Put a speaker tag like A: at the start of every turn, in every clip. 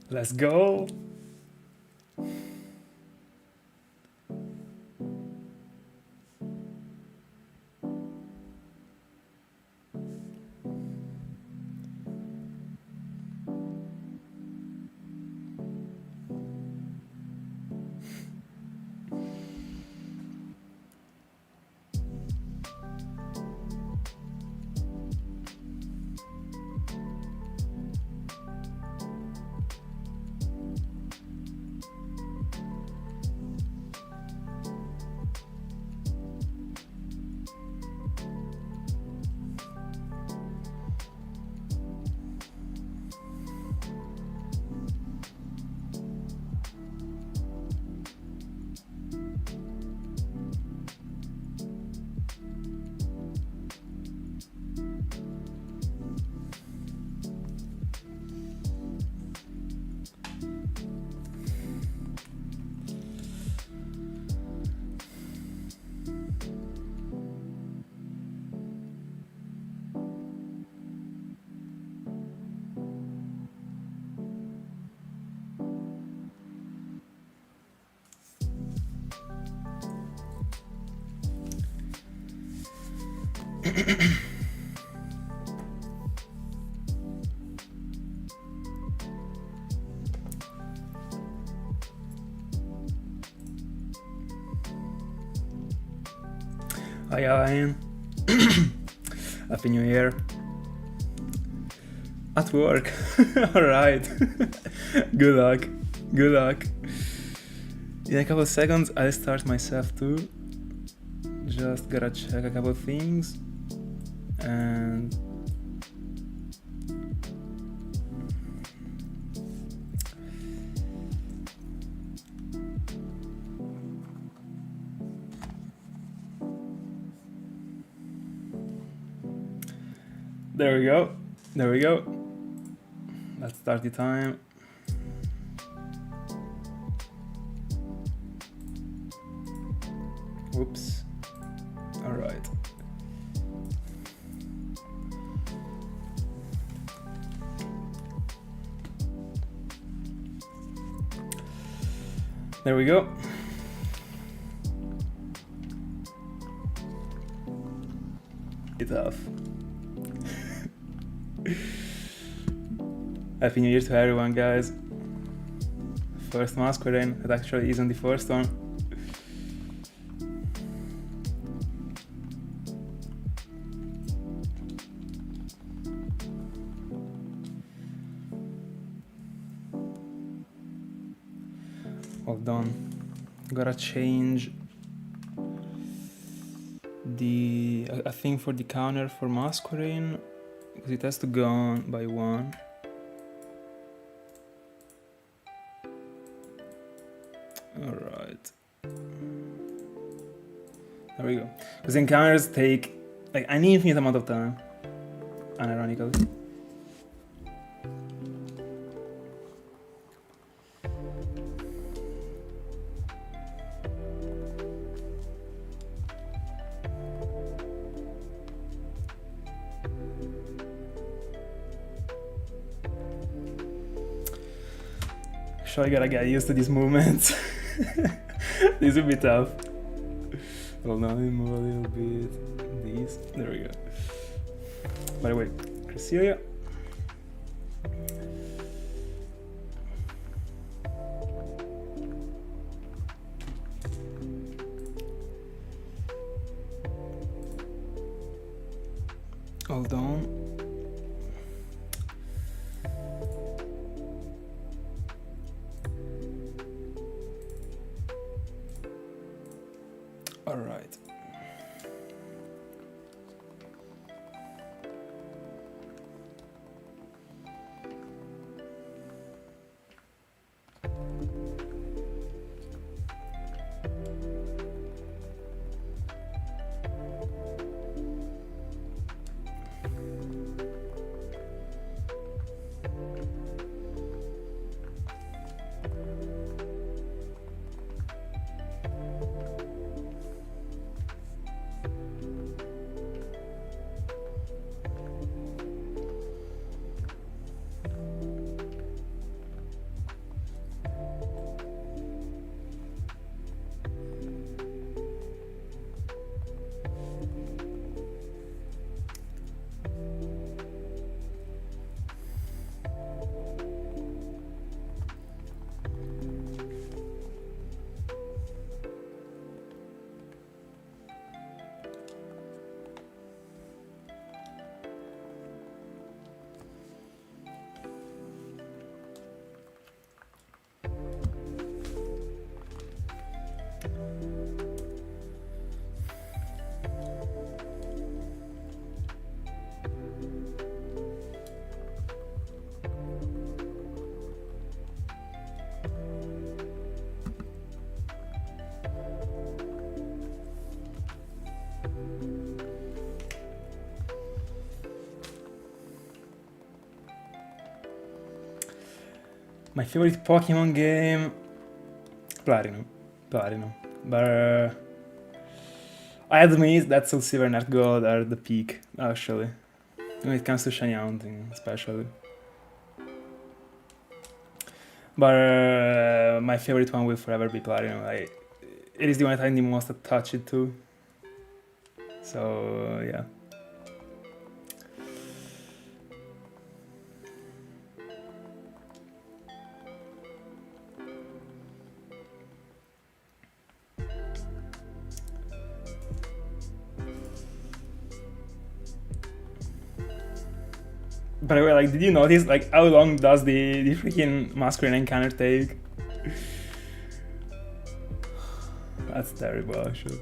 A: Let's go! Hi, Ian. Happy New Year. At work. Alright. Good luck. Good luck. In a couple of seconds, I'll start myself too. Just gotta check a couple of things. And there we go. There we go. Let's start the time. Whoops. All right. There we go. It's off. Happy New Year to everyone, guys. First Masquerain, that actually isn't the first one. Hold on. Gotta change a thing for the counter for Masquerain, because it has to go on by one. Alright. There we go. Because encounters take like an infinite amount of time, unironically. So I gotta get used to these movements. This will be tough. Hold on, let me move a little bit. These. There we go. By the way, Cresselia. Hold on. All right. My favorite Pokemon game? Platinum. But I admit that Soulsilver and Earth Gold are the peak, actually. When it comes to shiny hunting, especially. But my favorite one will forever be Platinum. It is the one I'm the most attached to. So, yeah. By the way, like, did you notice, like, how long does the freaking Masquerain encounter take? That's terrible, actually.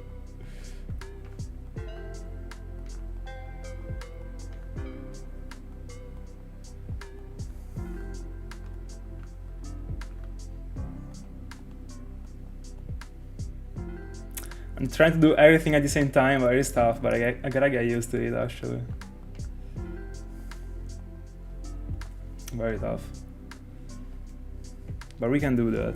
A: I'm trying to do everything at the same time, but it's tough, but I gotta get used to it, actually. Very tough. But we can do that.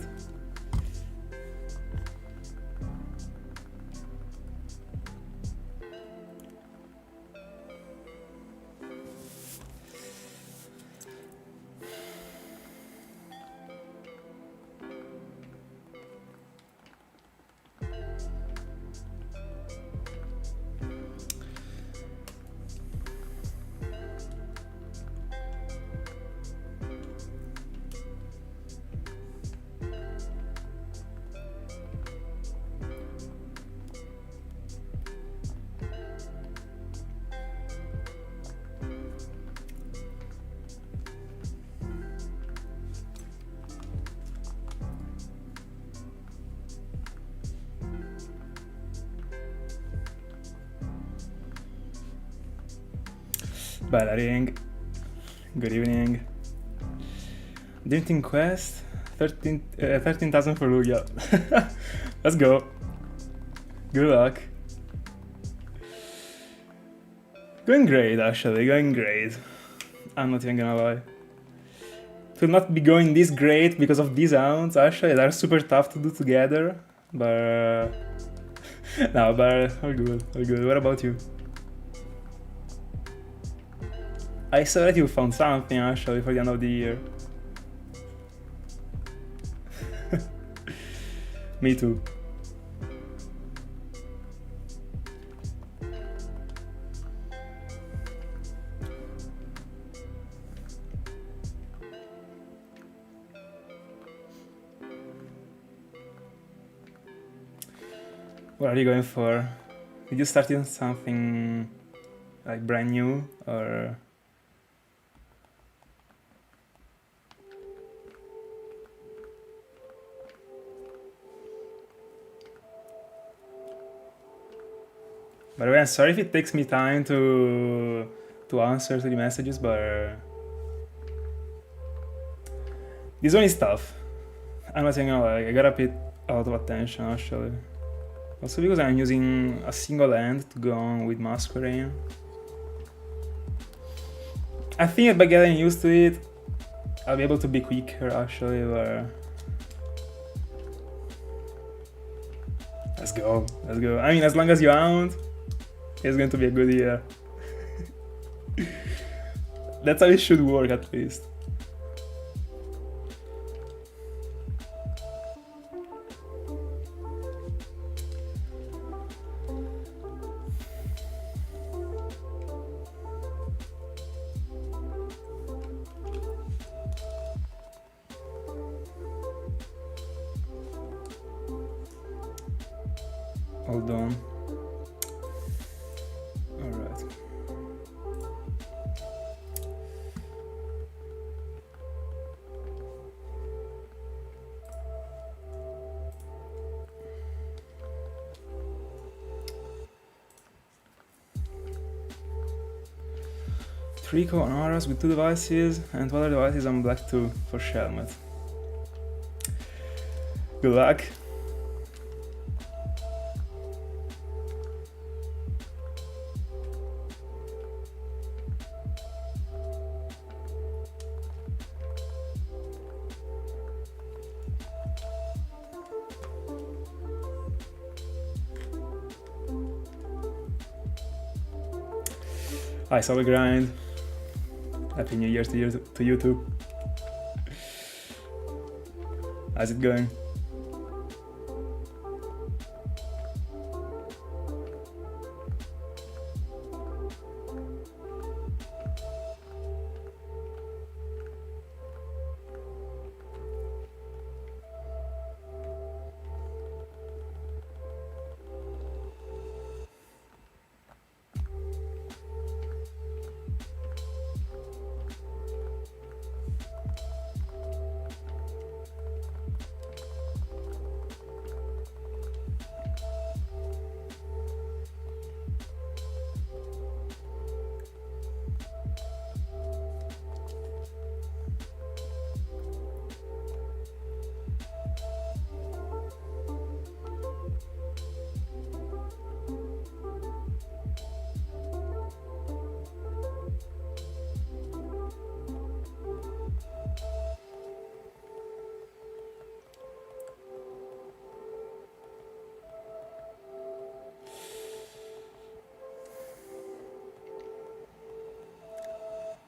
A: Bellering. Good evening. Drinking quest. 13,000 for Lugia. Let's go. Good luck. Going great, actually. Going great. I'm not even gonna lie. To not be going this great because of these hounds, actually, they're super tough to do together. But... no, but all good, all good. What about you? I saw that you found something, actually, for the end of the year. Me too. What are you going for? Did you start in something like brand new, or...? By the way, I'm sorry if it takes me time to answer to the messages, but this one is tough. I'm not saying, like, I gotta pay a lot of attention, actually. Also because I'm using a single hand to go on with Masquerain. I think by getting used to it, I'll be able to be quicker, actually, but... Let's go, let's go. I mean, as long as you hound, it's going to be a good year. That's how it should work, at least. Hold on. Alright. Trico on Auras with 2 devices and 2 other devices on Black 2 for Shelmet. Good luck. I saw the grind. Happy New Year to you too. How's it going?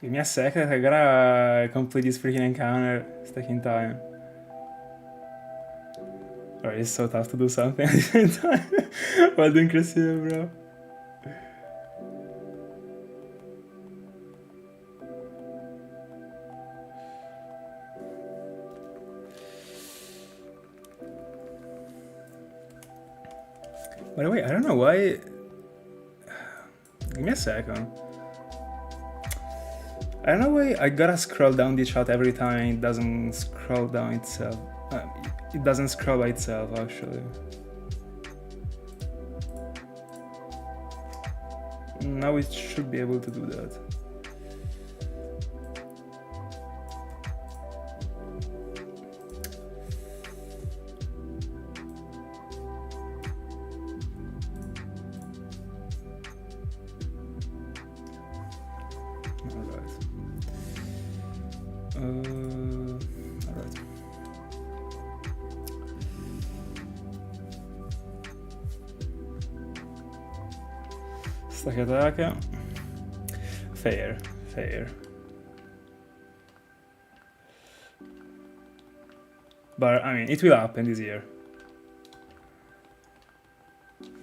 A: Give me a second, I gotta complete this freaking encounter. It's taking time. Alright, it's so tough to do something at the same time. While doing Cresselia, bro. By the way, I don't know why. Give me a second. I don't know why I gotta scroll down the chat every time it doesn't scroll down itself. It doesn't scroll by itself, actually. Now it should be able to do that. Stack attack. Fair. But I mean, it will happen this year.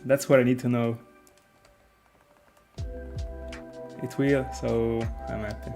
A: That's what I need to know. It will, so I'm happy.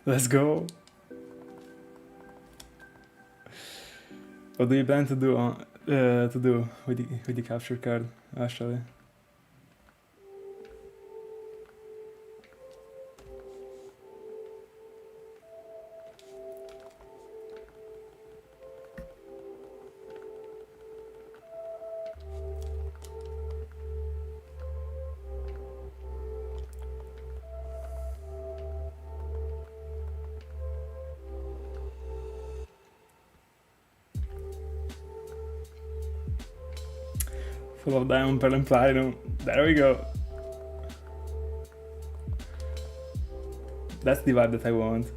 A: Let's go. What do you plan to do with the capture card, actually? Full of diamond, pearl, and platinum. There we go. That's the vibe that I want.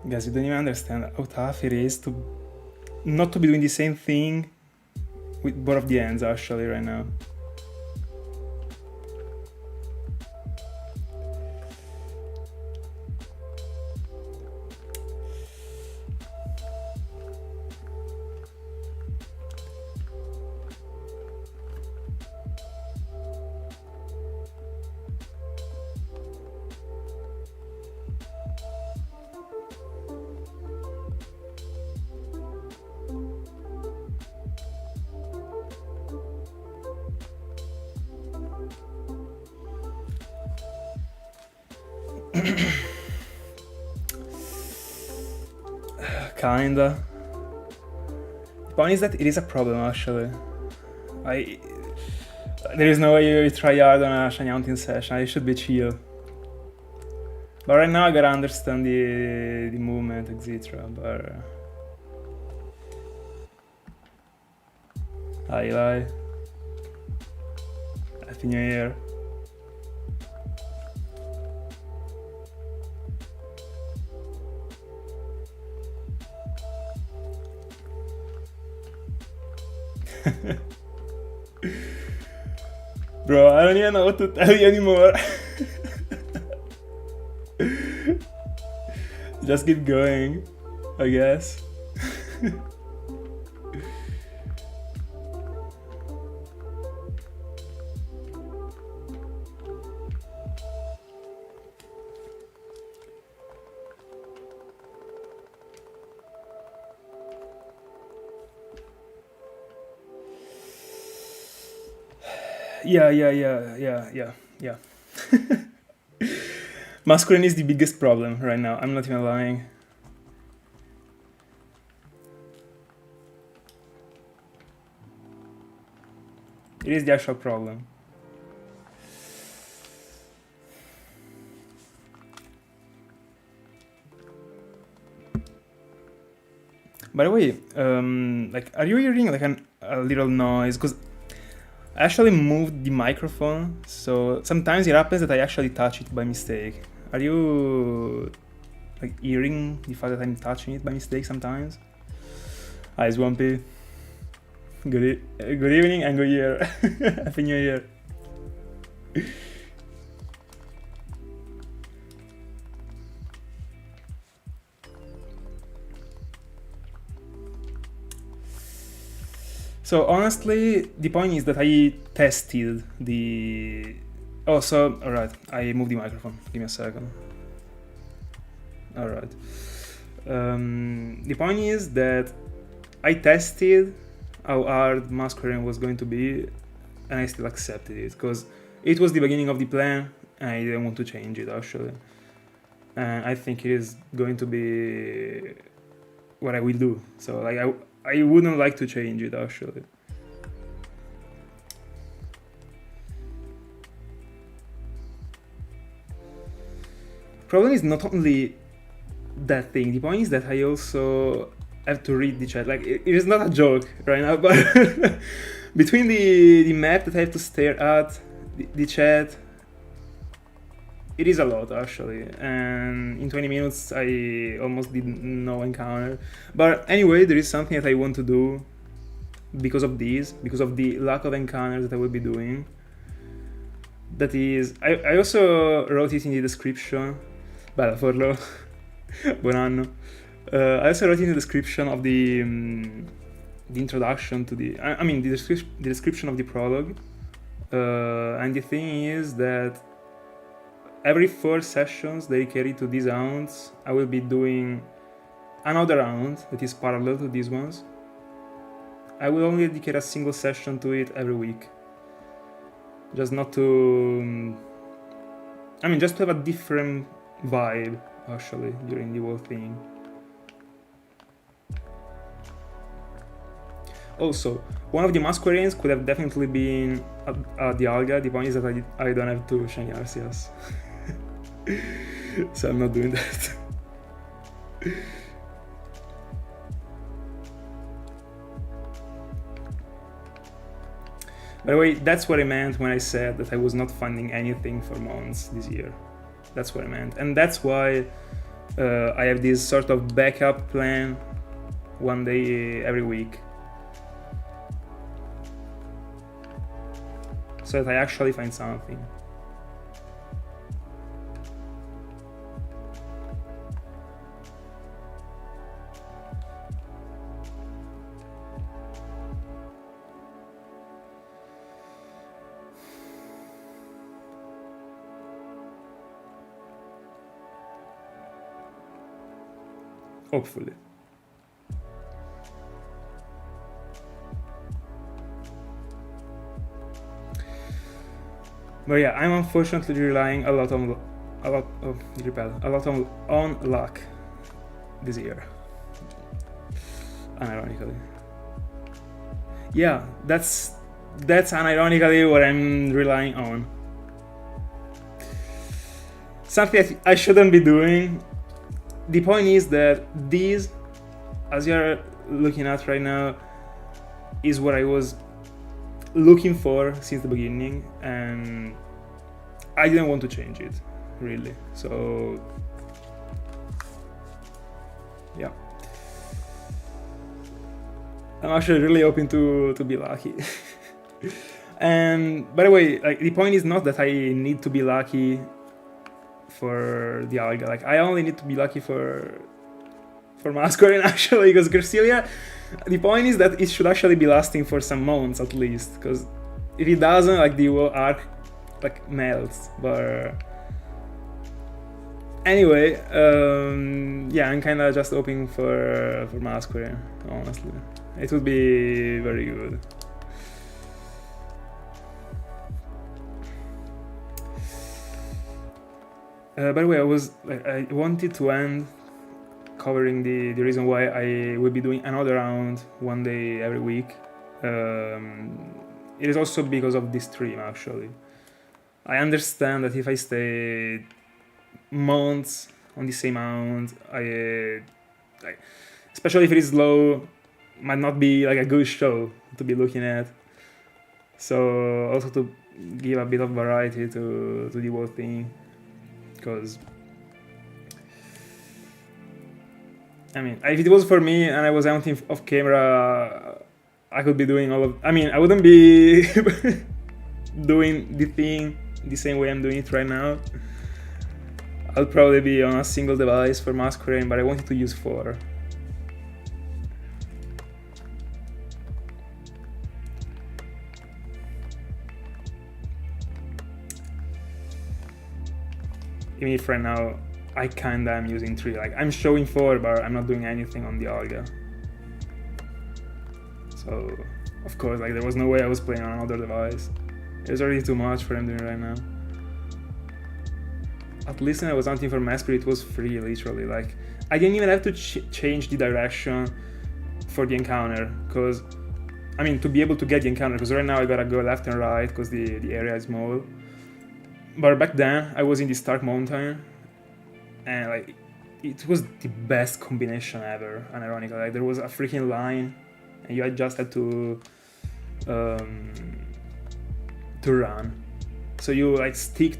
A: Guys, you don't even understand how tough it is to not to be doing the same thing with both of the ends actually right now. Kinda. The point is that it is a problem actually. There is no way you try hard on a Shiny Hunting session, I should be chill. But right now I gotta understand the movement, etc. But hi Eli. Happy New Year. Bro, I don't even know what to tell you anymore. Just keep going, I guess. Yeah. Masquerain is the biggest problem right now, I'm not even lying. It is the actual problem. By the way, like, are you hearing like a little noise? Because I actually moved the microphone, so sometimes it happens that I actually touch it by mistake. Are you like hearing the fact that I'm touching it by mistake sometimes? Hi Swampy. Good evening and good year. Happy New Year. So honestly, the point is that I tested the... Oh, so, alright, I moved the microphone. Give me a second. Alright. The point is that I tested how hard Masquerain was going to be, and I still accepted it, because it was the beginning of the plan, and I didn't want to change it, actually. And I think it is going to be what I will do. So, like, I wouldn't like to change it, actually. Problem is not only that thing, the point is that I also have to read the chat. Like, it is not a joke right now, but between the map that I have to stare at, the chat, it is a lot actually, and in 20 minutes I almost did no encounter. But anyway, there is something that I want to do because of this, because of the lack of encounters that I will be doing. That is, I also wrote it in the description. Bella Forlo, buon anno. I also wrote in the description of the introduction to the, I mean the description of the prologue. And the thing is that every 4 sessions dedicated to these rounds, I will be doing another round that is parallel to these ones. I will only dedicate a single session to it every week. Just not to... I mean, just to have a different vibe, actually, during the whole thing. Also, one of the Masquerains could have definitely been a Dialga. The point is that I don't have 2 Shiny Arceus. So I'm not doing that. By the way, that's what I meant when I said that I was not funding anything for months this year. That's what I meant. And that's why I have this sort of backup plan, one day every week, so that I actually find something. Hopefully. But yeah, I'm unfortunately relying a lot on luck this year. Unironically. Yeah, that's unironically what I'm relying on. Something that I shouldn't be doing. The point is that these, as you're looking at right now, is what I was looking for since the beginning, and I didn't want to change it, really. So, yeah. I'm actually really hoping to be lucky. And by the way, like, the point is not that I need to be lucky for Dialga. Like, I only need to be lucky for Masquerain, actually, because Cresselia, the point is that it should actually be lasting for some months at least, because if it doesn't, like, the whole arc like melts. But anyway, yeah, I'm kind of just hoping for Masquerain, honestly. It would be very good. By the way, I wanted to end covering the reason why I will be doing another round one day every week. It is also because of this stream, actually. I understand that if I stay months on the same round, especially if it is low, might not be like a good show to be looking at. So also to give a bit of variety to the whole thing. Because, I mean, if it was for me and I was hunting off camera, I could be doing all of... I mean, I wouldn't be doing the thing the same way I'm doing it right now. I'll probably be on a single device for Masquerain, but I wanted to use 4. Even if right now I kinda am using 3. Like, I'm showing 4, but I'm not doing anything on the Dialga. So, of course, like, there was no way I was playing on another device. It was already too much for I'm doing right now. At least when I was hunting for Masquerain, it was free, literally. Like, I didn't even have to change the direction for the encounter, because, I mean, to be able to get the encounter, because right now I gotta go left and right, because the area is small. But back then, I was in the Stark Mountain, and like, it was the best combination ever, unironically. Like, there was a freaking line, and you just had to run. So you like stick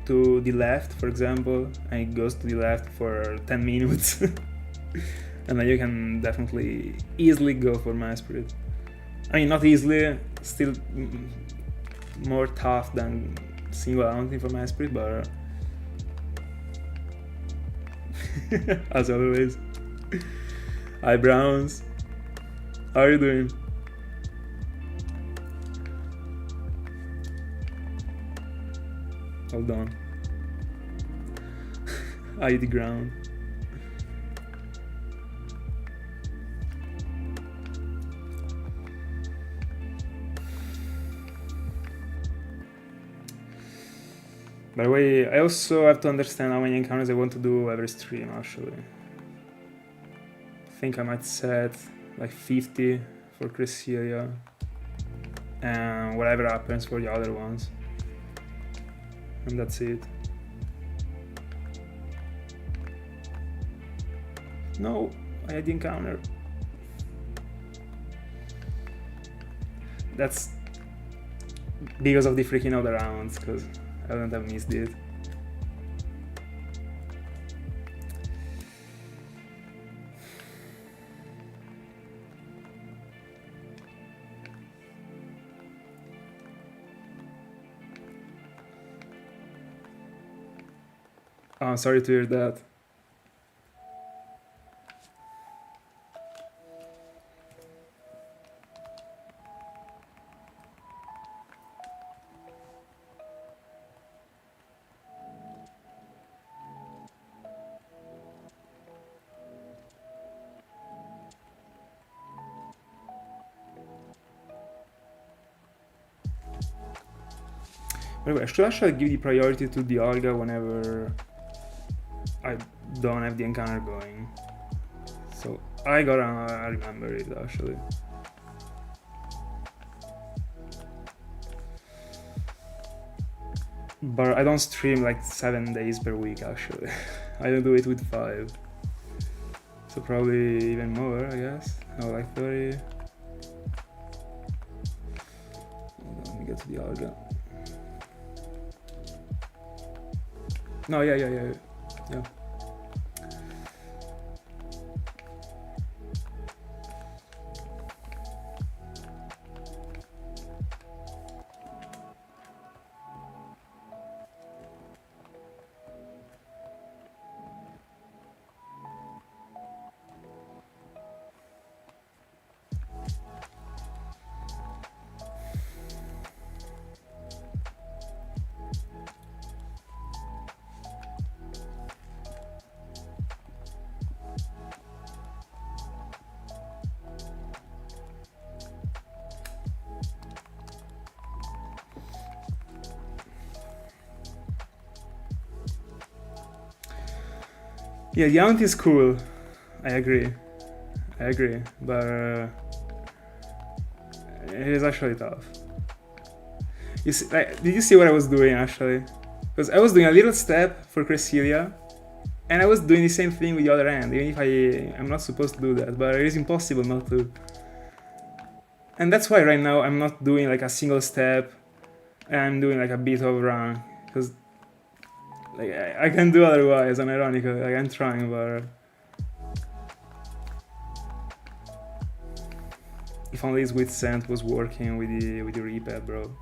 A: to the left, for example, and it goes to the left for 10 minutes. And then you can definitely easily go for Masquerain. I mean, not easily, still more tough than single hunting for Masquerain, but as always. Hi Browns, how are you doing? Hold on. I hit the ground. By the way, I also have to understand how many encounters I want to do every stream, actually. I think I might set like 50 for Cresselia, and whatever happens for the other ones. And that's it. No, I had the encounter. That's because of the freaking other rounds, because I wouldn't have missed it. Oh, I'm sorry to hear that. Anyway, should I actually give the priority to Dialga whenever I don't have the encounter going? So I gotta remember it actually. But I don't stream like 7 days per week actually. I don't do it with 5. So probably even more, I guess. No, like 30. Hold on, let me get to Dialga. No, yeah. Yeah, the Aunt is cool. I agree, but it is actually tough. You see, like, did you see what I was doing actually? Because I was doing a little step for Cresselia, and I was doing the same thing with the other hand, even if I'm not supposed to do that, but it is impossible not to. And that's why right now I'm not doing like a single step, and I'm doing like a bit of run, because like I can do otherwise, and ironically, like, I'm trying, but if only his with Synth was working with the repad, bro.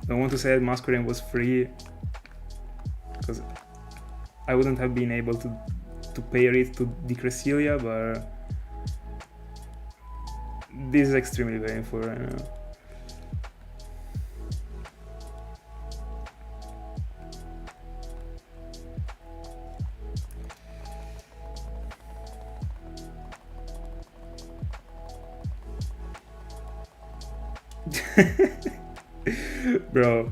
A: Don't want to say that Masquerain was free, because I wouldn't have been able to pair it to the Cresselia, but this is extremely painful right now. Bro,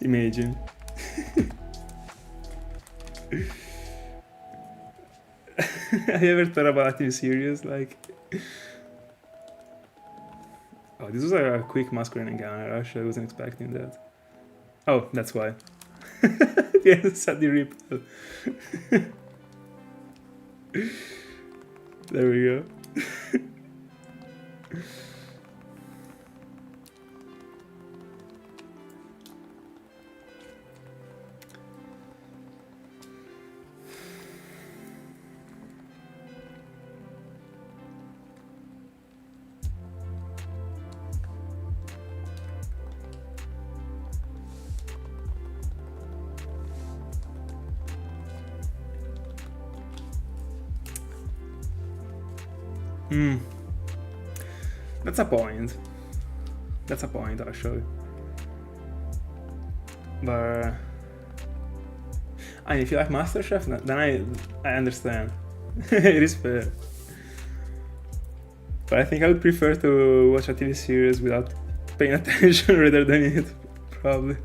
A: imagine. Have you ever thought about it serious? Like, oh, this was a quick Masquerain encounter. Actually, I wasn't expecting that. Oh, that's why. Yeah, set the repel. There we go. That's a point. That's a point, actually. But I mean, if you like MasterChef, then I understand. It is fair. But I think I would prefer to watch a TV series without paying attention rather than it, probably.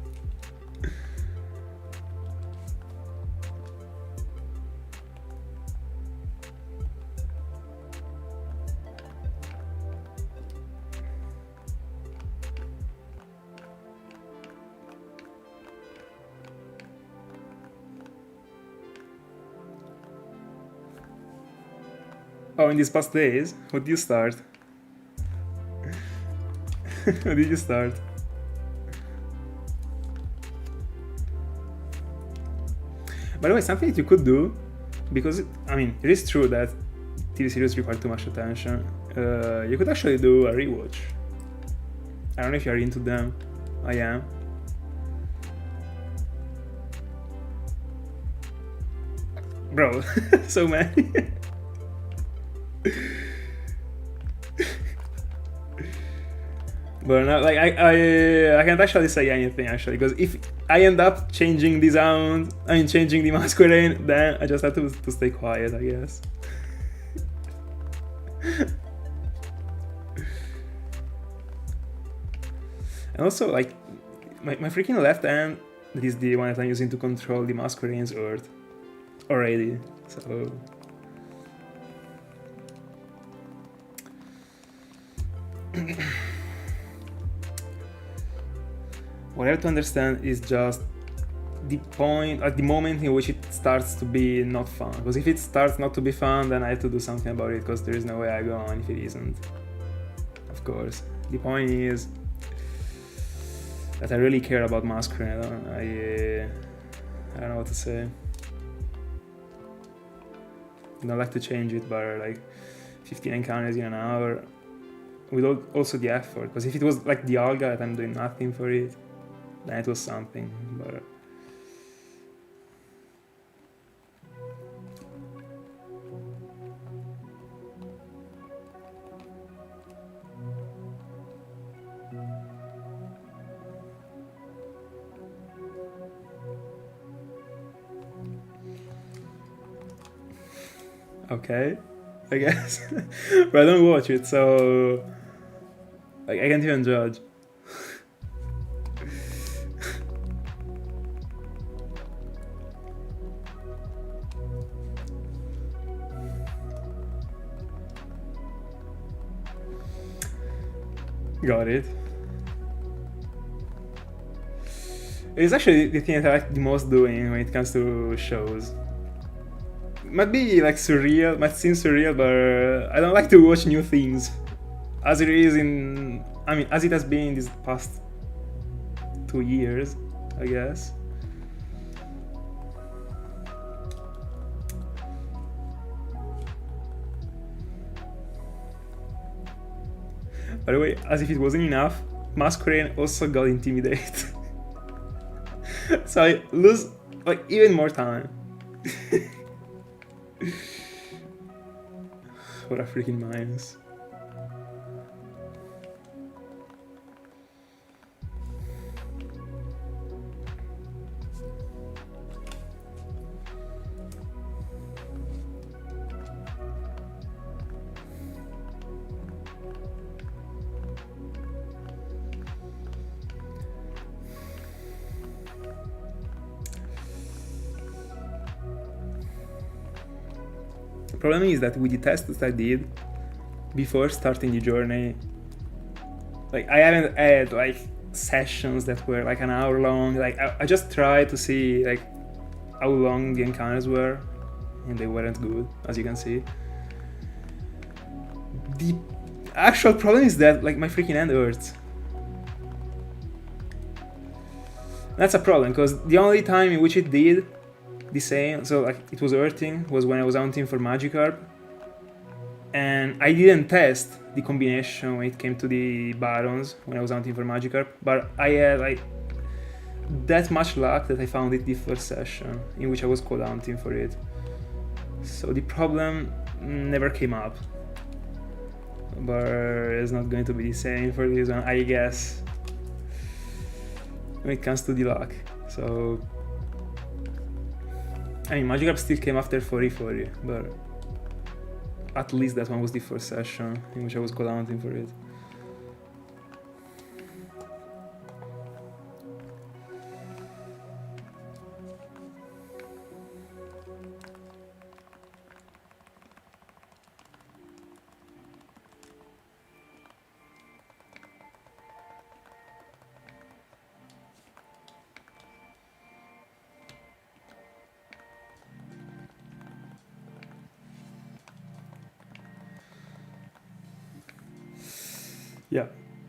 A: Oh, in these past days, what did you start? What did you start? By the way, something that you could do, because I mean, it is true that TV series require too much attention. You could actually do a rewatch. I don't know if you are into them. I am. Bro, so many. But no, like I can't actually say anything actually, because if I end up changing the sound, changing the Masquerain, then I just have to stay quiet, I guess. And also, like, my freaking left hand, that is the one that I'm using to control the Masquerain's Earth already, so... What I have to understand is just the point, at the moment in which it starts to be not fun. Because if it starts not to be fun, then I have to do something about it, because there is no way I go on if it isn't. Of course. The point is that I really care about Masquerain. I don't know what to say. I don't like to change it, but like 15 encounters in an hour, with also the effort. Because if it was like Dialga and I'm doing nothing for it, then it was something, but... Okay, I guess. But I don't watch it, so... like, I can't even judge. Got it. It's actually the thing that I like the most doing when it comes to shows. Might be like surreal, might seem surreal, but I don't like to watch new things. As it is in... as it has been in these past 2 years, I guess. By the way, as if it wasn't enough, Masquerain also got Intimidate. So I lose like even more time. What a freaking minus. The problem is that with the tests that I did before starting the journey, like I haven't had like sessions that were like an hour long. Like I just tried to see like how long the encounters were, and they weren't good, as you can see. The actual problem is that like my freaking hand hurts. That's a problem, because the only time in which it did the same, so like it was hurting, was when I was hunting for Magikarp, and I didn't test the combination when it came to the Barons when I was hunting for Magikarp, but I had like that much luck that I found it the first session in which I was cold hunting for it. So the problem never came up, but it's not going to be the same for this one, I guess, when it comes to the luck. So Magikarp still came after 40-40, but at least that one was the first session in which I was cold hunting for it.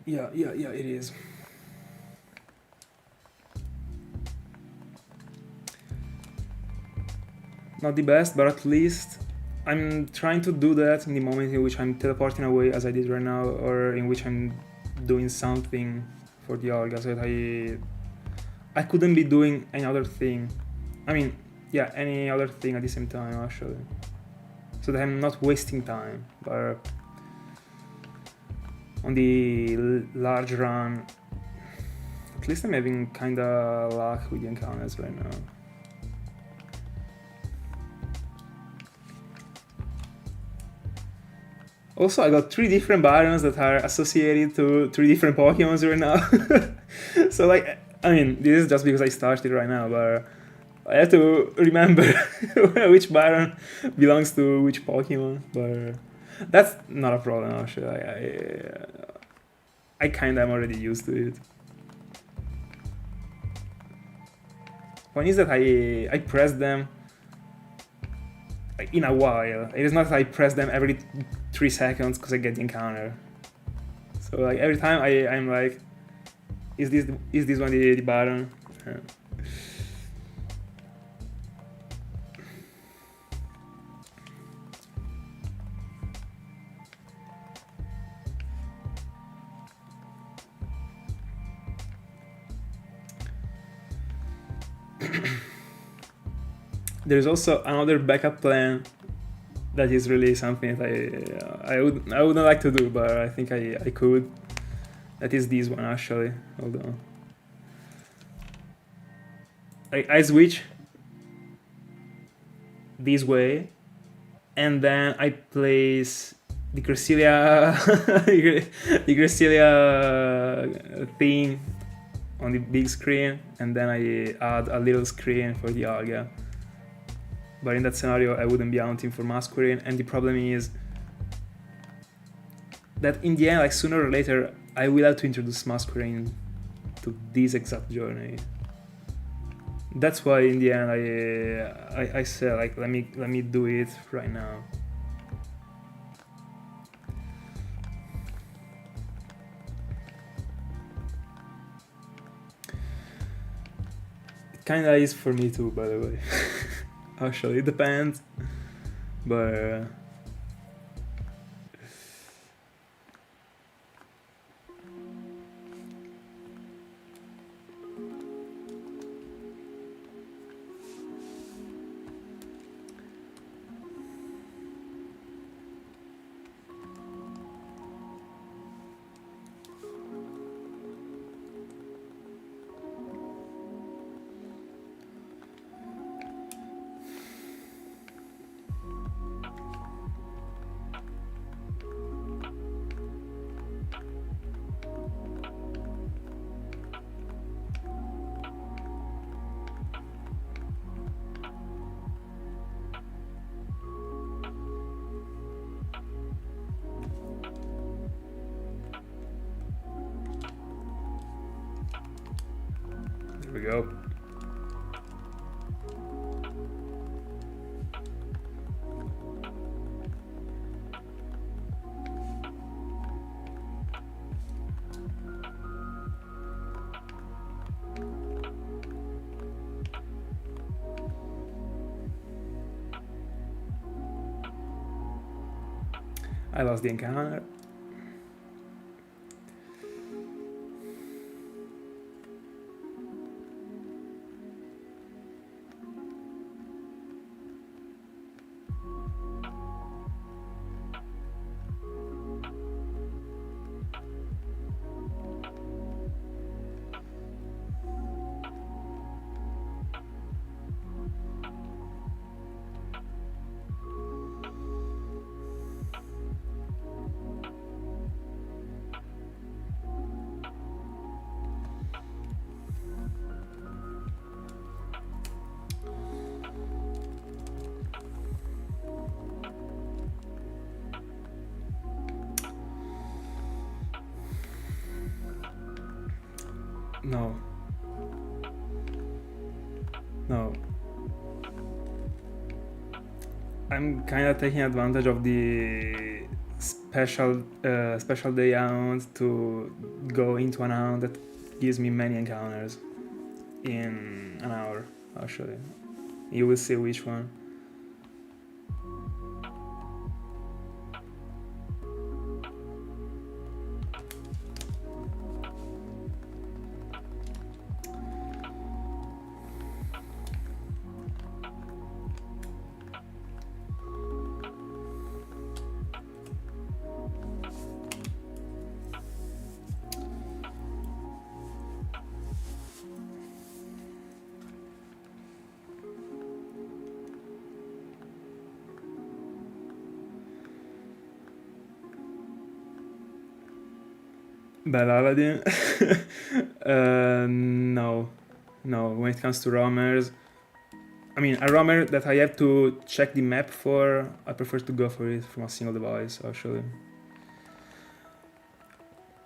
A: Yeah, it is. Not the best, but at least I'm trying to do that in the moment in which I'm teleporting away, as I did right now, or in which I'm doing something for the Dialga, so that I couldn't be doing any other thing. I mean, yeah, any other thing at the same time actually, so that I'm not wasting time. But on the large run, at least I'm having kinda luck with the encounters right now. Also, I got 3 different Barons that are associated to 3 different Pokemons right now. So like, I mean, this is just because I started right now, but I have to remember which Baron belongs to which Pokemon. But that's not a problem actually. I kinda am already used to it. One is that I press them in a while. It is not that I press them every 3 seconds because I get the encounter. So like every time I'm like, is this one the Baron? There's also another backup plan that is really something that I wouldn't like to do, but I think I could. That is this one actually. Hold on. I switch this way, and then I place the Cresselia the Cresselia thing on the big screen, and then I add a little screen for the Dialga. But in that scenario, I wouldn't be hunting for Masquerain, and the problem is that in the end, like sooner or later, I will have to introduce Masquerain to this exact journey. That's why in the end I said like let me do it right now. It kinda is for me too, by the way. Actually, it depends, but there we go. I lost the encounter. No. No. I'm kind of taking advantage of the special day hunt to go into an hunt that gives me many encounters in an hour, actually. You will see which one. Aladdin. No. No, when it comes to roamers, I mean, a roamer that I have to check the map for, I prefer to go for it from a single device, actually.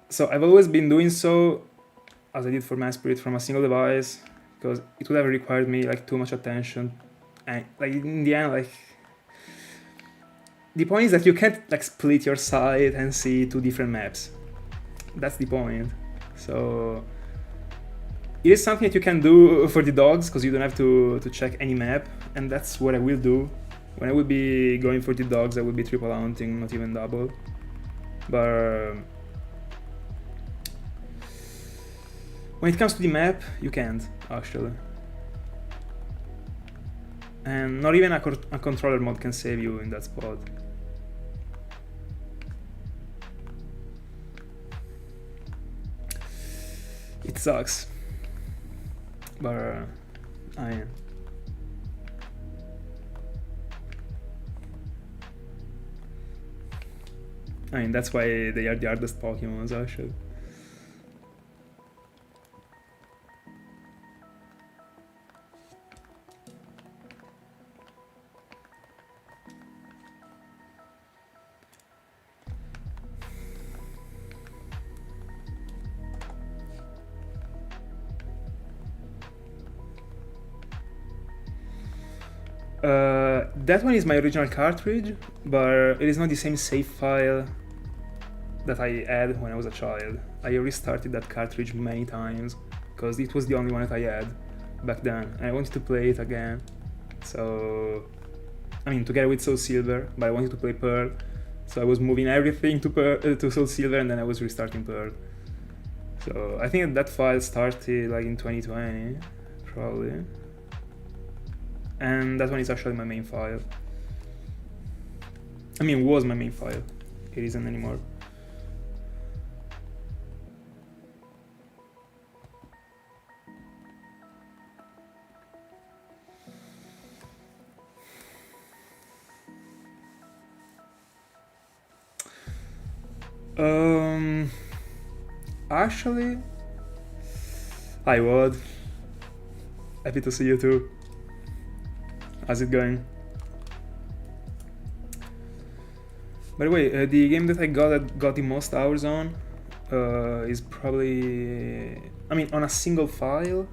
A: So I've always been doing so, as I did for Spirit, from a single device, because it would have required me like too much attention, and like in the end, like the point is that you can't like split your site and see two different maps. That's the point. So it is something that you can do for the dogs, because you don't have to check any map, and that's what I will do. When I will be going for the dogs, I will be triple hunting, not even double. But when it comes to the map, you can't, actually. And not even a controller mod can save you in that spot. It sucks. But I mean, that's why they are the hardest Pokemons, actually. That one is my original cartridge, but it is not the same save file that I had when I was a child. I restarted that cartridge many times, because it was the only one that I had back then, and I wanted to play it again. So, I mean, together with Soulsilver, but I wanted to play Pearl, so I was moving everything to Soulsilver, and then I was restarting Pearl. So I think that file started like in 2020, probably. And that one is actually my main file. I mean, was my main file. It isn't anymore. Actually, I would. Happy to see you too. How's it going? By the way, the game that I got the most hours on is probably, I mean, on a single file,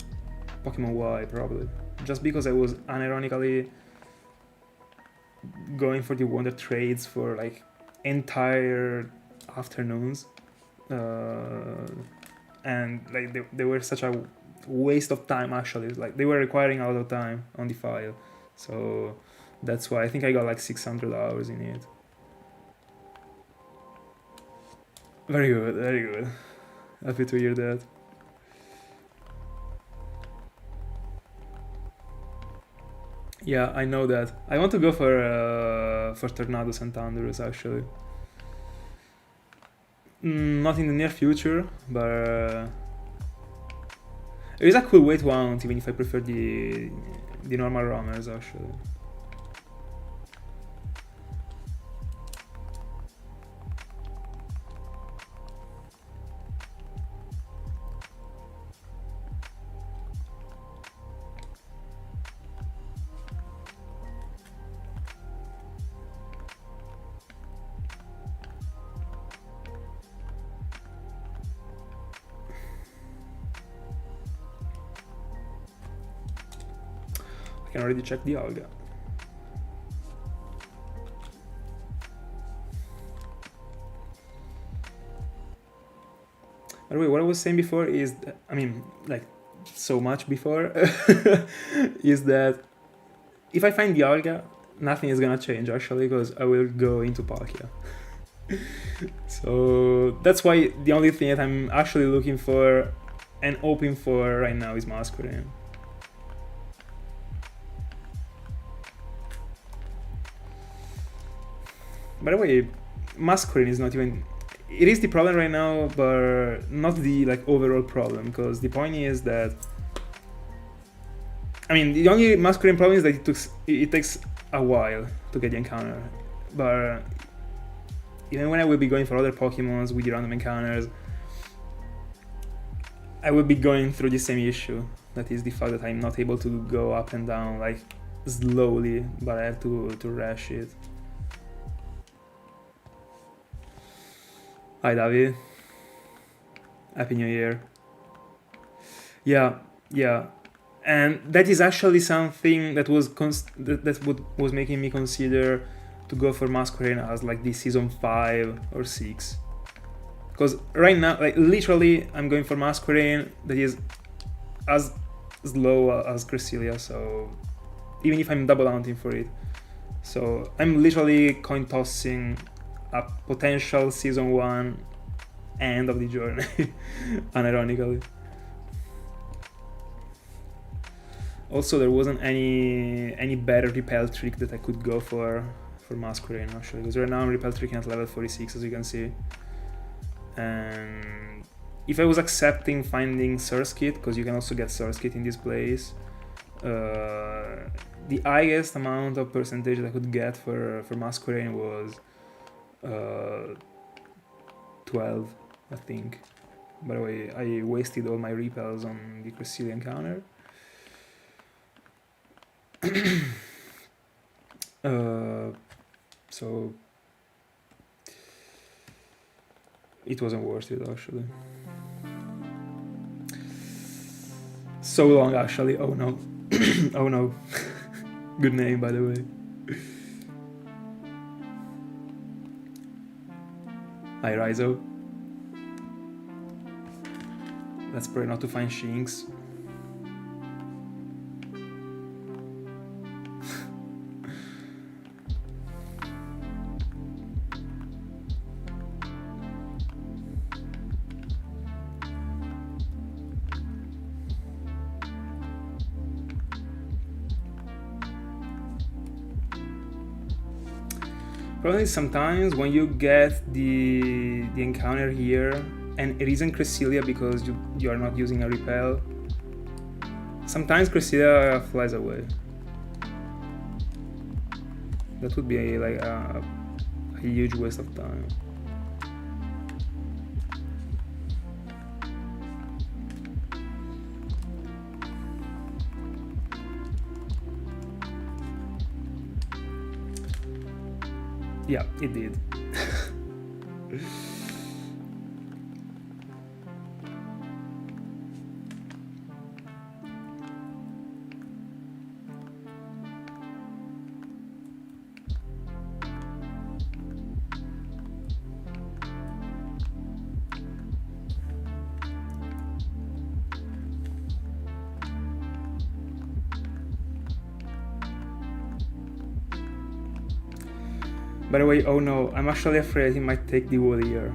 A: Pokemon Y probably. Just because I was unironically going for the Wonder Trades for like entire afternoons, and like they were such a waste of time, actually. Like they were requiring a lot of time on the file. So that's why I think I got like 600 hours in it. Very good, very good. Happy to hear that. Yeah, I know that. I want to go for Tornadoes and Thunderous, actually. Not in the near future, but it is a cool way to hunt, even if I prefer the normal roamers, actually. I can already check Dialga. By the way, what I was saying before is, I mean, like, so much before, is that if I find Dialga, nothing is gonna change, actually, because I will go into Palkia. So that's why the only thing that I'm actually looking for and hoping for right now is Masquerain. By the way, Masquerain is not even... It is the problem right now, but not the like overall problem, because the point is that... I mean, the only Masquerain problem is that it takes a while to get the encounter. But even when I will be going for other Pokemons with the random encounters, I will be going through the same issue. That is the fact that I'm not able to go up and down like slowly, but I have to rush it. Hi David. Happy New Year. Yeah, yeah. And that is actually something that was was making me consider to go for Masquerain as like the season 5 or 6. Because right now, like literally, I'm going for Masquerain that is as slow as Cresselia, so even if I'm double hunting for it. So I'm literally coin tossing a potential season 1 end of the journey, unironically. Also, there wasn't any better repel trick that I could go for Masquerain actually, because right now I'm repel tricking at level 46, as you can see. And if I was accepting finding Source Kit, because you can also get Source Kit in this place, the highest amount of percentage that I could get for Masquerain was 12, I think. By the way, I wasted all my repels on the Cresselia encounter. So it wasn't worth it actually. So long actually. Oh no. Oh no. Good name, by the way. Hi Rizo. Let's pray not to find Shinx. Probably sometimes when you get the encounter here, and it isn't Cresselia because you are not using a repel, sometimes Cresselia flies away. That would be like a huge waste of time. Yeah, it did. By the way, oh no, I'm actually afraid he might take the wood here.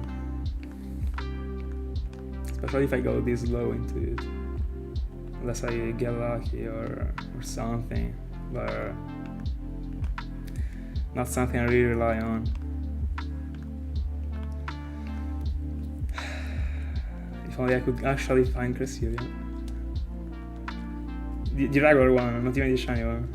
A: Especially if I go this low into it. Unless I get lucky or something. But not something I really rely on. If only I could actually find Cresselia. The regular one, not even the shiny one.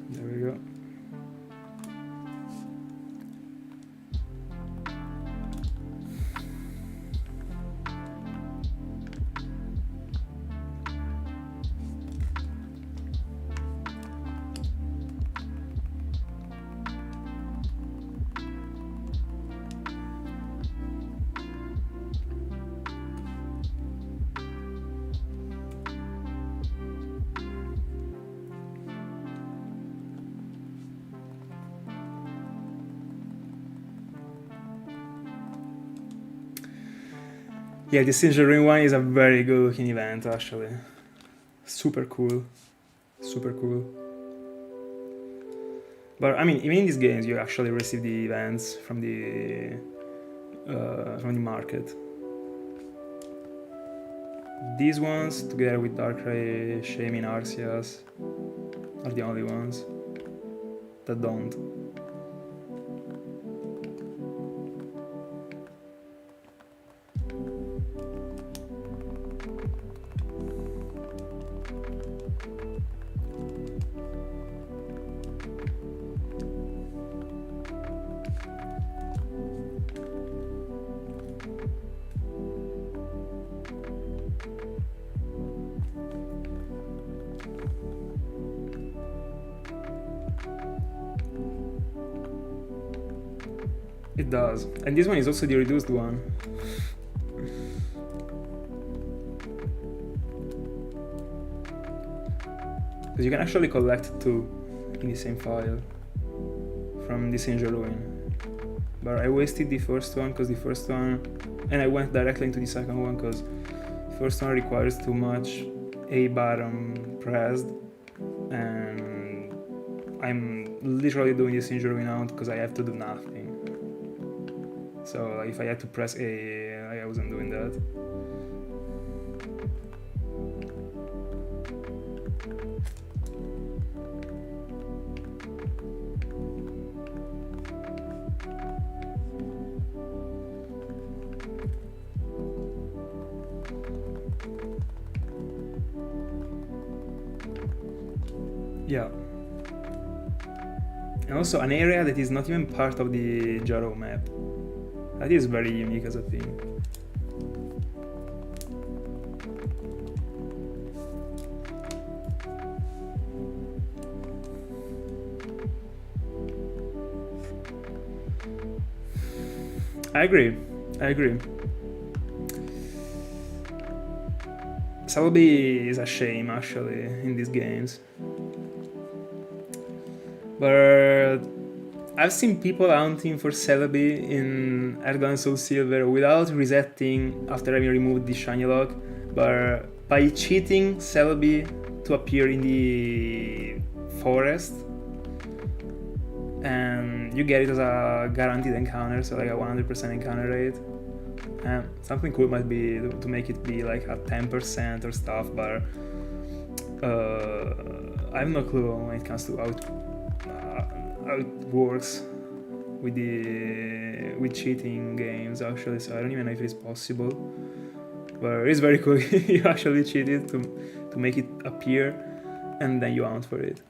A: There we go. Yeah, the Sinjoh one is a very good looking event actually. Super cool. Super cool. But I mean, even in these games you actually receive the events from the market. These ones, together with Darkrai, Shaymin, Arceus, are the only ones that don't. It does. And this one is also the reduced one. Because you can actually collect two in the same file from the Sinjoh ruin. But I wasted the first one because the first one, and I went directly into the second one because the first one requires too much A button pressed, and I'm literally doing the Sinjoh ruin out because I have to do nothing. So if I had to press A, I wasn't doing that. Yeah. And also an area that is not even part of the Jaro map. That is very unique as a thing. I agree. Celebi is a shame actually in these games. But I've seen people hunting for Celebi in Ergon and Soulsilver without resetting after having removed the shiny lock, but by cheating Celebi to appear in the forest, and you get it as a guaranteed encounter, so like a 100% encounter rate. And something cool might be to make it be like a 10% or stuff, but I have no clue when it comes to how it works with cheating games actually, so I don't even know if it's possible, but it's very cool. You actually cheated to make it appear and then you hunt for it.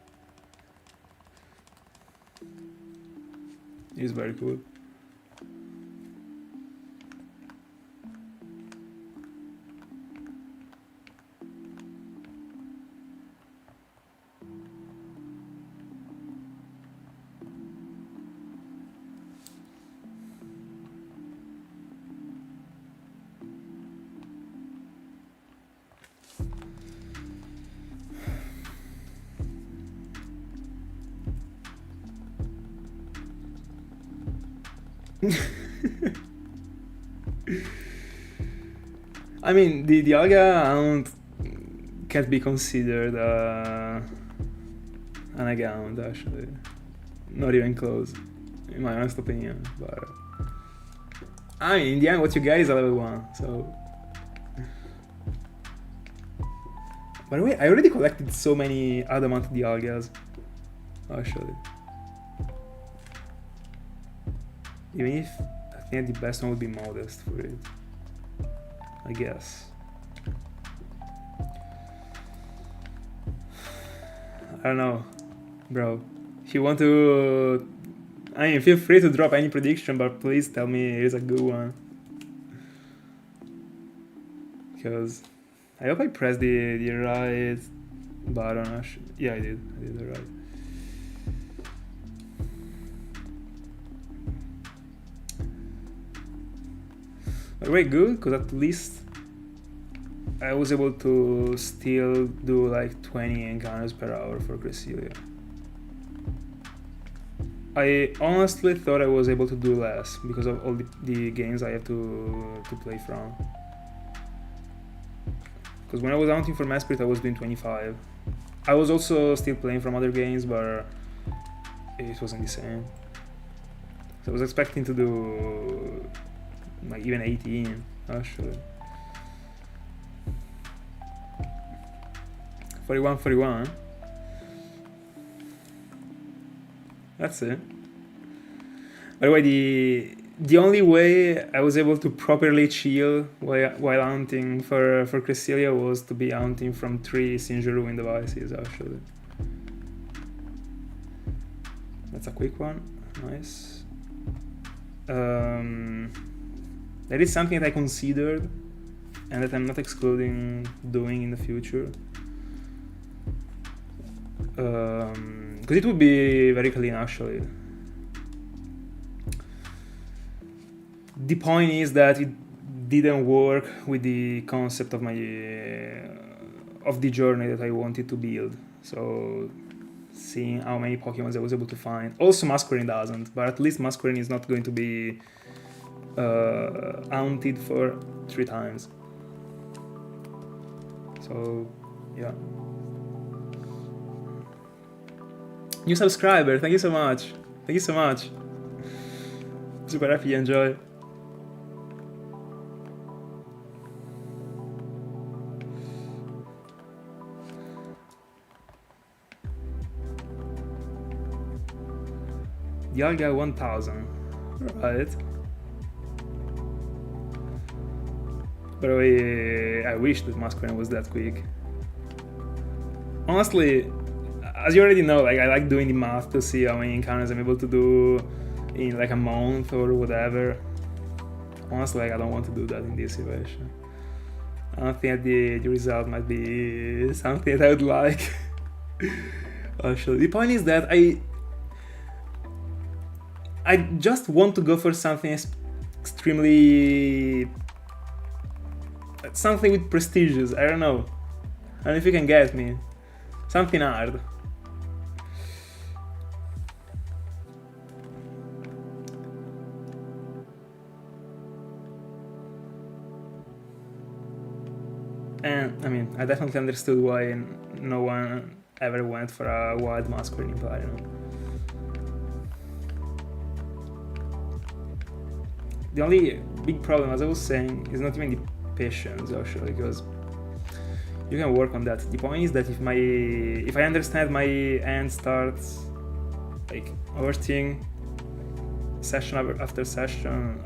A: It's very cool. I mean, the Dialga Hound can't be considered an account actually. Not even close, in my honest opinion. But I mean, in the end, what you get is a level 1, so. By the way, I already collected so many adamant Dialgas, actually. Even if I think the best one would be Modest for it, I guess. I don't know, bro. If you want to, I mean, feel free to drop any prediction, but please tell me it is a good one. Because I hope I pressed the right button. Actually. Yeah, I did the right. But wait, good, because at least I was able to still do like 20 encounters per hour for Cresselia. I honestly thought I was able to do less because of all the games I have to play from. Because when I was hunting for Mesprit, I was doing 25. I was also still playing from other games, but it wasn't the same. So I was expecting to do like even 18 actually. 41. That's it. By the way, the only way I was able to properly chill while hunting for Cresselia was to be hunting from 3 Sinjoh ruin devices actually. That's a quick one. Nice. That is something that I considered and that I'm not excluding doing in the future. Because it would be very clean actually. the point is that it didn't work with the concept of my of the journey that I wanted to build. So seeing how many Pokemon I was able to find. Also Masquerain doesn't, but at least Masquerain is not going to be haunted for 3 times. So yeah. New subscriber, thank you so much. Thank you so much. Super happy you enjoy. Dialga 1000. Right. By the way, I wish that Masquerain was that quick. Honestly, as you already know, like I like doing the math to see how many encounters I'm able to do in like a month or whatever. Honestly, like, I don't want to do that in this situation. I don't think the result might be something that I would like. Actually, the point is that I just want to go for something extremely... something with prestigious, I don't know. I don't know if you can get me. Something hard. And, I mean, I definitely understood why no one ever went for a wild Masquerain in Platinum. The only big problem, as I was saying, is not even the patience, actually, because you can work on that. The point is that if I understand my end starts like overthink session after session,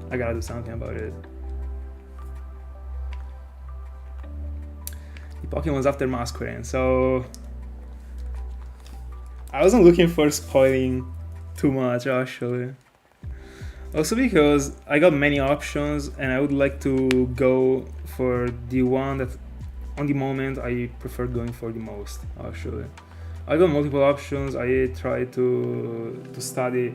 A: I gotta do something about it. The Pokemon's after Masquerain, so I wasn't looking for spoiling too much, actually. Also because I got many options and I would like to go for the one that on the moment I prefer going for the most, actually. I got multiple options. I tried to study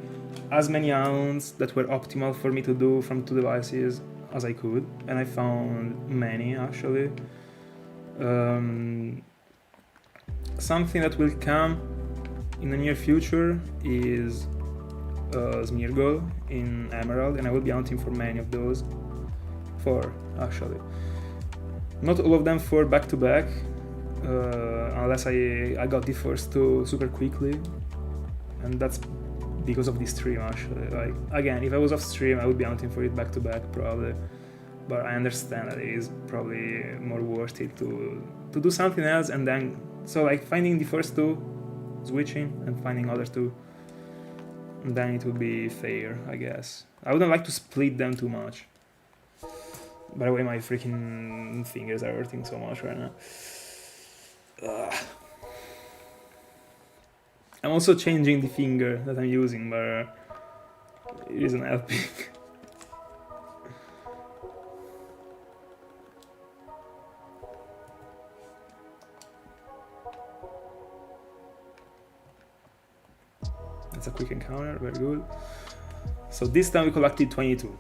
A: as many hounds that were optimal for me to do from 2 devices as I could, and I found many, actually. Something that will come in the near future is Smeargle in Emerald, and I will be hunting for many of those. 4, actually. Not all of them 4 back-to-back, unless I got the first 2 super quickly, and that's because of the stream, actually. Like, again, if I was off stream, I would be hunting for it back-to-back, probably. But I understand that it is probably more worth it to do something else, and then... So, like, finding the first 2, switching, and finding other 2, and then it would be fair, I guess. I wouldn't like to split them too much. By the way, my freaking fingers are hurting so much right now. Ugh. I'm also changing the finger that I'm using, but it isn't helping. That's a quick encounter, very good. So this time we collected 22.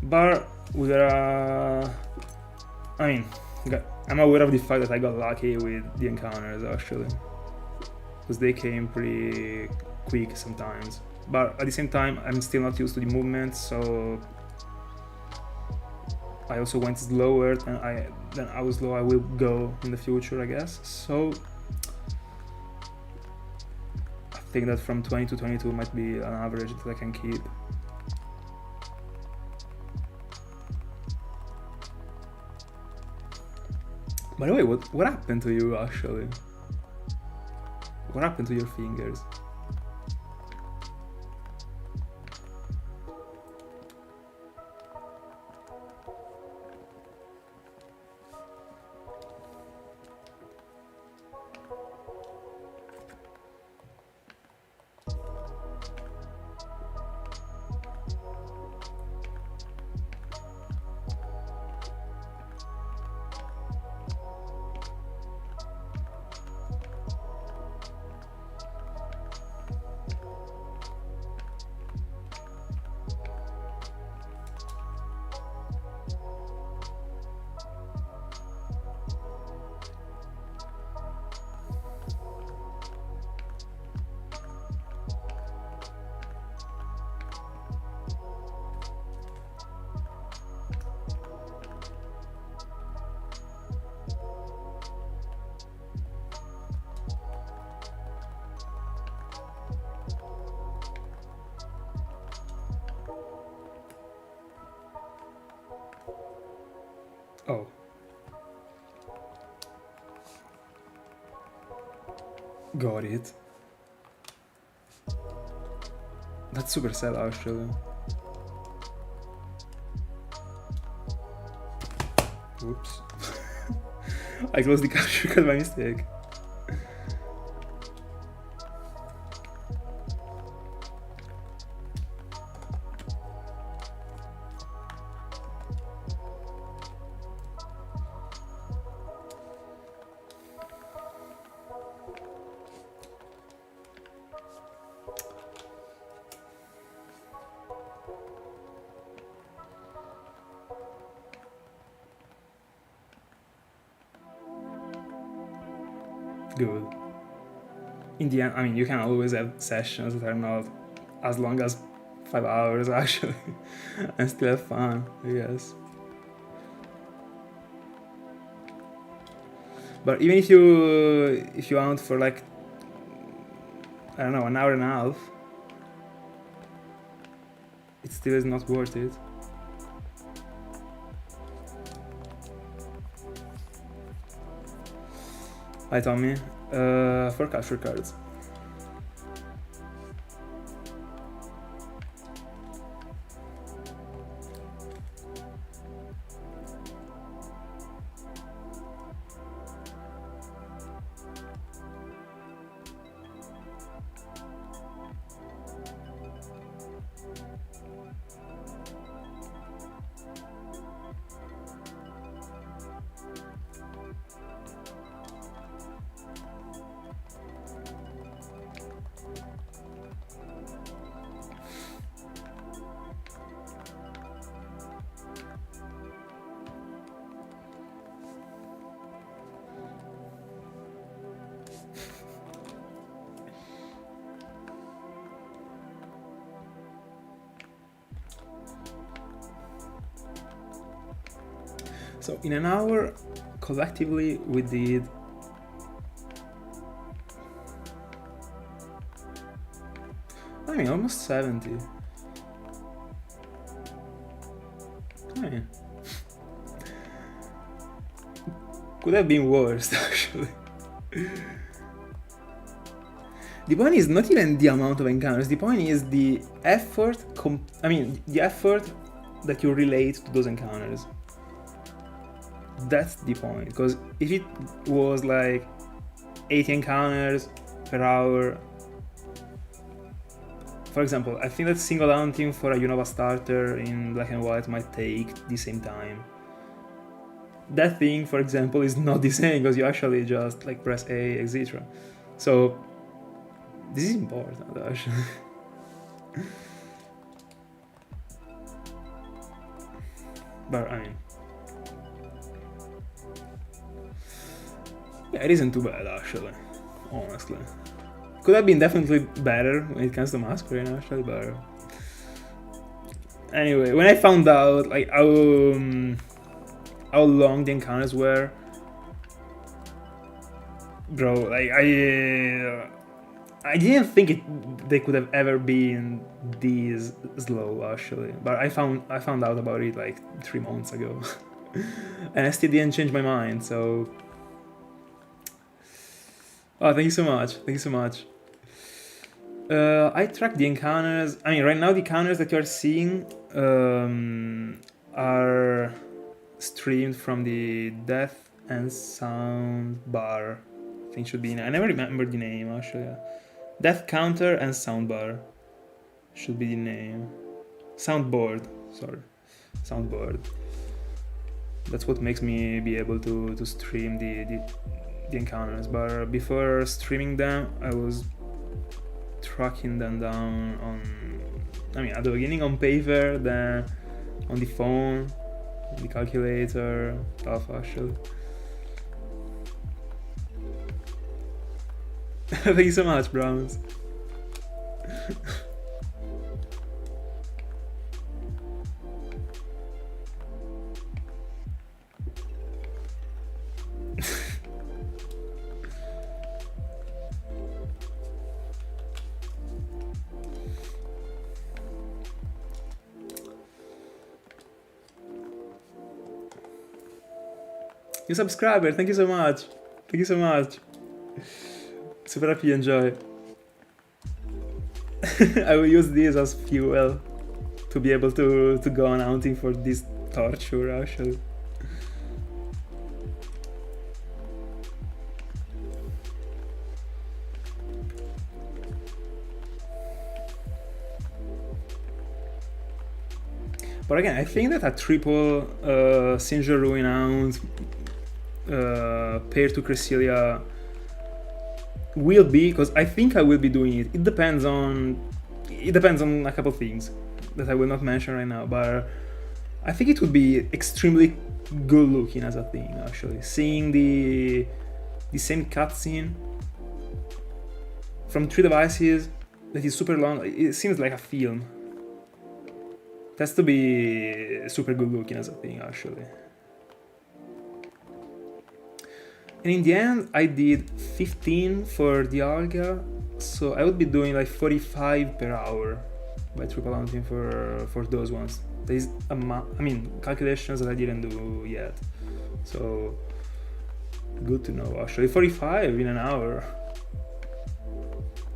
A: But we are... I mean, I'm aware of the fact that I got lucky with the encounters, actually. Because they came pretty quick sometimes. But at the same time, I'm still not used to the movement, so... I also went slower than how slow I will go in the future, I guess. So... I think that from 20 to 22 might be an average that I can keep. By the way, what happened to you, actually? What happened to your fingers? Oh. Got it. That's super sad actually. Oops. I closed the capture because by mistake. Good. In the end, I mean, you can always have sessions that are not as long as 5 hours actually, and still have fun, I guess. But even if you want for like, I don't know, an hour and a half, it still is not worth it. Hi Tommy, for capture cards. So in an hour, collectively we did almost 70. I mean, could have been worse actually. The point is not even the amount of encounters, the point is the effort, the effort that you relate to those encounters. That's the point, because if it was like 80 encounters per hour, for example, I think that single hunting for a Unova starter in Black and White might take the same time. That thing, for example, is not the same because you actually just like press A, etc. So this is important actually. But I mean, yeah, it isn't too bad actually, honestly. Could have been definitely better when it comes to Masquerain actually, but anyway, when I found out like how long the encounters were, bro, like I didn't think they could have ever been this slow actually, but I found out about it like 3 months ago, and I still didn't change my mind. So, oh, thank you so much, I track the encounters. I mean, right now the encounters that you are seeing are streamed from the Death and Sound bar. I think should be. I never remember the name actually. Death Counter and Soundbar should be the name. Soundboard, sorry, Soundboard. That's what makes me be able to stream the encounters. But before streaming them, I was tracking them down on, I mean, at the beginning on paper, then on the phone, the calculator, stuff actually. Thank you so much, Browns. You subscriber, thank you so much. Thank you so much. Super happy you enjoy. I will use this as fuel to be able to go on hunting for this torture actually. But again, I think that a triple Sinjoh Ruin Hound paired to Cresselia will be, because I think I will be doing it. It depends on a couple things that I will not mention right now, but I think it would be extremely good looking as a thing actually. Seeing the same cutscene from 3 devices that is super long, it seems like a film. It has to be super good looking as a thing actually. And in the end I did 15 for Dialga, so I would be doing like 45 per hour by triple hunting for those ones. There is calculations that I didn't do yet, so good to know actually. 45 in an hour,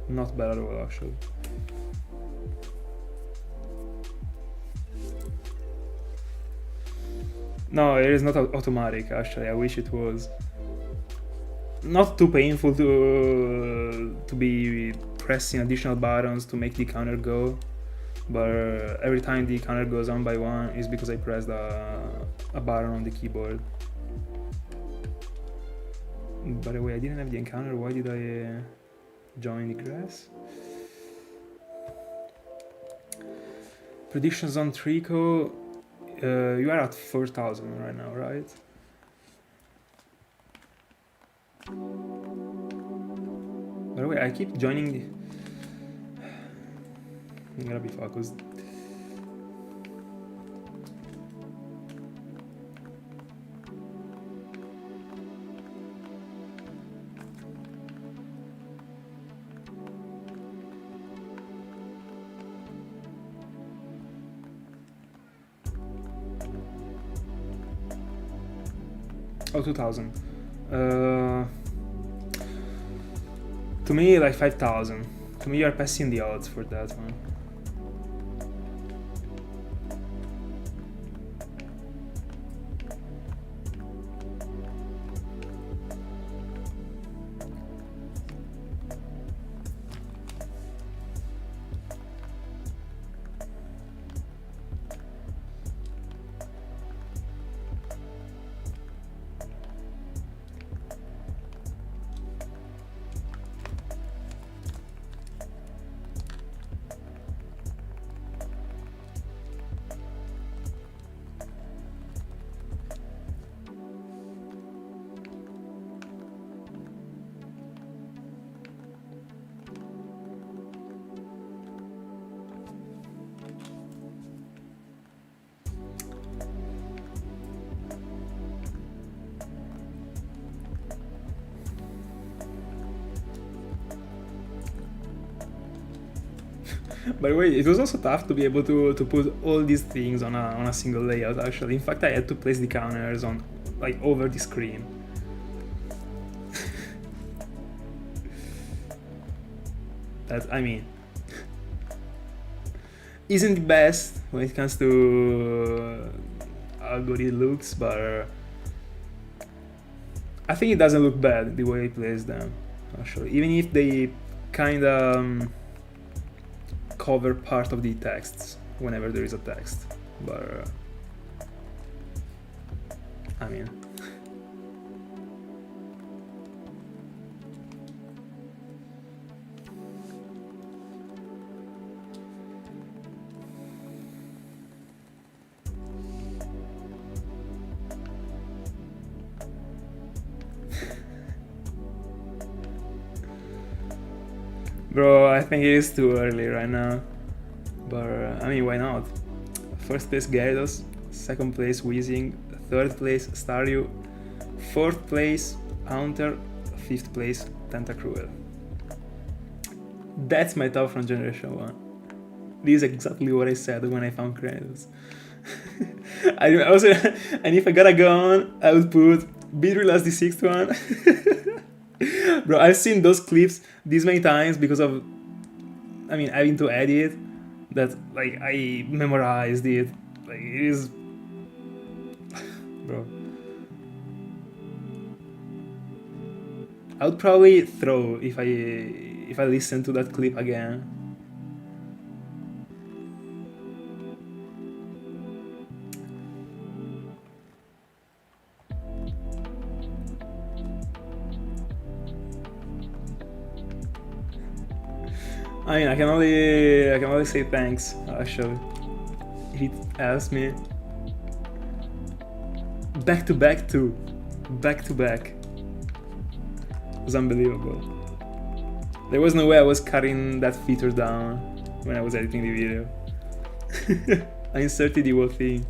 A: not bad at all actually. No, it is not automatic actually, I wish it was. Not too painful to be pressing additional buttons to make the counter go, but every time the counter goes on by 1 is because I pressed a button on the keyboard. By the way, I didn't have the encounter, why did I join the grass? Predictions on Trico, you are at 4,000 right now, right? By the way, I keep joining the... I'm gonna be focused. Oh, 2,000. To me, like 5,000. To me, you are passing the odds for that one. By the way, it was also tough to be able to put all these things on a single layout actually. In fact, I had to place the counters on like over the screen. That, I mean, isn't the best when it comes to how good it looks, but I think it doesn't look bad the way I place them actually, even if they kinda cover part of the texts whenever there is a text, but I mean, bro, I think it is too early right now, but I mean, why not? First place Gyarados, second place Weezing, third place Staryu, fourth place Haunter, fifth place Tentacruel. That's my top from Generation 1. This is exactly what I said when I found Gyarados. I also, and if I got a gun, I would put Beedrill as the 6th one. Bro, I've seen those clips this many times because of, I mean, having to edit, that like I memorized it. Like it is, bro. I would probably throw if I listen to that clip again. I mean, I can only say thanks, actually. If it asks me. Back to back too. Back to back. It was unbelievable. There was no way I was cutting that feature down when I was editing the video. I inserted the whole thing.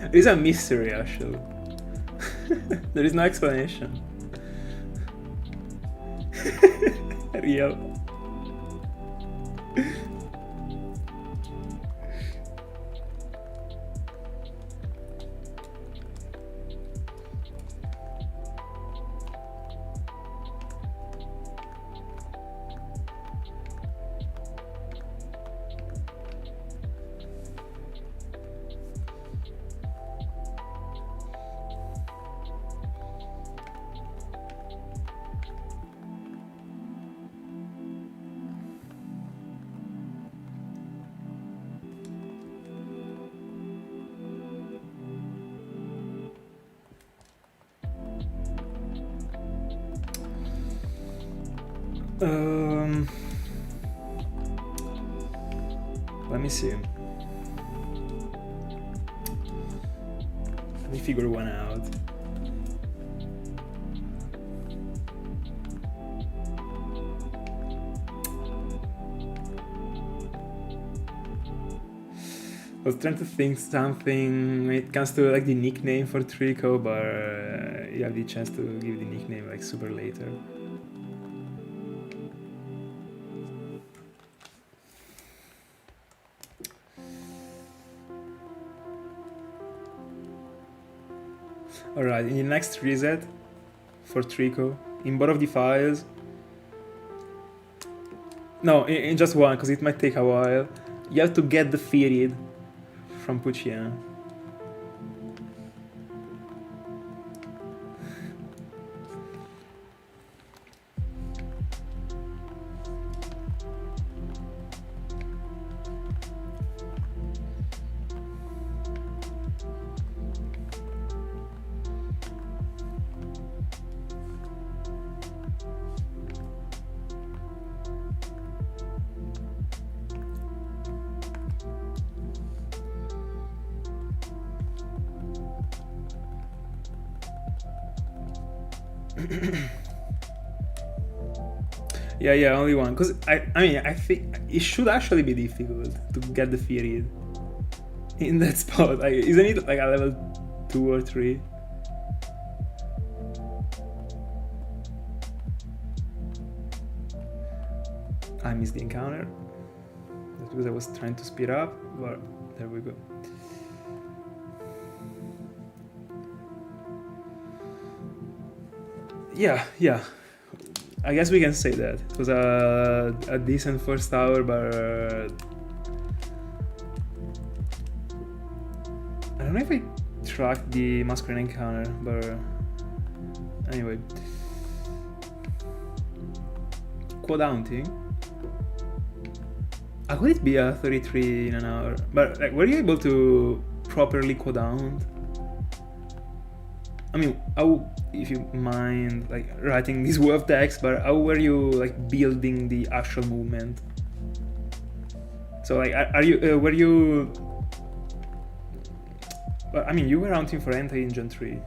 A: It is a mystery, actually. There is no explanation. Real. Let me see. Let me figure one out. I was trying to think something when it comes to like the nickname for Trico, but you have the chance to give the nickname like super later. Alright, in the next reset for Trico, in both of the files, no, in just one, because it might take a while, you have to get the feed from Puchian. Yeah, only one. Because I mean, I think it should actually be difficult to get the feed in that spot. Like, isn't it like a level 2 or 3? I missed the encounter. That's because I was trying to speed up, but there we go. Yeah. I guess we can say that. It was a decent first hour, but I don't know if I tracked the Masquerain encounter, but anyway. Quad hunting? How could it be a 33 in an hour? But like, were you able to properly quad hunt? I mean, how, if you mind, like writing this word of text, but how were you like building the actual movement? So like, were you? Well, I mean, you were hunting for Entei in Gen 3.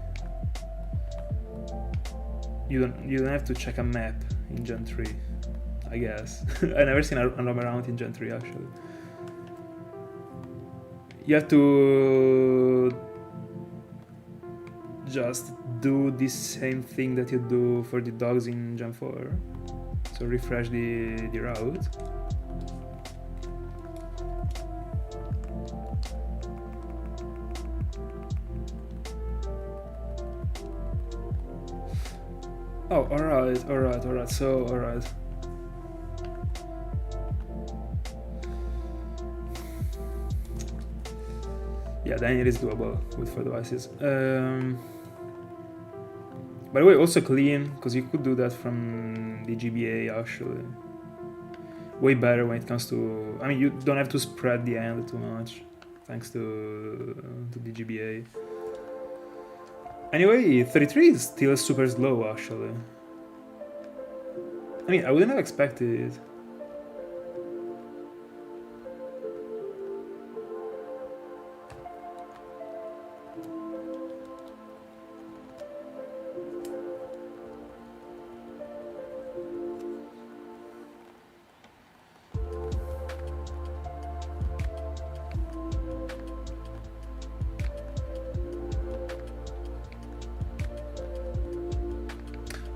A: You don't have to check a map in Gen 3, I guess. I never seen a rubber hunt in Gen 3 actually. You have to just do the same thing that you do for the dogs in Gen 4. So refresh the route. Oh, alright, so alright. Yeah, then it is doable with 4 devices. By the way, also clean, because you could do that from the GBA actually. Way better when it comes to... I mean, you don't have to spread the hand too much, thanks to the GBA. Anyway, 33 is still super slow actually. I mean, I wouldn't have expected it.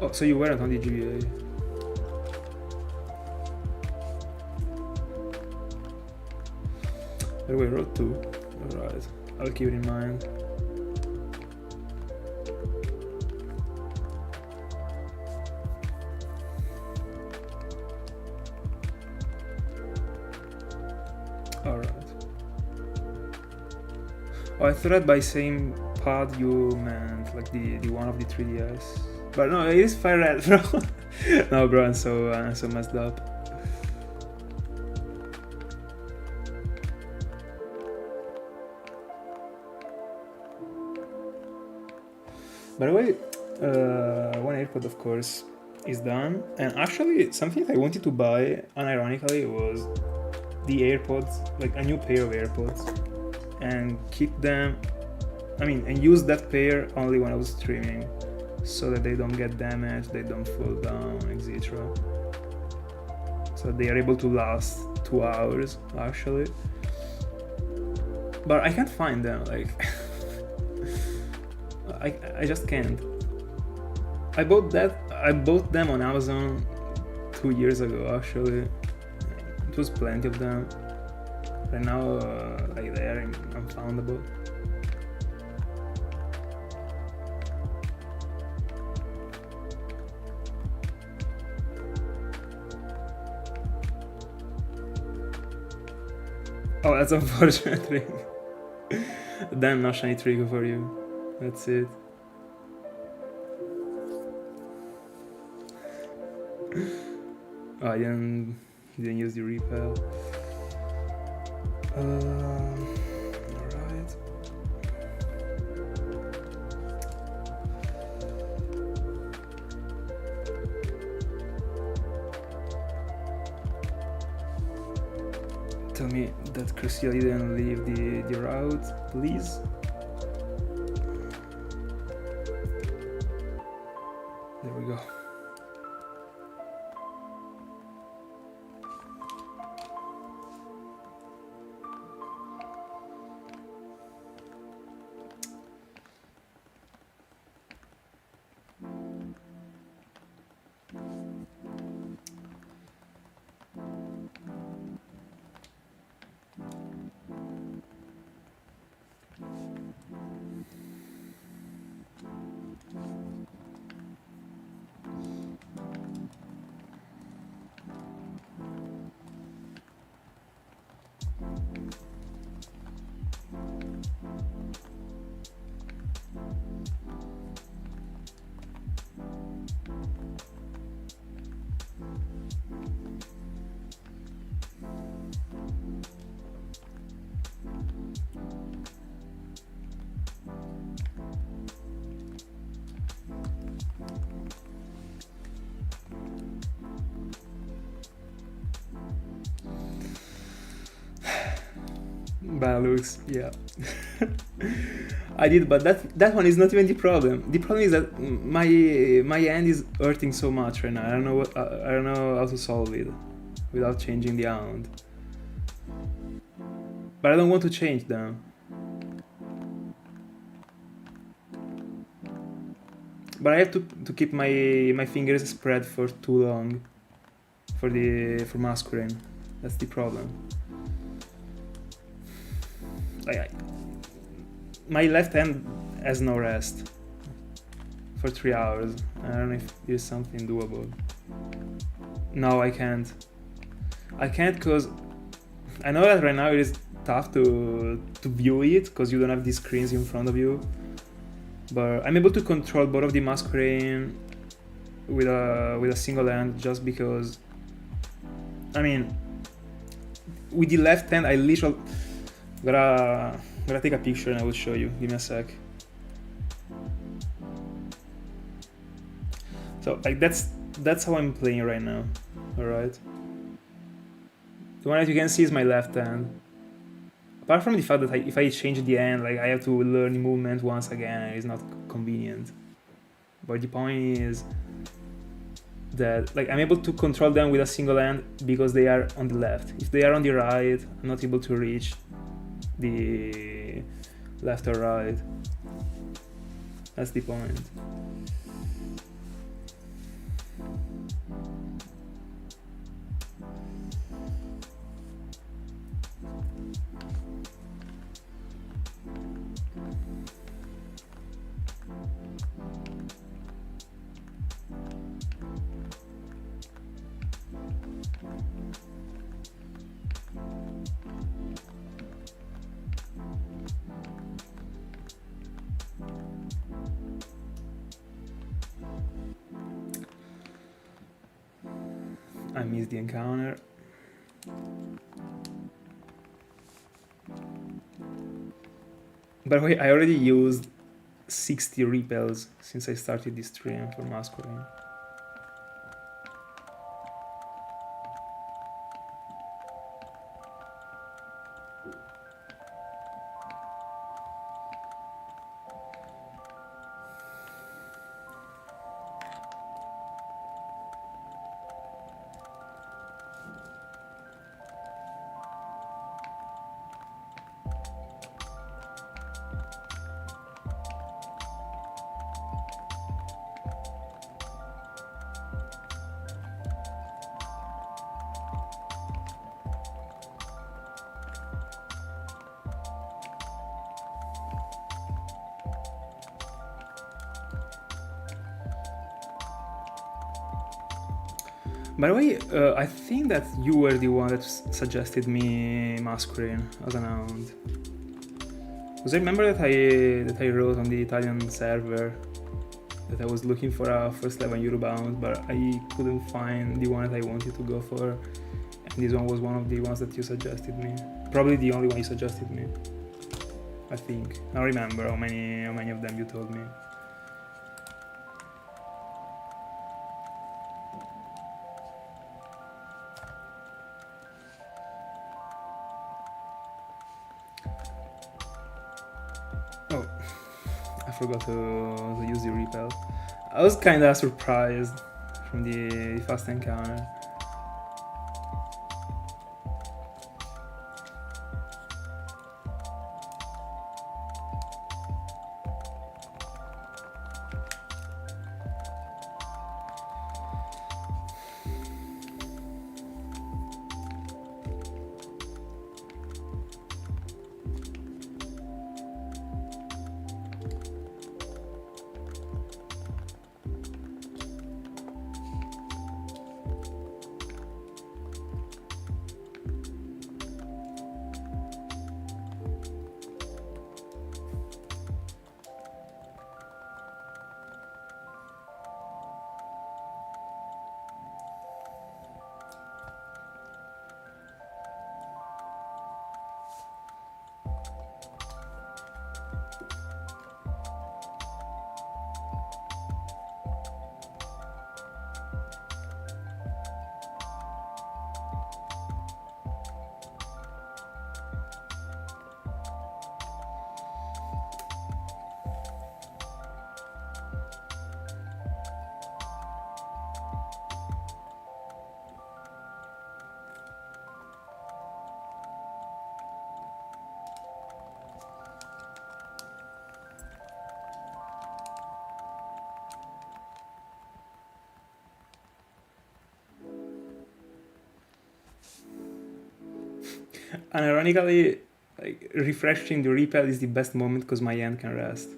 A: Oh, so you weren't on the GBA. By the way, Road 2. Alright, I'll keep it in mind. Alright. Oh, I thought by same pod you meant like the one of the 3DS. But no, it is Fire Red, bro. No, bro, I'm so messed up. By the way, one AirPod, of course, is done. And actually, something I wanted to buy, unironically, was the AirPods, like a new pair of AirPods, and keep them. I mean, and use that pair only when I was streaming, so that they don't get damaged, they don't fall down, etc. So they are able to last 2 hours, actually. But I can't find them, like... I just can't. I bought them on Amazon 2 years ago, actually. It was plenty of them. Right now, like, they are unfoundable. Oh, that's unfortunate. Then no shiny trigger for you. That's it. Oh, I didn't use the repel. Alright. Tell me that Cresselia didn't leave the route, please. There we go. Balux, yeah. I did, but that one is not even the problem. The problem is that my hand is hurting so much right now. I don't know how to solve it without changing the hand. But I don't want to change them. But I have to keep my fingers spread for too long for Masquerain. That's the problem. My left hand has no rest for 3 hours. I don't know if there's something doable. No, I can't. I can't because I know that right now it is tough to view it because you don't have these screens in front of you. But I'm able to control both of the Masquerain with a single hand just because. I mean, with the left hand, I literally gotta take a picture and I will show you. Give me a sec. So like that's how I'm playing right now. All right. The one that you can see is my left hand. Apart from the fact that if I change the hand, like I have to learn the movement once again, and it's not convenient. But the point is that like I'm able to control them with a single hand because they are on the left. If they are on the right, I'm not able to reach the left or right. That's the point. I missed the encounter. By the way, I already used 60 repels since I started this stream for Masquerain. By the way, I think that you were the one that suggested me Masquerain as an hound. Because I remember that I wrote on the Italian server that I was looking for a first level Eurobound, but I couldn't find the one that I wanted to go for. And this one was one of the ones that you suggested me. Probably the only one you suggested me. I think. I don't remember how many of them you told me. Oh, I forgot to use the repel. I was kinda surprised from the fast encounter. And ironically, like refreshing the repel is the best moment because my hand can rest.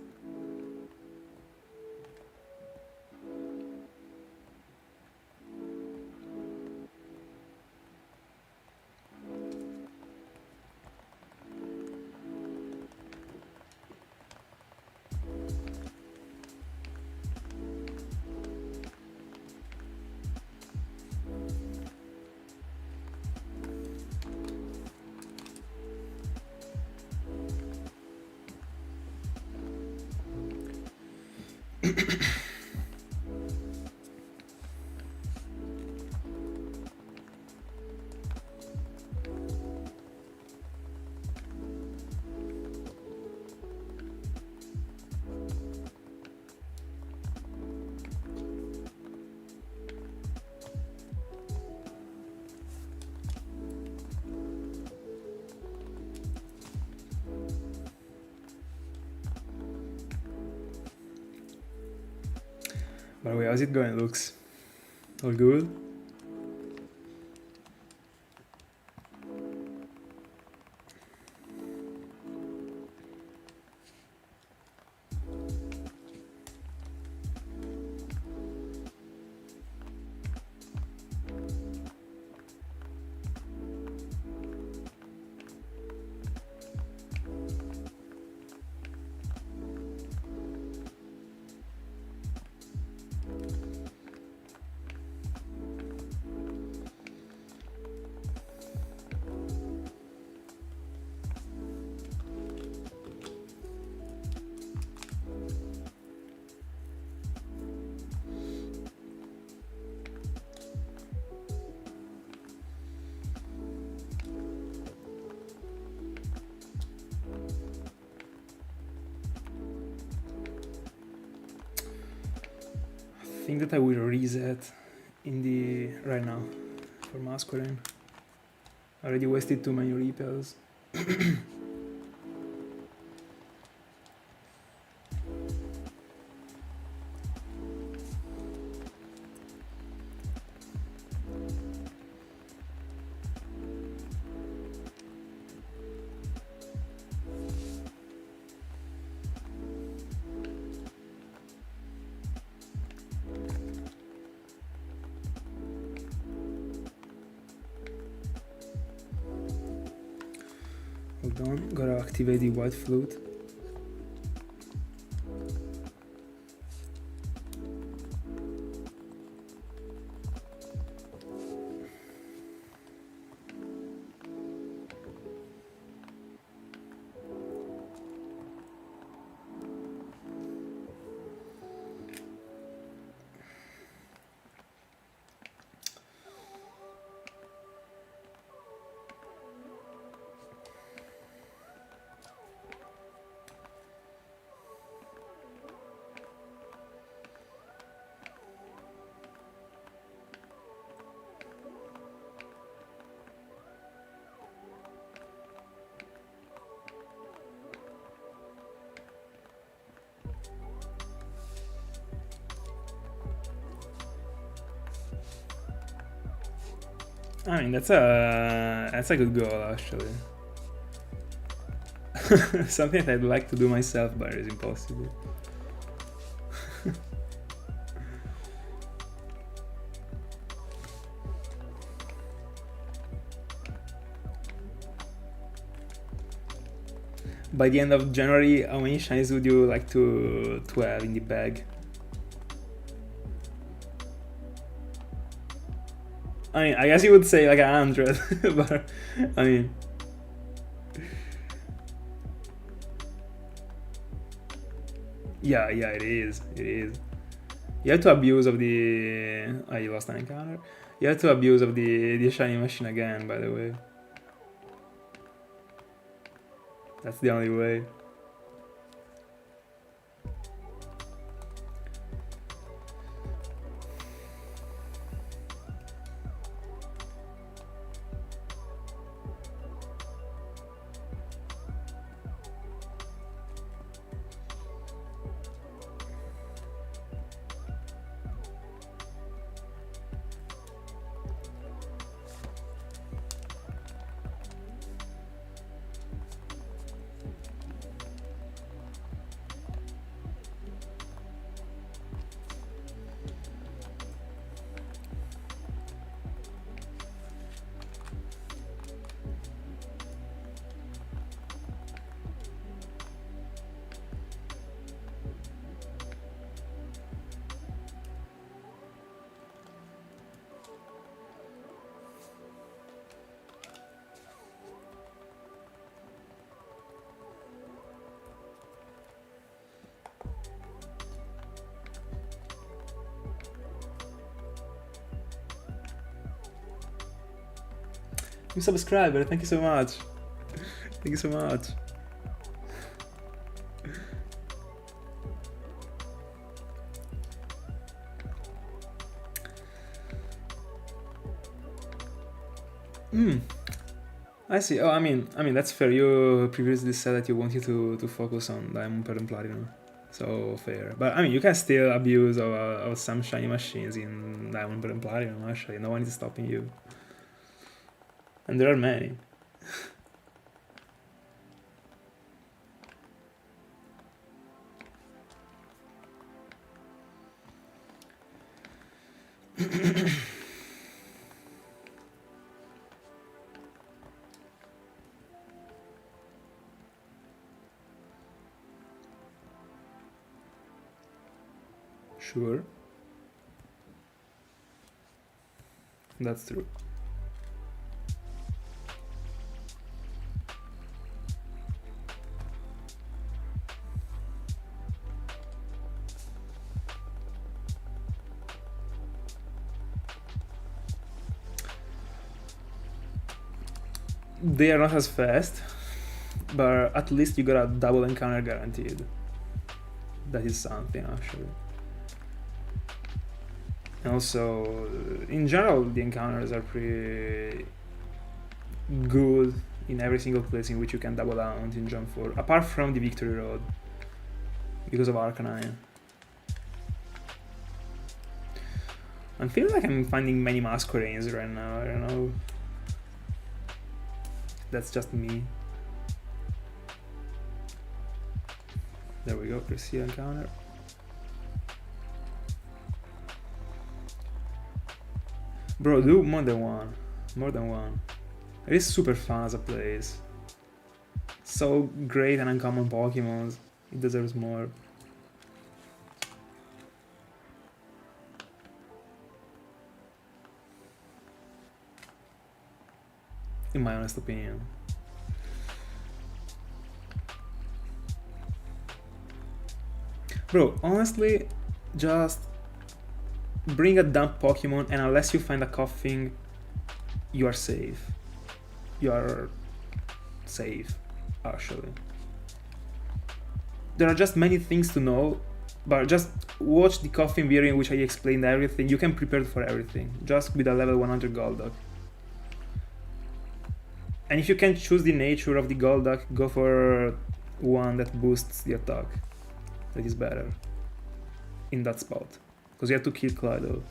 A: By the way, how's it going, Lux? All good? I think that I will reset in the right now for Masquerain. I already wasted too many repels. Hold on, gotta activate the white flute. I mean, that's a good goal, actually. Something that I'd like to do myself, but it's impossible. By the end of January, how many shinies would you like to have in the bag? I mean, I guess you would say like 100, but I mean, yeah, it is. You have to abuse of the. Oh, you lost an encounter. You have to abuse of the shiny machine again. By the way, that's the only way. New subscriber, thank you so much. Thank you so much. I see. Oh, I mean that's fair. You previously said that you wanted to focus on Diamond, Pearl, and Platinum, so fair. But I mean, you can still abuse of some shiny machines in Diamond, Pearl, and Platinum. Actually, no one is stopping you, and there are many. Sure. That's true. They are not as fast, but at least you got a double encounter guaranteed. That is something, actually. And also, in general, the encounters are pretty good in every single place in which you can double down in Jump 4, apart from the Victory Road, because of Arcanine. I'm feeling like I'm finding many Masquerains right now, I don't know. That's just me. There we go, Cresselia encounter. Bro, do more than one. More than one. It is super fun as a place. So great and uncommon Pokemon. It deserves more. In my honest opinion. Bro, honestly, just bring a dump Pokemon, and unless you find a coughing, you are safe. You are safe, actually. There are just many things to know, but just watch the coughing video in which I explained everything. You can prepare for everything, just with a level 100 Golduck. And if you can choose the nature of the Golduck, go for one that boosts the attack. That is better in that spot, because you have to kill Clydo.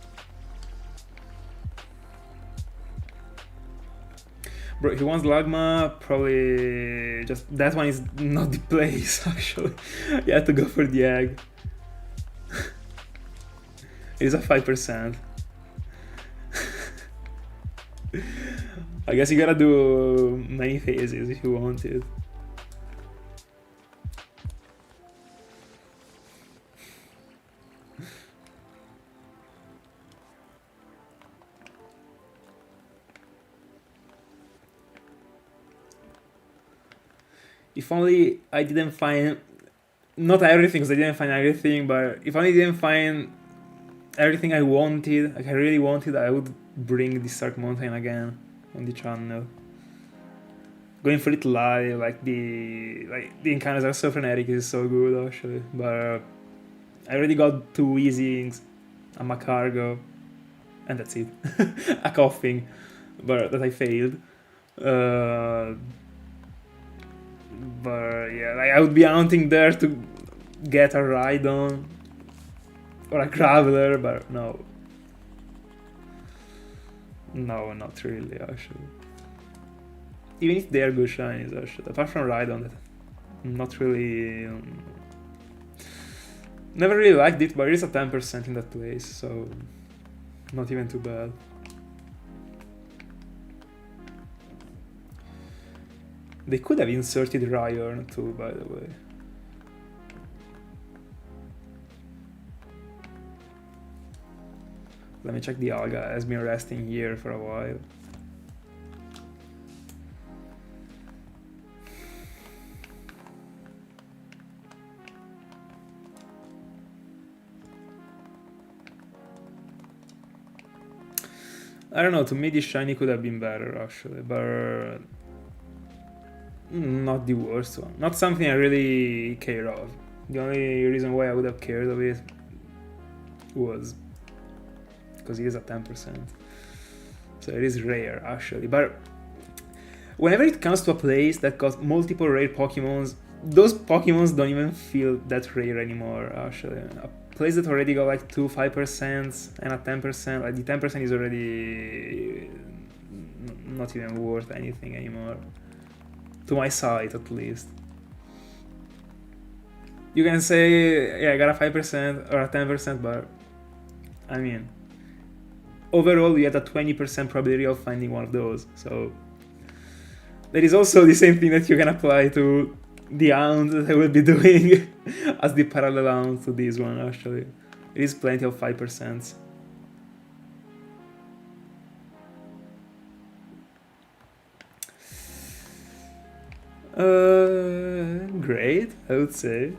A: Bro, if he wants Lagma, probably just that one is not the place, actually. You have to go for the egg. It is a 5%. I guess you gotta do many phases if you want it. If only I didn't find, not everything, because I didn't find everything, but if only I didn't find everything I wanted, like I really wanted, I would bring the Stark Mountain again on the channel. Going for it live, like the encounters are so frenetic, it's so good actually. But I already got 2 Weezings, a Macargo, and that's it. A coughing, but that I failed. But yeah, like I would be hunting there to get a Rhydon or a Graveler, but no. No, not really, actually. Even if they are good shinies, actually. Apart from Rhydon, not really... never really liked it, but it is a 10% in that place, so... not even too bad. They could have inserted Rhyhorn too, by the way. Let me check the Dialga, has been resting here for a while. I don't know, to me this shiny could have been better actually, but not the worst one. Not something I really care of. The only reason why I would have cared of it was because it is a 10%. So it is rare actually, but whenever it comes to a place that got multiple rare Pokemons, those Pokemons don't even feel that rare anymore actually. A place that already got like 5% and a 10%, like the 10% is already not even worth anything anymore. To my side at least. You can say, yeah, I got a 5% or a 10%, but I mean, overall you had a 20% probability of finding one of those, so there is also the same thing that you can apply to the Hound that I will be doing as the parallel Hound to this one actually. It is plenty of 5%. Great, I would say.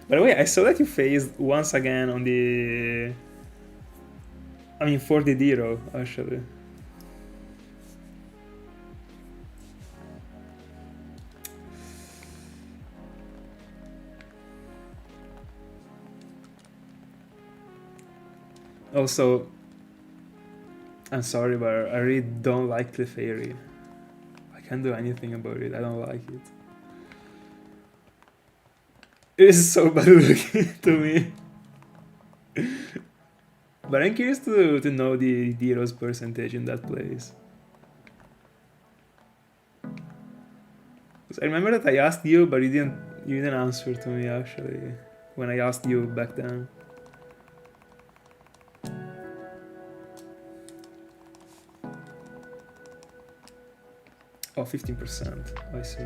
A: By the way, I saw that you phased once again on the... I mean, for the Diro, actually. Also, I'm sorry, but I really don't like Clefairy. I can't do anything about it, I don't like it. It is so bad looking to me. But I'm curious to know the Diro's percentage in that place. I remember that I asked you, but you didn't answer to me actually when I asked you back then. Oh, 15%, I see.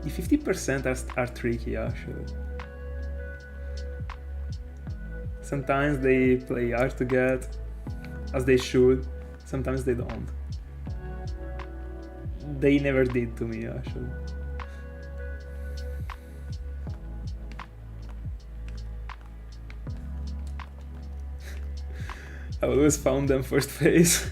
A: The 50% are tricky actually. Sometimes they play hard to get, as they should, sometimes they don't. They never did to me actually. I always found them first phase.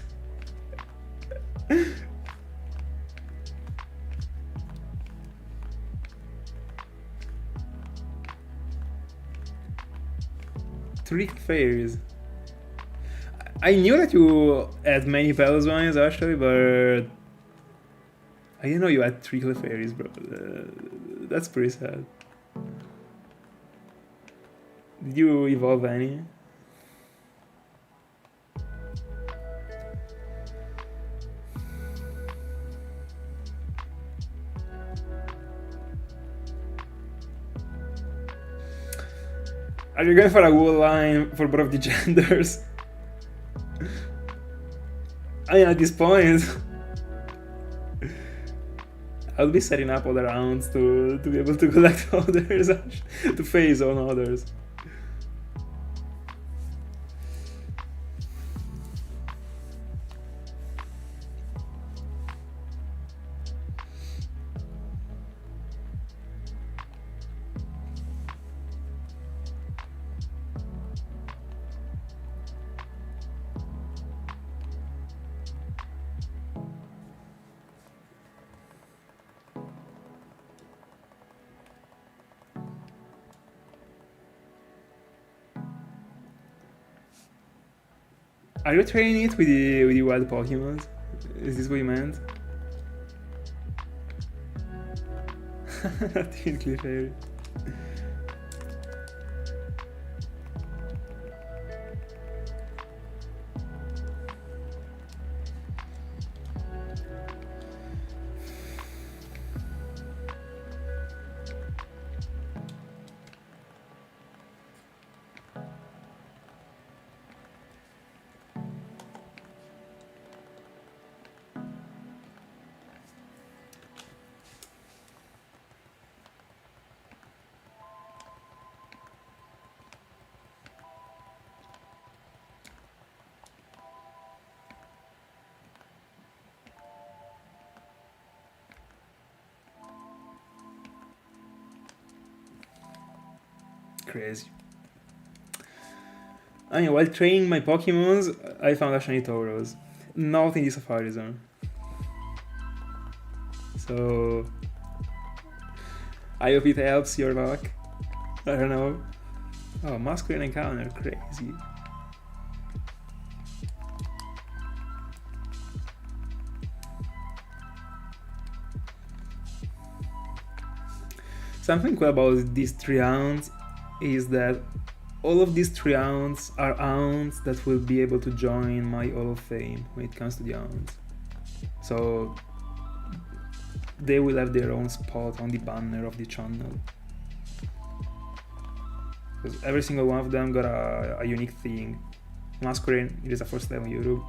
A: Trick fairies. I knew that you had many Peloswines actually, but I didn't know you had 3 Clefairies, bro. That's pretty sad. Did you evolve any? Are you going for a wool line for both of the genders? I mean, at this point, I'll be setting up other rounds to be able to collect others, to phase on others. Are you training it with the wild Pokemon? Is this what you meant? Technically fair. crazy. I mean, while training my Pokemons, I found a Shiny Tauros. Not in the Safari Zone. So I hope it helps your luck. I don't know. Oh, Masquerain encounter, crazy. Something cool about these 3 rounds is that all of these 3 rounds are rounds that will be able to join my Hall of Fame when it comes to the rounds. So they will have their own spot on the banner of the channel. Because every single one of them got a unique thing. Masquerain, it is a first level Europe.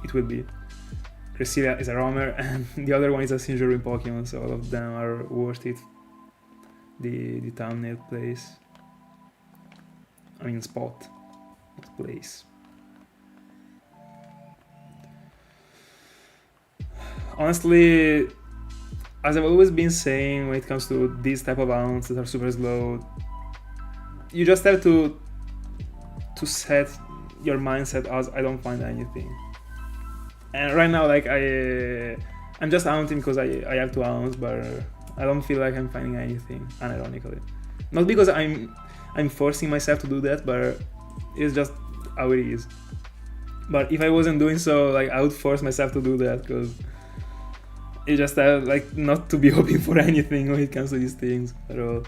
A: It will be. Cresselia is a roamer, and the other one is a Sinjoh Pokemon, so all of them are worth it. The thumbnail place. I mean spot, not place. Honestly, as I've always been saying when it comes to these type of rounds that are super slow, you just have to set your mindset as I don't find anything. And right now, like I'm just haunting because I have to haunt, but I don't feel like I'm finding anything, unironically. Not because I'm forcing myself to do that, but it's just how it is. But if I wasn't doing so, like I would force myself to do that, because you just have like not to be hoping for anything when it comes to these things at all.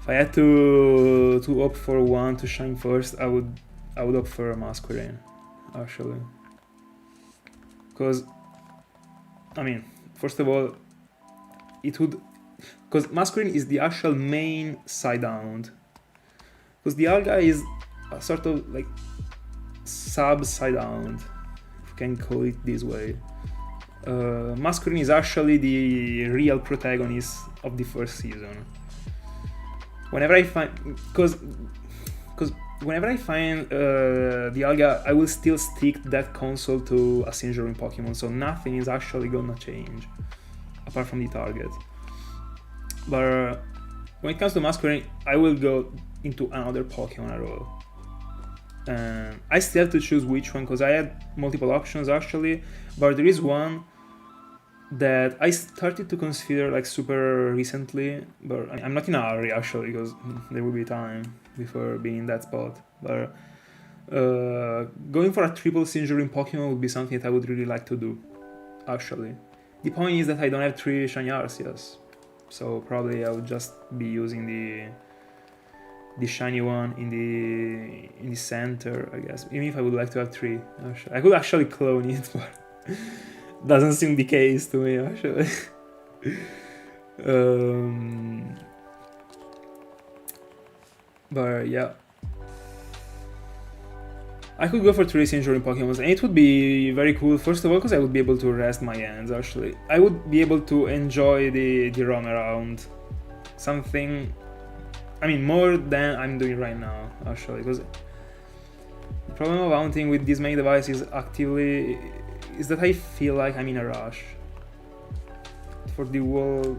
A: If I had to opt for one to shine first, I would opt for a Masquerain, actually. Because, I mean, first of all, it would... Because Masquerain is the actual main side hound. Because Dialga is a sort of like sub-side hound, if you can call it this way. Masquerain is actually the real protagonist of the first season. Whenever I find... Because whenever I find Dialga, I will still stick that console to a Sinjoh Pokemon, so nothing is actually gonna change, apart from the target. But when it comes to Masquerain, I will go into another Pokemon at all. I still have to choose which one, because I had multiple options actually, but there is one that I started to consider like super recently, but I'm not in a hurry actually, because there will be time before being in that spot. But going for a triple Sinjoh Pokemon would be something that I would really like to do, actually. The point is that I don't have 3 Shiny Arceus, so probably I would just be using the shiny one in the center, I guess. Even if I would like to have 3, actually. I could actually clone it, but doesn't seem the case to me, actually. But yeah, I could go for 3 Sinjoh Pokemon, and it would be very cool. First of all, because I would be able to rest my hands. Actually, I would be able to enjoy the roam around, something. I mean, more than I'm doing right now, actually. Because the problem of hunting with these many devices actively is that I feel like I'm in a rush for the whole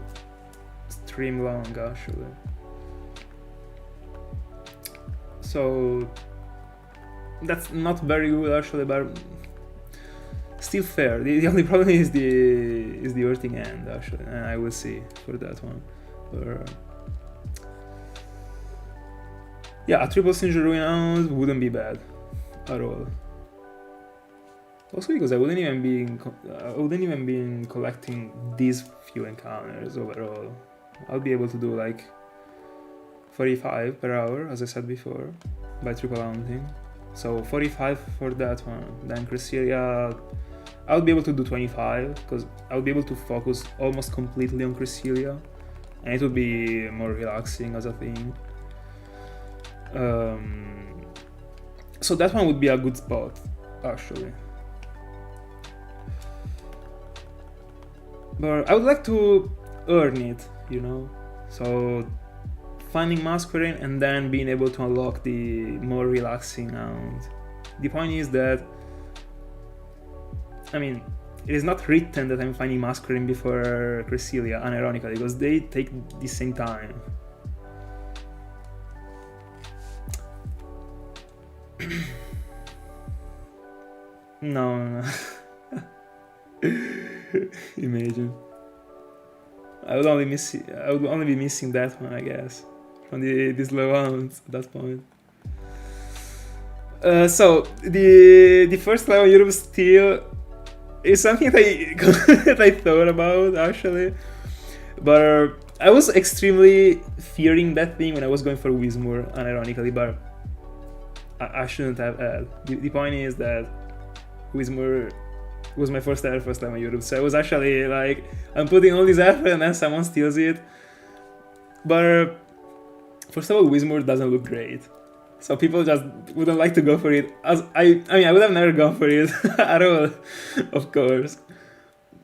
A: stream long, actually. So that's not very good, actually, but still fair. The only problem is the earthing end, actually, and I will see for that one. But yeah, a triple Sinjoh round wouldn't be bad at all. Also because I wouldn't even be collecting these few encounters overall. I'll be able to do like 45 per hour, as I said before, by triple hunting. So 45 for that one. Then Cresselia, I would be able to do 25, because I would be able to focus almost completely on Cresselia, and it would be more relaxing as a thing. So that one would be a good spot, actually. But I would like to earn it, you know? So finding Masquerain and then being able to unlock the more relaxing round. The point is that, I mean, it is not written that I'm finding Masquerain before Cresselia, unironically, because they take the same time. No. Imagine. I would only be missing that one, I guess, from these low rounds at that point. So the first level Europe steal is something that I thought about actually, but I was extremely fearing that thing when I was going for Whismur, unironically, but I shouldn't have had. The point is that Whismur was my first time in Europe, so I was actually like, I'm putting all this effort and then someone steals it. But first of all, Whismur doesn't look great, so people just wouldn't like to go for it. I mean, I would have never gone for it at all, of course.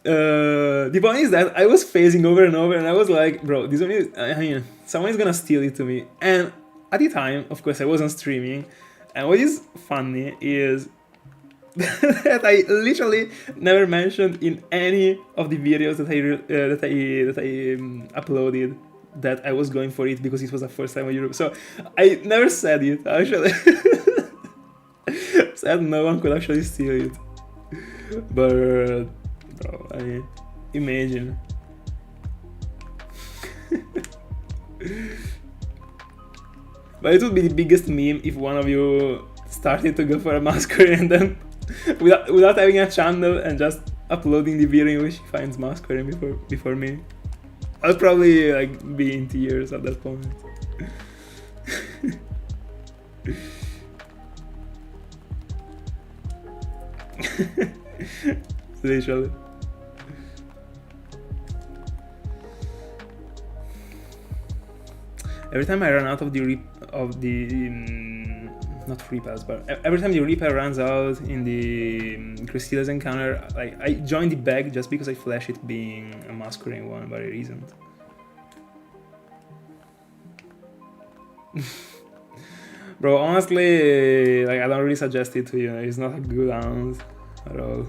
A: The point is that I was phasing over and over, and I was like, bro, this one is, I mean, someone is gonna steal it to me. And at the time, of course, I wasn't streaming, and what is funny is that I literally never mentioned in any of the videos that I uploaded that I was going for it because it was the first time in Europe. So I never said it actually. Said no one could actually steal it. But bro, I mean, imagine. But it would be the biggest meme if one of you started to go for a Masquerain and then without having a channel and just uploading the video in which he finds Masquerain before me. I'll probably like be in tears at that point. Literally. Every time I run out of the not free pass, but every time the repair runs out in the Cresselia's encounter, I join the bag just because I flash it being a Masquerain one, but it isn't. Bro, honestly, like, I don't really suggest it to you. It's not a good round at all.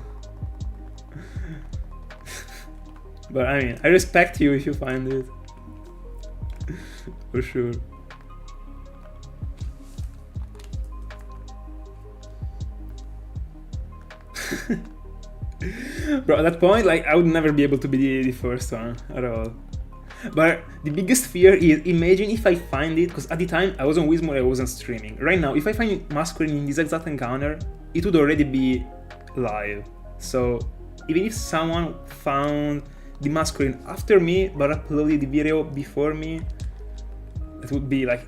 A: But I mean, I respect you if you find it. For sure. Bro, at that point, like, I would never be able to be the first one at all. But the biggest fear is, imagine if I find it, because at the time I was on Whismur, I wasn't streaming. Right now, if I find Masquerain in this exact encounter, it would already be live. So even if someone found the Masquerain after me but uploaded the video before me, it would be like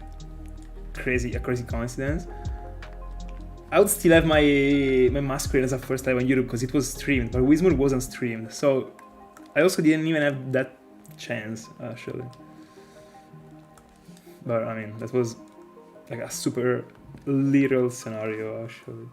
A: a crazy coincidence. I would still have my Masquerain as a first time on YouTube because it was streamed, but Whismur wasn't streamed, so I also didn't even have that chance actually. But I mean, that was like a super literal scenario actually.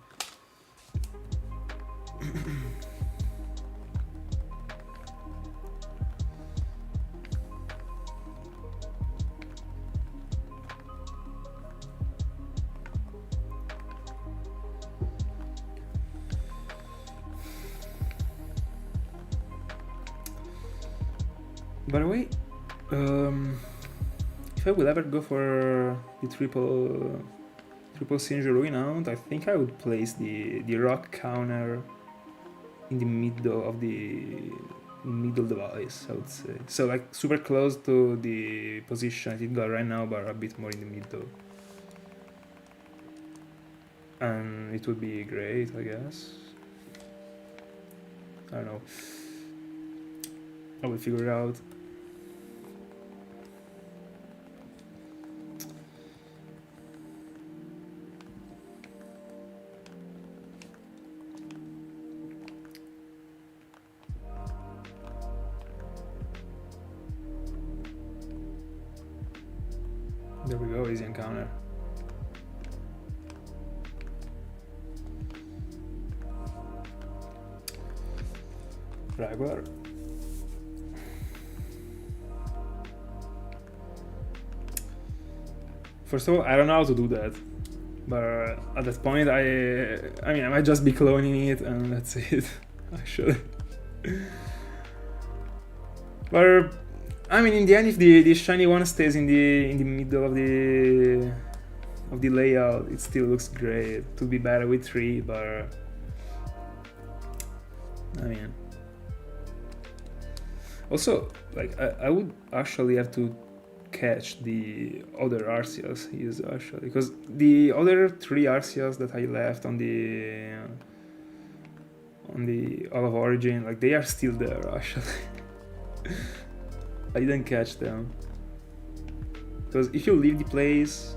A: By the way, if I will ever go for the triple Sinjoh Renowned, I think I would place the rock counter in the middle of the middle device, I would say. So like super close to the position it got right now, but a bit more in the middle. And it would be great, I guess. I don't know. I will figure it out. There we go, easy encounter. Regular. First of all, I don't know how to do that, but at that point I mean, I might just be cloning it and that's it, actually. But I mean, in the end, if the shiny one stays in the middle of the layout, it still looks great. To be better with 3, but I mean, also like I would actually have to catch the other Arceus he is actually, because the other 3 Arceus that I left on the All of Origin, like they are still there actually. I didn't catch them because if you leave the place,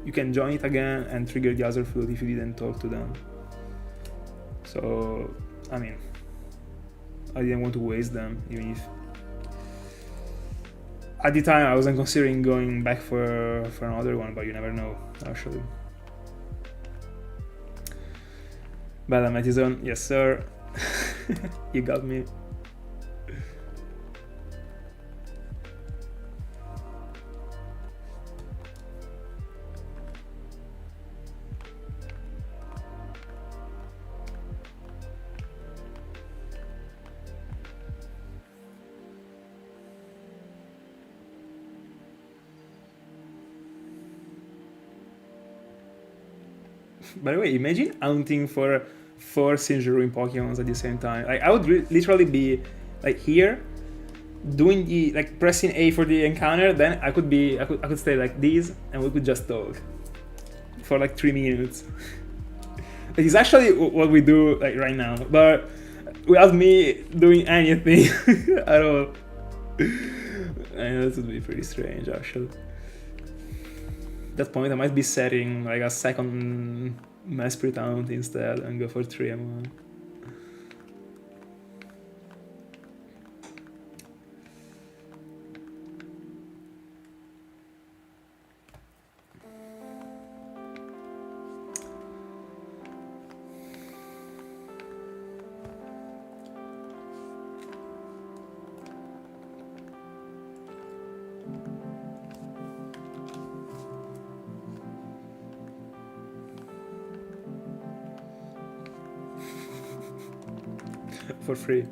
A: you can join it again and trigger the other field if you didn't talk to them. So I mean, I didn't want to waste them, even if at the time I wasn't considering going back for another one, but you never know actually. Balamatizon, yes sir. You got me. By the way, imagine hunting for 4 Sinjoh Pokemons at the same time. Like I would literally be like here, doing the like pressing A for the encounter. Then I could stay like this, and we could just talk for like 3 minutes. It is actually what we do like right now, but without me doing anything at all. I know that would be pretty strange actually. At that point I might be setting like a second Masquerain Taunt instead and go for 3 M1. For free.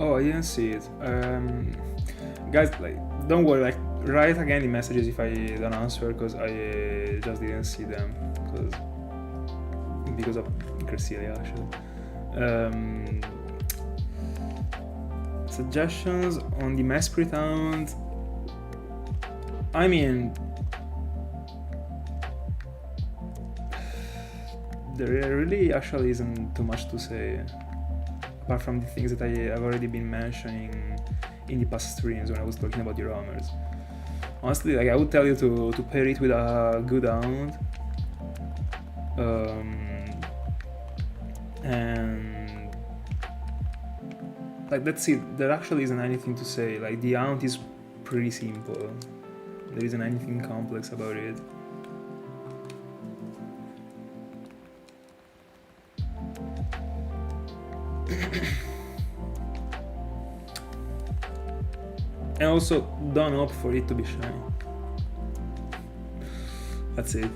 A: Oh, I didn't see it. Guys, like, don't worry. Like, write again the messages if I don't answer, because I just didn't see them because of Cresselia actually. Suggestions on the Masquerain Taunt. I mean, there really actually isn't too much to say, apart from the things that I have already been mentioning in the past streams when I was talking about the roamers. Honestly, like, I would tell you to pair it with a good hound, and like, that's it. There actually isn't anything to say. Like, the hound is pretty simple. There isn't anything complex about it. And also, don't opt for it to be shiny. That's it.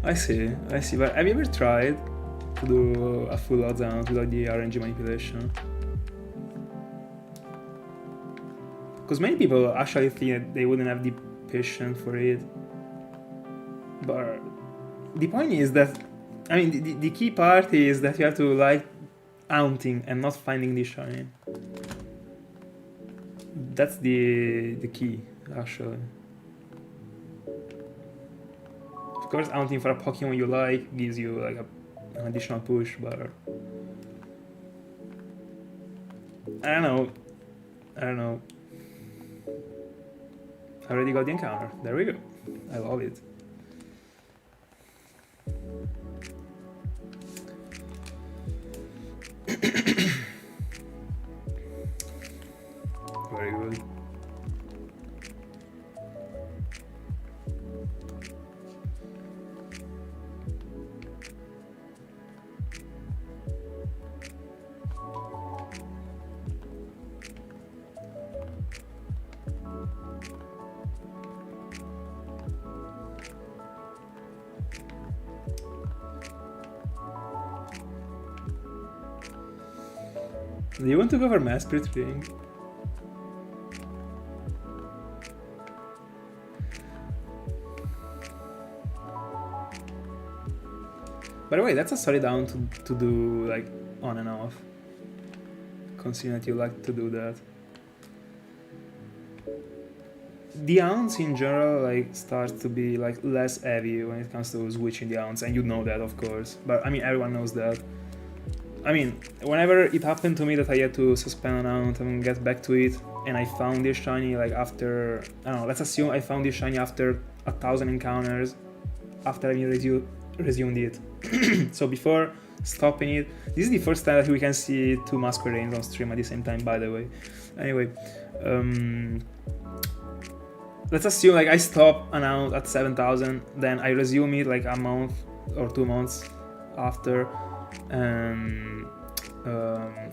A: I see, but have you ever tried to do a full odds hunt without the RNG manipulation? Because many people actually think that they wouldn't have the patience for it. But the point is that, I mean, the key part is that you have to like haunting and not finding the shiny. That's the key, actually. Of course, haunting for a Pokemon you like gives you like an additional push, but I don't know. I already got the encounter. There we go. I love it. Very good. Do you want to go for Mass Spirit Ring? By the way, that's a solid down to do like on and off. Considering that you like to do that. The ounce in general like starts to be like less heavy when it comes to switching the ounce, and you know that of course. But I mean everyone knows that. I mean, whenever it happened to me that I had to suspend an ounce and get back to it, and I found this shiny like after, I don't know, let's assume I found this shiny after 1,000 encounters, after I resumed it. So before stopping it, this is the first time that we can see two Masquerains on stream at the same time, by the way. Anyway, let's assume like I stop an ounce at 7,000, then I resume it like a month or 2 months after, and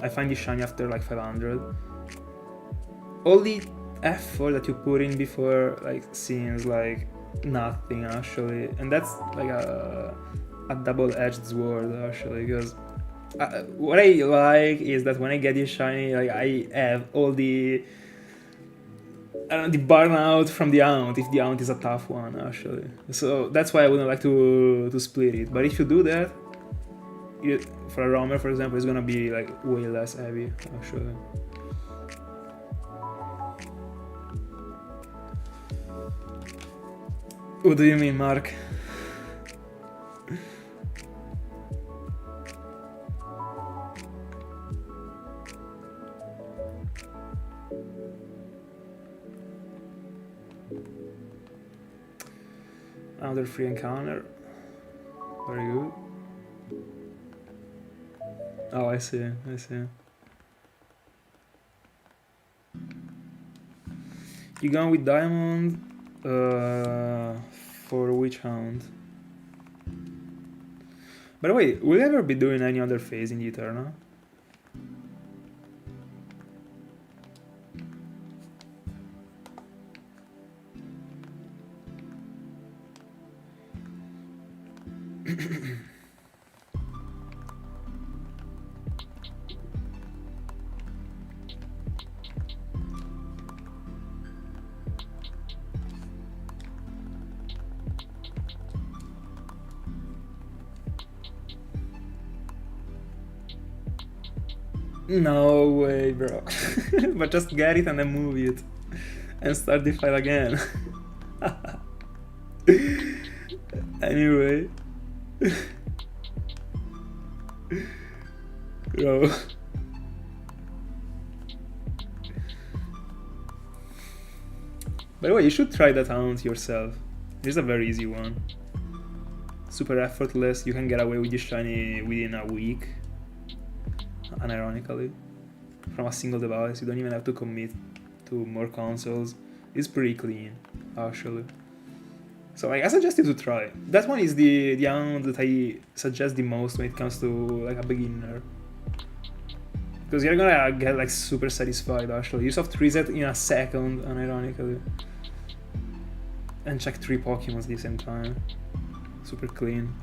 A: I find this shiny after like 500. All the effort that you put in before like seems like nothing actually, and that's like a double-edged sword actually, because what I like is that when I get this shiny, like I have all the the burnout from the aunt, if the aunt is a tough one actually. So that's why I wouldn't like to split it. But if you do that, for a roamer for example, it's gonna be like way less heavy actually. What do you mean, Mark? Another free encounter. Very good. Oh, I see. You going with Diamond? For which hound? By the way, will you ever be doing any other phase in the Eternal? No way, bro. But just get it and then move it. And start the fight again. Anyway. Bro. By the way, you should try that hunt yourself. This is a very easy one. Super effortless, you can get away with this shiny within a week. Unironically, from a single device. You don't even have to commit to more consoles. It's pretty clean, actually. So like, I suggest you to try. That one is the hound that I suggest the most when it comes to like a beginner, because you're gonna get like super satisfied actually. You soft reset in a second, unironically, and check 3 Pokemons at the same time. Super clean.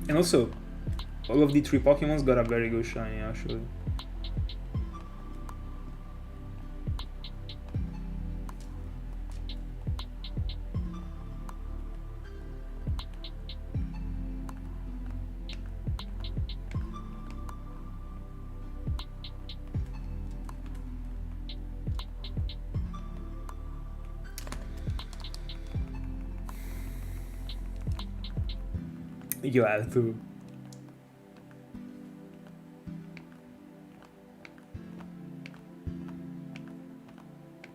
A: And also, all of the 3 Pokemons got a very good shiny actually. You have to.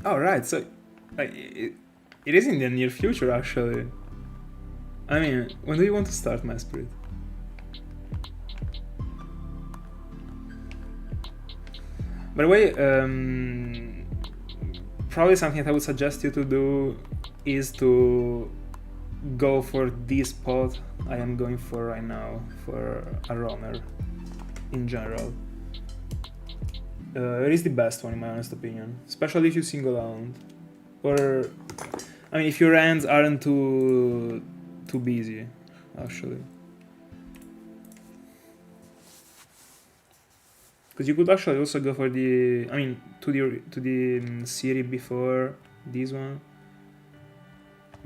A: Oh right, so it is in the near future actually. I mean, when do you want to start my spirit? By the way, probably something that I would suggest you to do is to go for this spot I am going for right now for a runner in general. It is the best one in my honest opinion, especially if you single out, or I mean if your hands aren't too busy actually, because you could actually also go for the, I mean to the series before this one,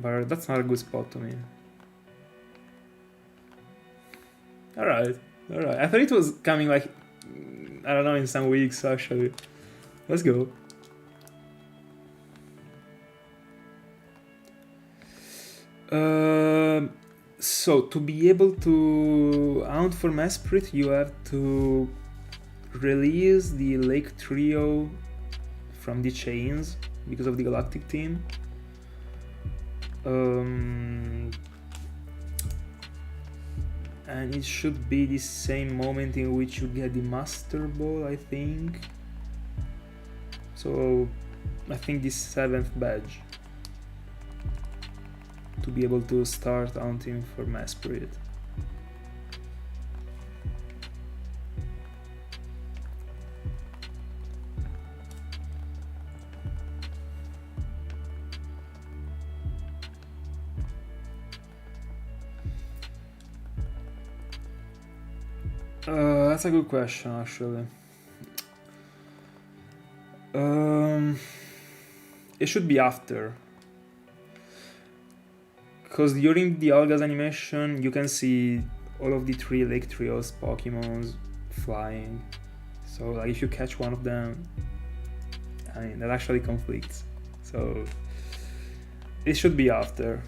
A: but that's not a good spot to me. Alright, I thought it was coming like, I don't know, in some weeks actually. Let's go. So to be able to hunt for Mesprit, you have to release the Lake Trio from the chains because of the Galactic team. And it should be the same moment in which you get the Master Ball, I think. So I think the 7th badge to be able to start hunting for Mesprit. That's a good question, actually. It should be after. Because during the Dialga's animation, you can see all of the 3 Lake Trios Pokemons flying. So, like, if you catch one of them, I mean, that actually conflicts. So, it should be after.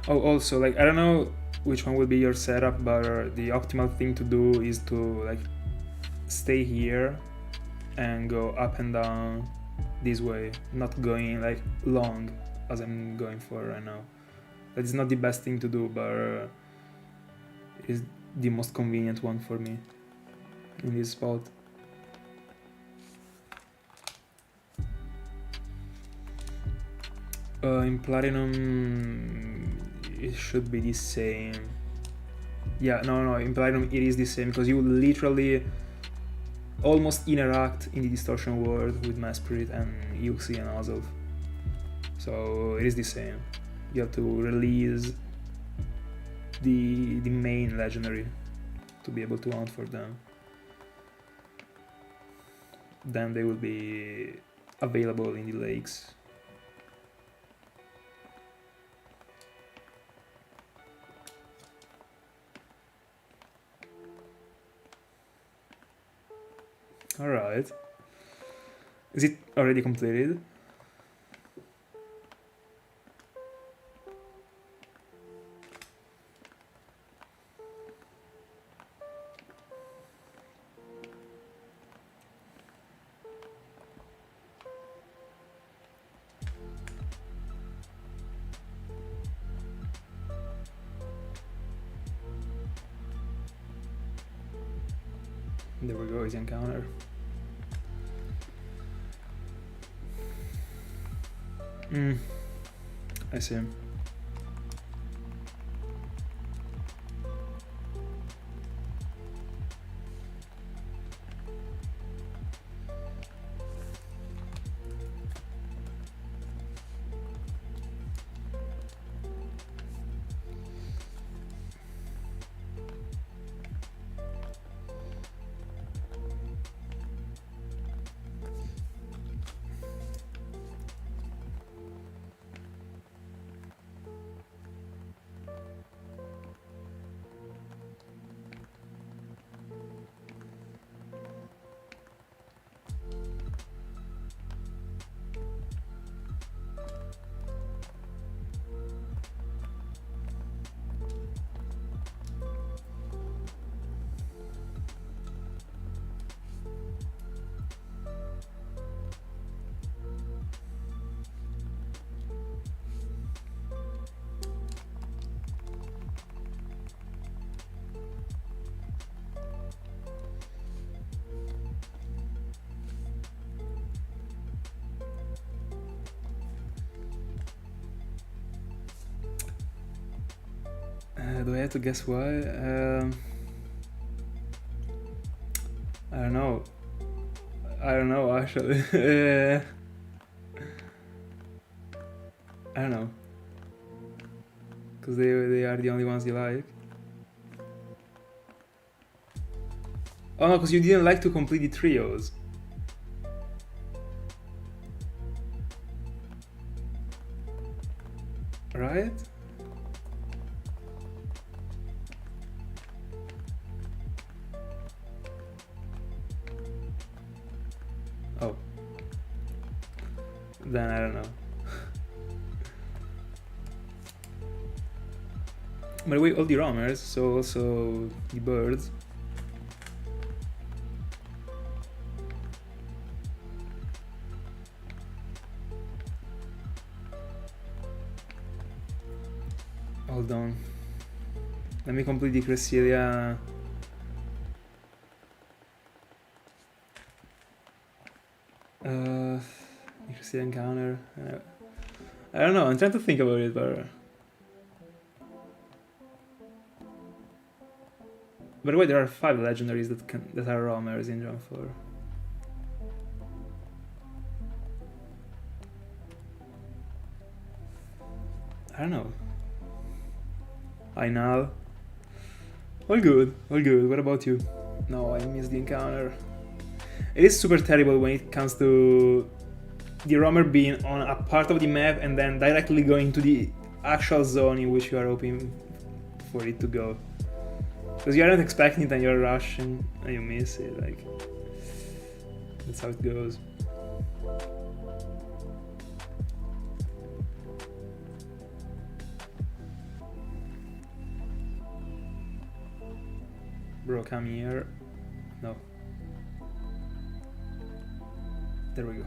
A: Oh, also, like, I don't know which one will be your setup, but the optimal thing to do is to, like, stay here and go up and down this way, not going, like, long as I'm going for right now. That is not the best thing to do, but it is the most convenient one for me in this spot. In Platinum, it should be the same. Yeah, no, in Platinum it is the same, because you literally almost interact in the Distortion world with Mesprit and Uxie and Azelf. So it is the same. You have to release the main legendary to be able to hunt for them. Then they will be available in the lakes. Alright. Is it already completed? There we go, easy encounter. I see. Do I have to guess why? I don't know. I don't know actually. I don't know. Because they are the only ones you like. Oh no, because you didn't like to complete the trios. Right? Oh. Then I don't know. By the way, all the roamers, so also the birds. Hold on. Let me complete the Cresselia. Cresselia encounter. I don't know, I'm trying to think about it, but... By the way, there are 5 legendaries that are roamers in Gen 4. I don't know. Hi Nal. All good, all good. What about you? No, I missed the encounter. It is super terrible when it comes to the roamer being on a part of the map and then directly going to the actual zone in which you are hoping for it to go. Because you aren't expecting it and you're rushing and you miss it, like... That's how it goes. Bro, come here. No. There we go.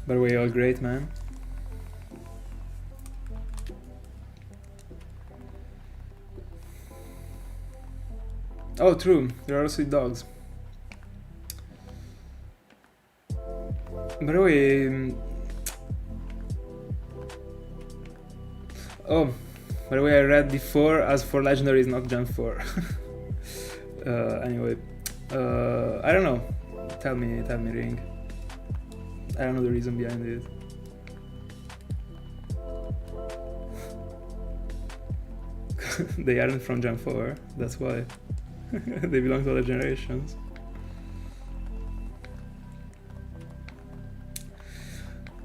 A: By the way, all great, man. Oh, true. There are also dogs. By the way... Oh, by the way, I read before as for legendary is not Gen 4. Anyway, I don't know. Tell me, Ring. I don't know the reason behind it. They aren't from Gen 4, that's why. They belong to other generations.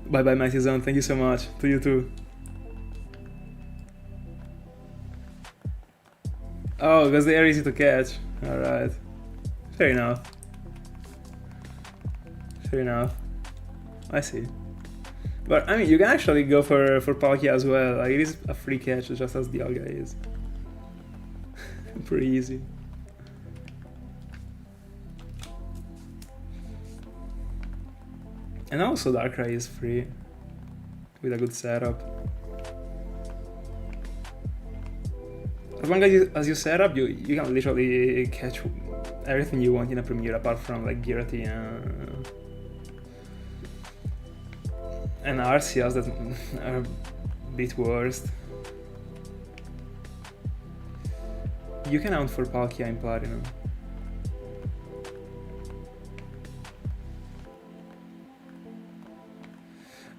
A: Bye bye, Mighty Zone, thank you so much. To you too. Oh, because they are easy to catch. Alright. Fair enough. Fair enough. I see. But I mean, you can actually go for Palkia as well. Like, it is a free catch, just as Dialga is. Pretty easy. And also Darkrai is free. with a good setup. As long as you set up, you can literally catch everything you want in a Premiere, apart from like Giratina and Arceus that are a bit worse. You can hunt for Palkia in Platinum.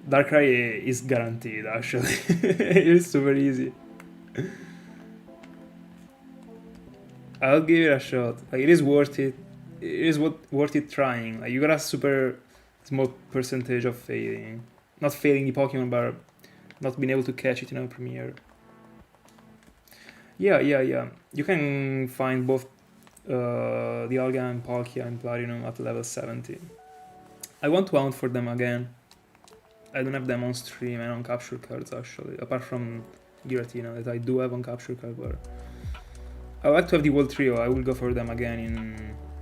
A: Darkrai is guaranteed, actually. It's super easy. I'll give it a shot. Like, it is worth it. It is worth it trying. Like, you got a super small percentage of failing. Not failing the Pokemon, but not being able to catch it in a Premiere. Yeah. You can find both Dialga and Palkia in Platinum at level 70. I want to hunt for them again. I don't have them on stream and on capture cards, actually, apart from Giratina that I do have on capture card, but I like to have the whole trio. I will go for them again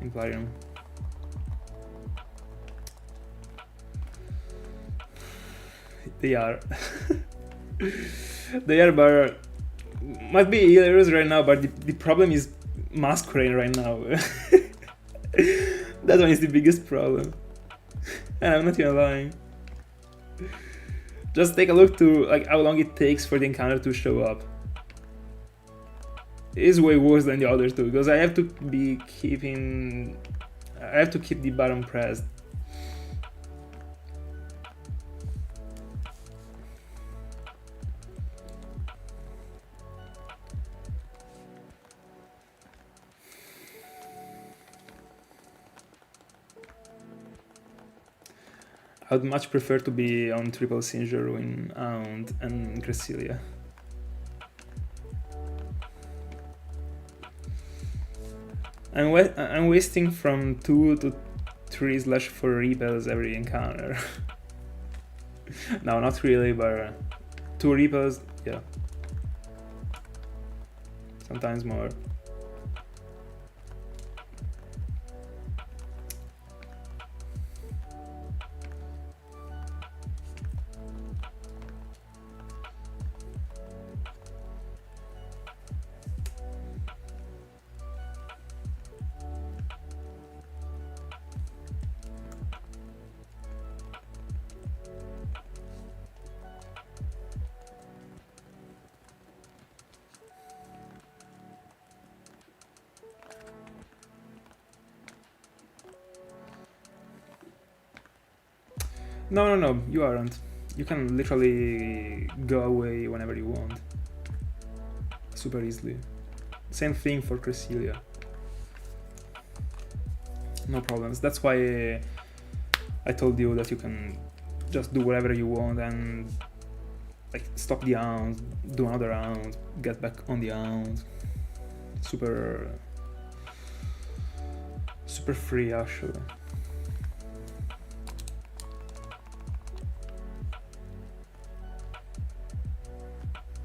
A: in Platinum. They are. They are, but might be hilarious right now, but the problem is Masquerain right now. That one is the biggest problem. And I'm not even lying. Just take a look to like how long it takes for the encounter to show up. It is way worse than the other two, because I have to keep the button pressed. I would much prefer to be on triple Sinjoh in Hound and Cresselia. I'm wasting from 2 to 3/4 repels every encounter. No, not really, but 2 repels, yeah. Sometimes more. No, you aren't. You can literally go away whenever you want. Super easily. Same thing for Cresselia. No problems. That's why I told you that you can just do whatever you want and like stop the Hound, do another round, get back on the Hound. Super free, actually.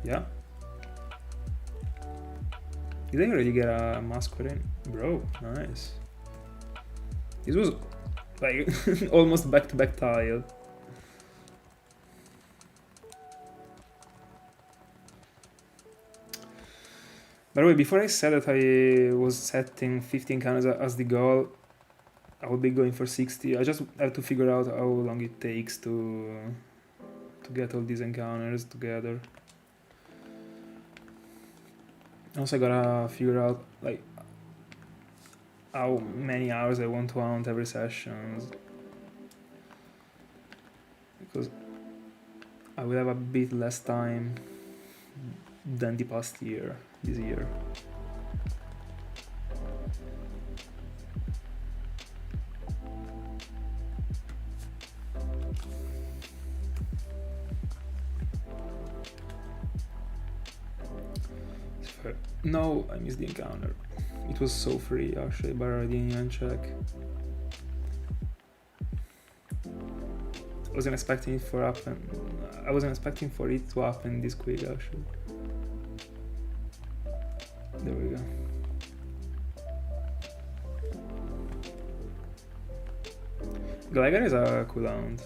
A: Yeah? Did I already get a Masquerain? Bro, nice. This was like almost back-to-back tile. By the way, before I said that I was setting 15 counters as the goal, I would be going for 60. I just have to figure out how long it takes to get all these encounters together. Also, I gotta figure out like how many hours I want to hunt every session, because I will have a bit less time than the past year, this year. No, I missed the encounter. It was so free, actually, but I didn't even check. I wasn't expecting it for it to happen this quick, actually. There we go. Gligar is a cool Hound.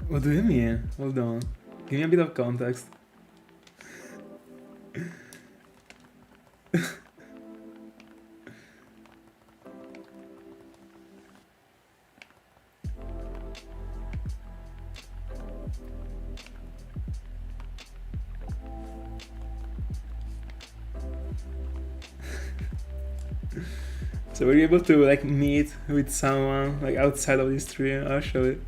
A: What do you mean? Hold on. Give me a bit of context. So were you able to like meet with someone like outside of this stream? I'll show it.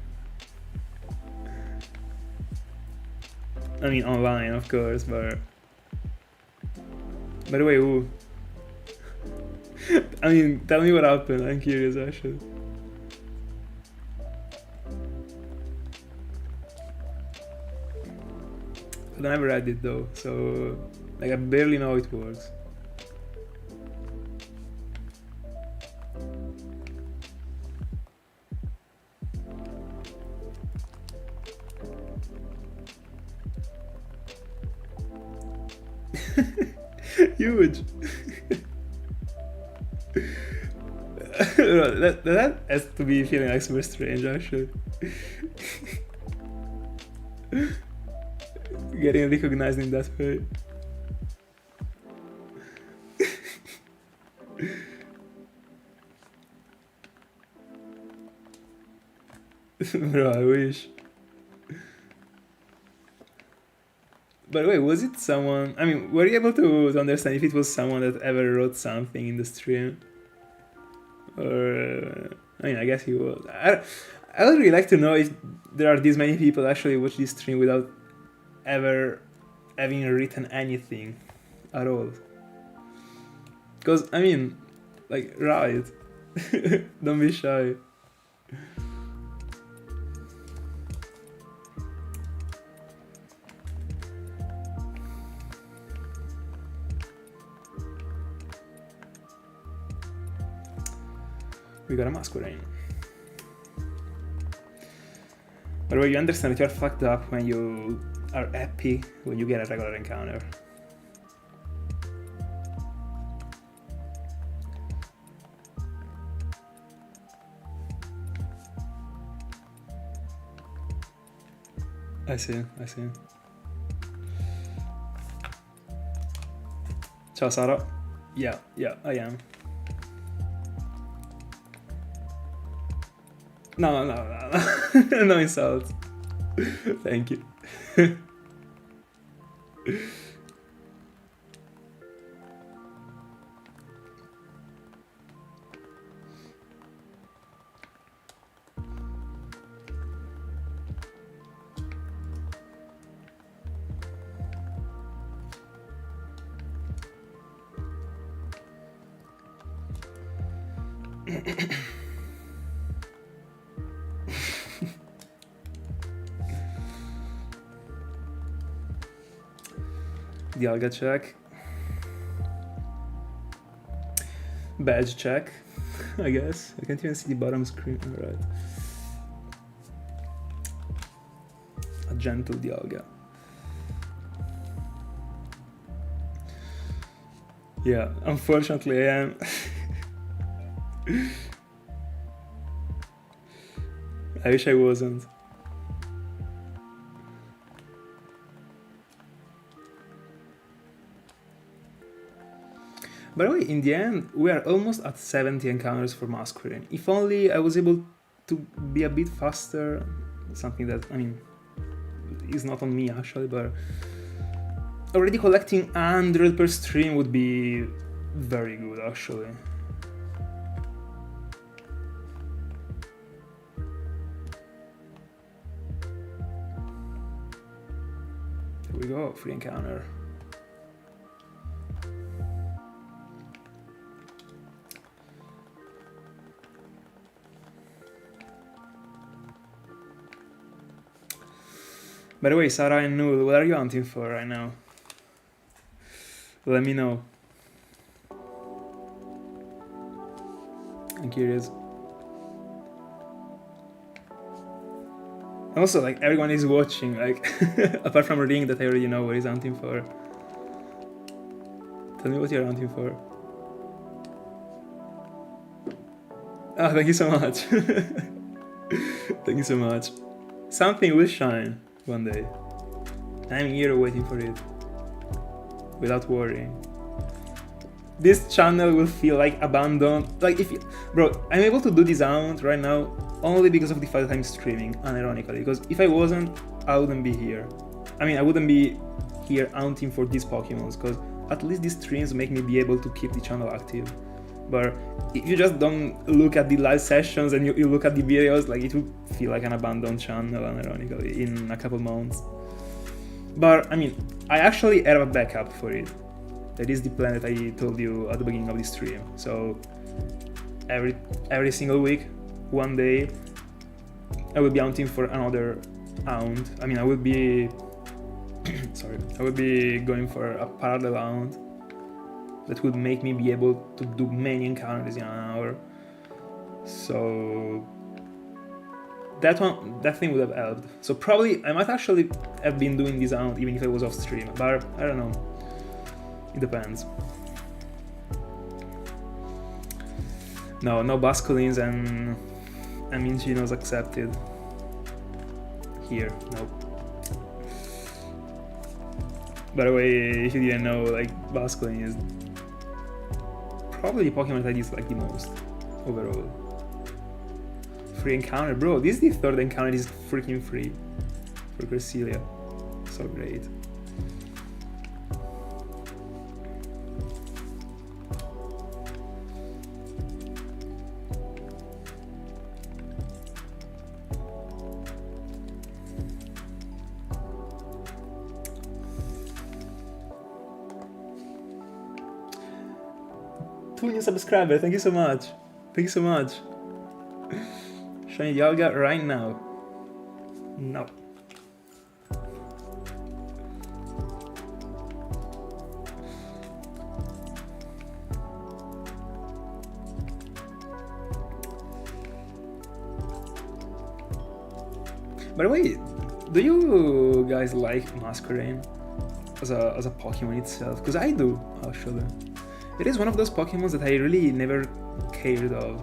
A: I mean online, of course, but by the way, who? I mean, tell me what happened. I'm curious, actually. I never read it though, so like I barely know how it works. Huge. that has to be feeling like super strange, actually. Getting recognized in that way. Bro, I wish. By the way, was it someone... I mean, were you able to understand if it was someone that ever wrote something in the stream? Or... I mean, I guess he was. I would really like to know if there are this many people actually watch this stream without ever having written anything at all. Because, I mean, like, right. Don't be shy. We got a Masquerain. By the way, you understand that you're fucked up when you are happy when you get a regular encounter. I see. Ciao Sara. Yeah, I am. No. No insults. Thank you. Dialga check. Badge check, I guess. I can't even see the bottom screen. Alright. A gentle Dialga. Yeah, unfortunately I am. I wish I wasn't. By the way, in the end, we are almost at 70 encounters for Masquerain. If only I was able to be a bit faster, something that, I mean, is not on me actually, but already collecting 100 per stream would be very good actually. Here we go, free encounter. By the way, Sarah and Null, what are you hunting for right now? Let me know. I'm curious. And also, like, everyone is watching, like, apart from Ring that I already know what he's hunting for. Tell me what you're hunting for. Ah, thank you so much. Thank you so much. Something will shine one day. I'm here waiting for it. Without worrying. This channel will feel like abandoned. Like if you, bro, I'm able to do this out right now only because of the fact that I'm streaming, unironically. Because if I wasn't, I wouldn't be here. I mean, I wouldn't be here hunting for these Pokemons, because at least these streams make me be able to keep the channel active. But if you just don't look at the live sessions and you look at the videos, like it will feel like an abandoned channel, unironically, in a couple months. But I mean, I actually have a backup for it. That is the plan that I told you at the beginning of the stream. So every single week, one day, I will be hunting for another hound. I mean, I will be sorry, I will be going for a parallel hound that would make me be able to do many encounters in an hour. So that thing would have helped. So probably I might actually have been doing this hound even if I was off stream, but I don't know. It depends. No Basculins and Minginos accepted. Here, nope. By the way, if you didn't know, like, Basculin is probably the Pokemon that I dislike the most overall. Free encounter, bro. This is the third encounter. This is freaking free for Cresselia. So great. New subscriber, thank you so much. Thank you so much. Shiny Dialga right now. No. By the way, do you guys like Masquerain as a Pokemon itself? Because I do, actually. It is one of those Pokemons that I really never cared of.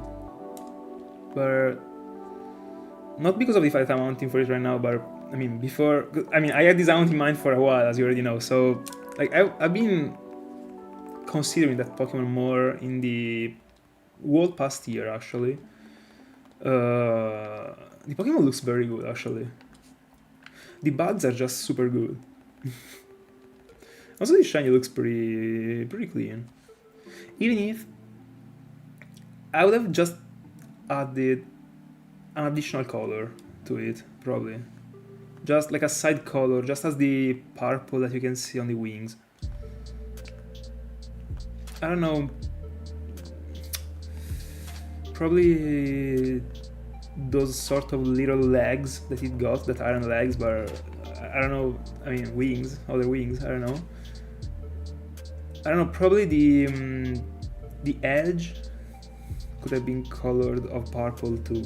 A: But not because of the fact I'm hunting for it right now, but I mean before, I mean I had this hunt in mind for a while, as you already know. So like I've been considering that Pokemon more in the whole past year actually. The Pokemon looks very good actually. The bugs are just super good. Also the shiny looks pretty clean. Even if I would have just added an additional color to it, probably. Just like a side color, just as the purple that you can see on the wings. I don't know. Probably those sort of little legs that it got that aren't legs, but I don't know. I mean, wings, other wings. I don't know. Probably the edge could have been colored of purple too.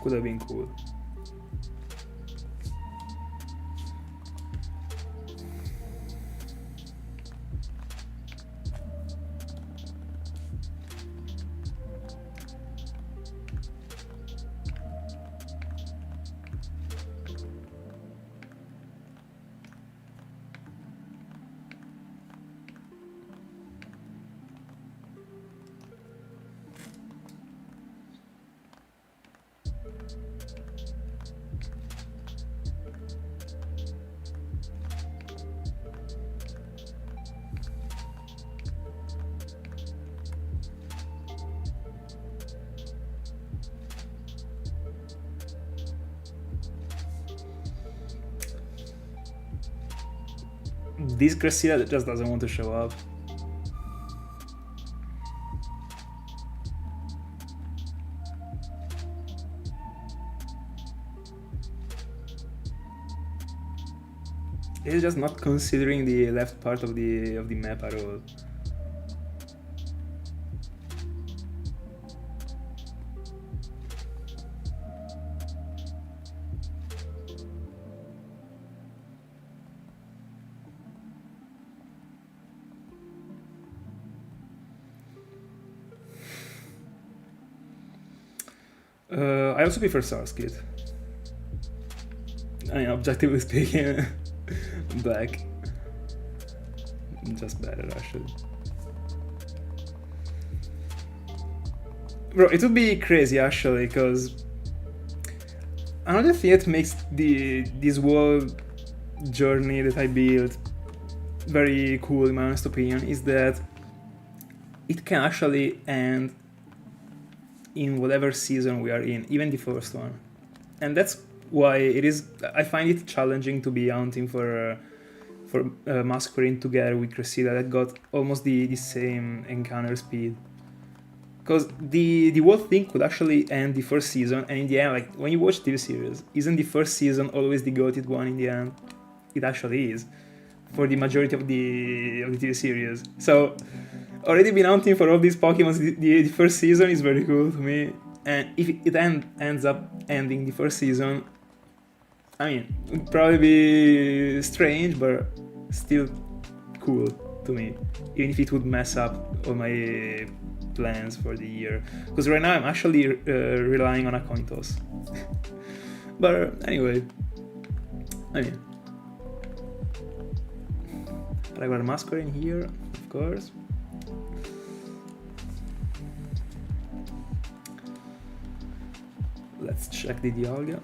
A: Could have been cool. This Cresselia just doesn't want to show up. It's just not considering the left part of the map at all. I also prefer Sarskit. I mean, objectively speaking, black. Just better, actually. Bro, it would be crazy, actually, because another thing that makes this whole journey that I built very cool, in my honest opinion, is that it can actually end in whatever season we are in, even the first one. And that's why I find it challenging to be hunting for Masquerain together with Cresselia that got almost the same encounter speed. Because the whole thing could actually end the first season, and in the end, like, when you watch TV series, isn't the first season always the goated one in the end? It actually is, for the majority of the TV series. So, already been hunting for all these Pokemon, the first season is very cool to me. And if it ends up ending the first season, I mean, it would probably be strange, but still cool to me. Even if it would mess up all my plans for the year. Because right now I'm actually relying on a coin toss. But anyway, I mean, regular Masquerain here, of course. Let's check the Dialga.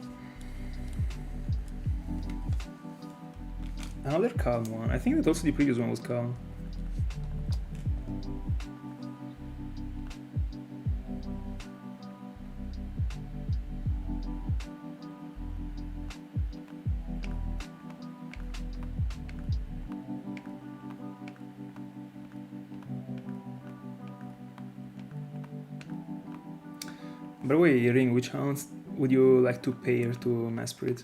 A: Another calm one. I think that also the previous one was calm. By the way, Ring, which hounds would you like to pair to Mesprit?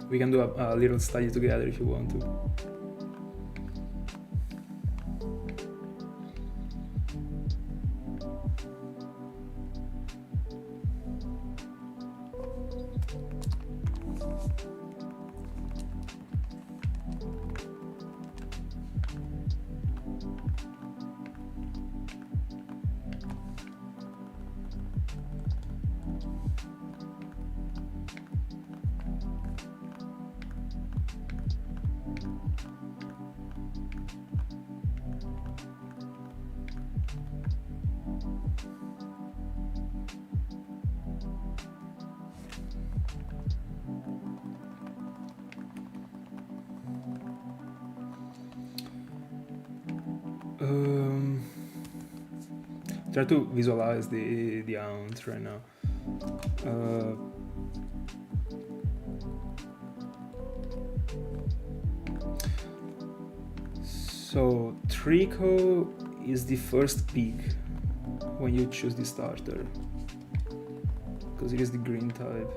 A: We can do a little study together if you want to. Try to visualize the hounds right now. So Trico is the first pick when you choose the starter, because it is the green type.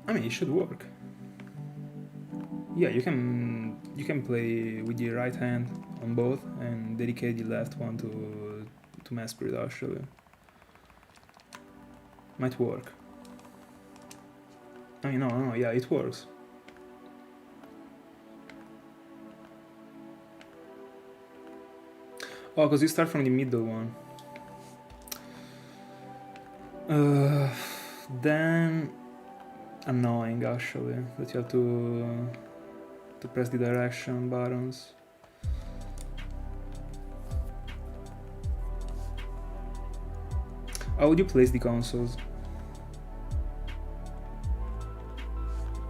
A: I mean, it should work. Yeah, you can play with the right hand on both and dedicate the left one to Mesprit actually. Might work. I mean, no, yeah, it works. Oh, because you start from the middle one. Then annoying actually that you have to press the direction buttons. How would you place the consoles?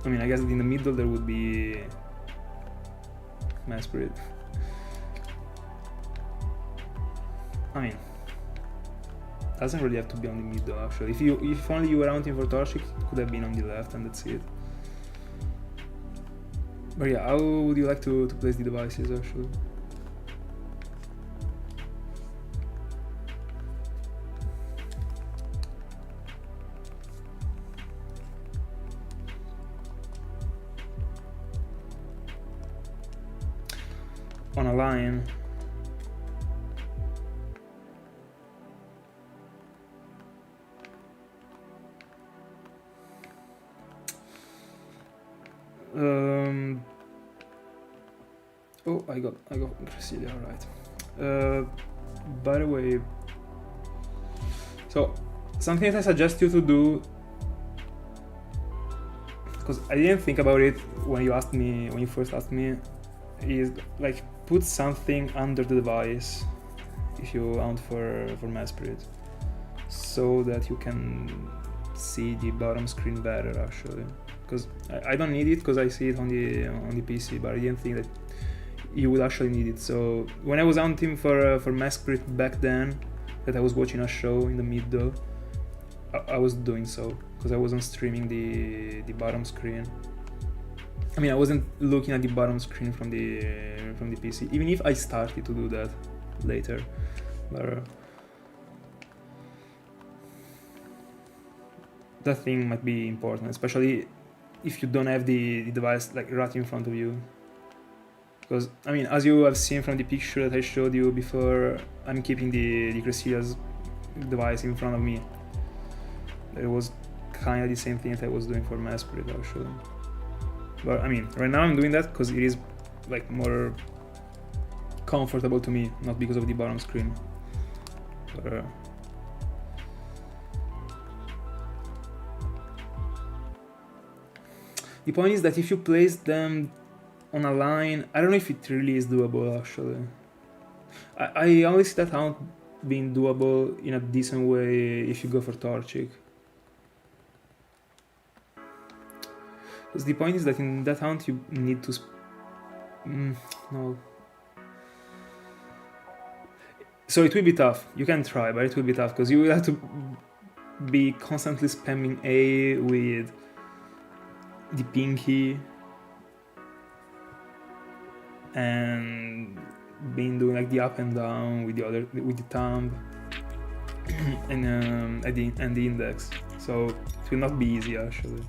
A: I mean, I guess in the middle there would be Mesprit. I mean, doesn't really have to be on the middle actually. If only you were hunting for Torchic, it could have been on the left and that's it. But yeah, how would you like to place the devices actually? On a line. Oh, I got Cresselia, alright. By the way, so something that I suggest you to do, because I didn't think about it when you first asked me, is like put something under the device if you want for Masquerain, so that you can see the bottom screen better actually. Because I don't need it because I see it on the PC, but I didn't think that you would actually need it. So when I was hunting for Masquerain back then, that I was watching a show in the middle, I was doing so because I wasn't streaming the bottom screen. I mean, I wasn't looking at the bottom screen from the PC, even if I started to do that later. But that thing might be important, especially if you don't have the device like right in front of you. Because, I mean, as you have seen from the picture that I showed you before, I'm keeping the Cresselia's device in front of me. It was kind of the same thing that I was doing for Masquerain actually. But I mean, right now I'm doing that because it is like more comfortable to me, not because of the bottom screen. But, the point is that if you place them on a line, I don't know if it really is doable actually. I only see that hunt being doable in a decent way if you go for Torchic. Because the point is that in that hunt you need to... no. So it will be tough. You can try, but it will be tough because you will have to be constantly spamming A with the pinky and being doing like the up and down with the thumb and the index. So it will not be easy actually.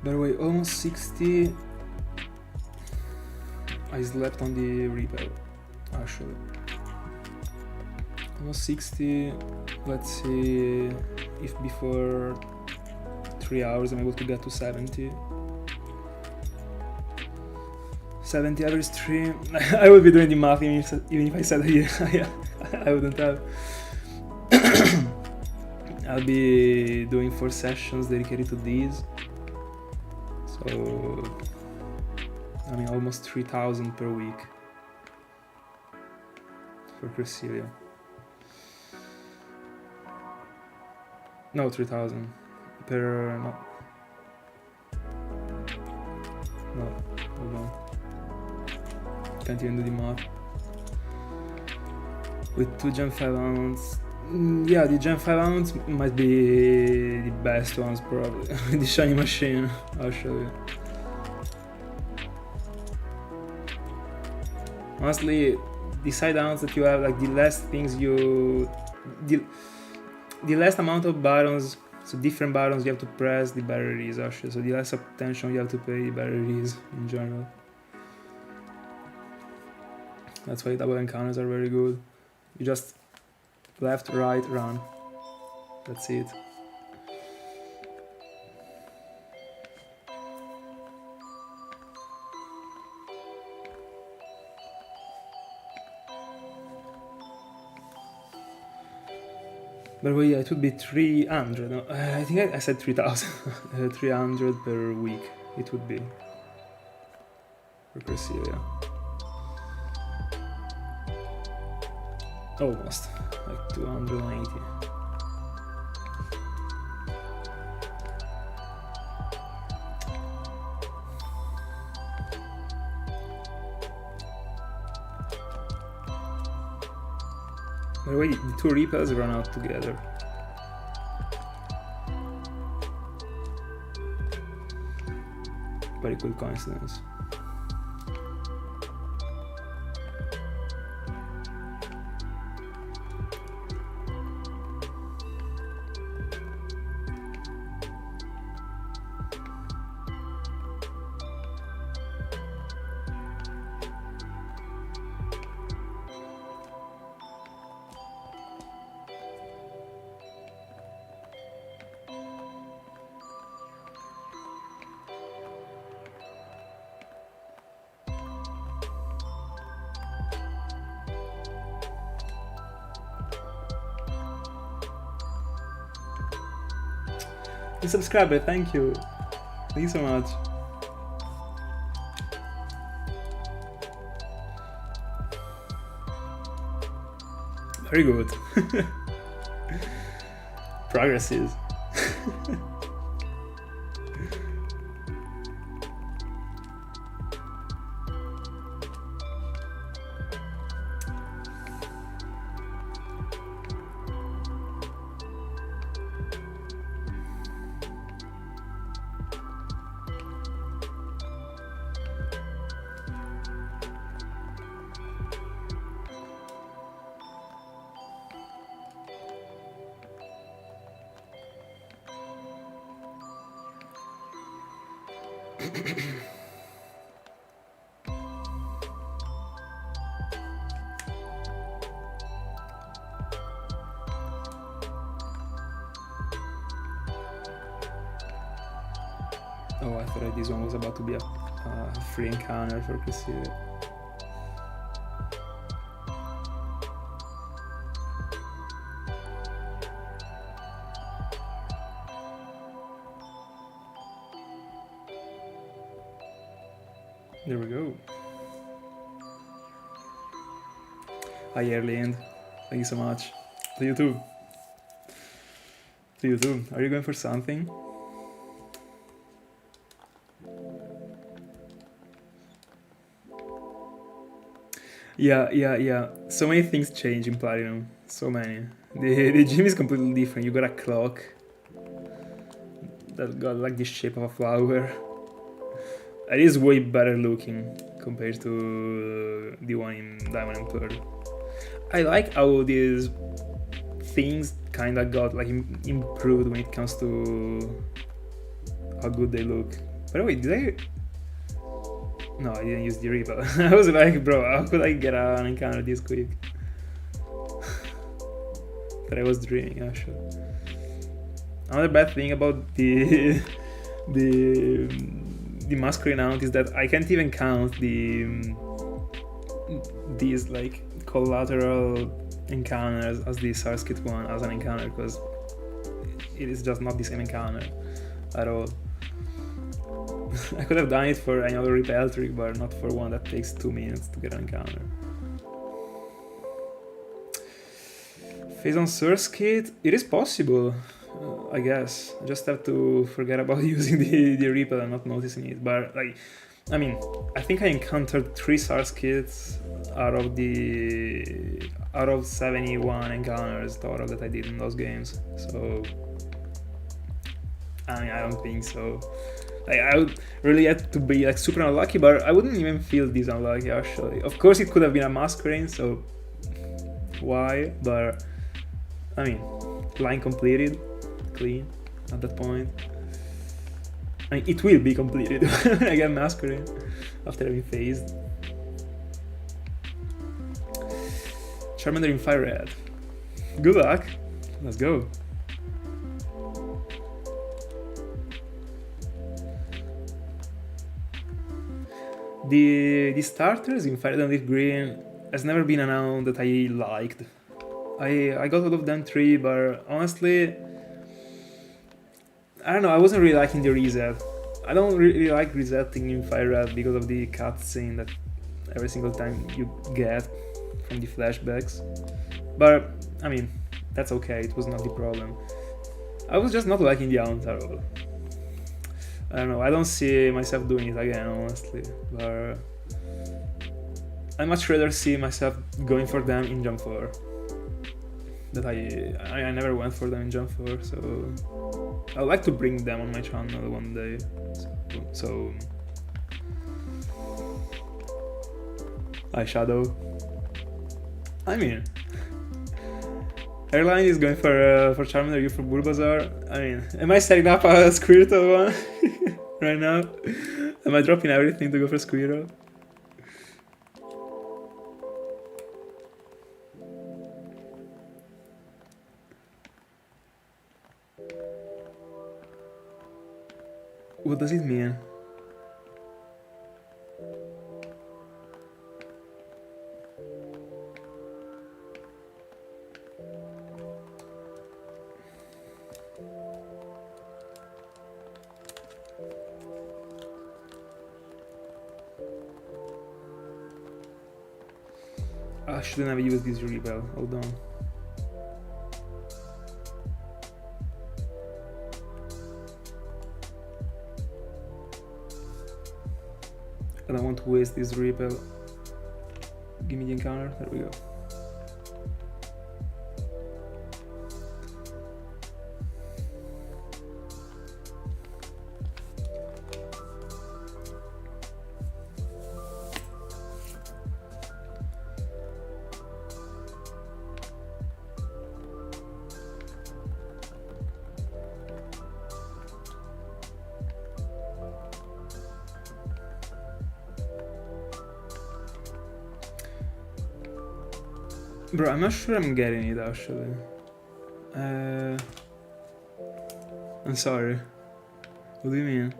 A: By the way, almost 60. I slept on the repel, actually. Almost 60. Let's see if before 3 hours I'm able to get to 70. 70 average stream. I would be doing the math even if I said I wouldn't have. I'll be doing 4 sessions dedicated to these. So, I mean, almost 3,000 per week for Cresselia. No, 3,000 per. No, hold on. Can't even do the math. With 2 Gen 5 ounce. Yeah, the Gen 5 ounce might be the best ones probably. The shiny machine, I'll show you. Honestly, the side ounce that you have, like the less things you... The less amount of buttons, so different buttons you have to press, the better it is actually. So the less attention you have to pay, the better it is in general. That's why double encounters are very good. You just left, right, run. That's it. But well, yeah, it would be 300. No, I think I said 3,000. 300 per week. It would be for Cresselia. Almost like 280. By the way, the two repels run out together. Very cool coincidence. The subscriber, thank you. Thank you so much. Very good. Progresses. Oh, I thought this one was about to be a free encounter for Cresselia. There we go. Hi Erlind, thank you so much. To you too. To you too. Are you going for something? Yeah. So many things change in Platinum. So many. The gym is completely different. You got a clock that got like the shape of a flower. It is way better looking compared to the one in Diamond and Pearl. I like how these things kinda got like improved when it comes to how good they look. By the way, did I... No, I didn't use the Repel. I was like, bro, how could I get an encounter this quick? But I was dreaming, actually. Another bad thing about the Masquerain is that I can't even count these like collateral encounters as the Source Kit one as an encounter, because it is just not the same encounter at all. I could have done it for another repel trick, but not for one that takes 2 minutes to get an encounter. Phase on Source Kit, it is possible, I guess. I just have to forget about using the repel and not noticing it. But like, I mean, I think I encountered 3 Source Kits out of 71 encounters total that I did in those games. So, I mean, I don't think so. Like, I would really have to be like super unlucky, but I wouldn't even feel this unlucky actually. Of course, it could have been a Masquerain, so why? But I mean, line completed, clean at that point. I mean, it will be completed when I get Masquerain after having phased. Charmander in Fire Red. Good luck. Let's go. The starters in Fire Red and Leaf Green has never been a noun that I liked I got all of them 3, but honestly, I don't know, I wasn't really liking the reset. I don't really like resetting in Fire Red because of the cutscene that every single time you get from the flashbacks. But, I mean, that's okay, it was not the problem. I was just not liking the Haunter at all. I don't know, I don't see myself doing it again, honestly. But I'd much rather see myself going for them in Jump 4. That I never went for them in Jump 4, so I'd like to bring them on my channel one day. So Eyeshadow. I mean, Airline is going for Charmander, you for Bulbasaur. I mean, am I setting up a Squirtle one right now? Am I dropping everything to go for Squirtle? What does it mean? I shouldn't have used this Rebel, hold on. I don't want to waste this Repel. Give me the encounter, there we go. Bro, I'm not sure I'm getting it actually. I'm sorry. What do you mean?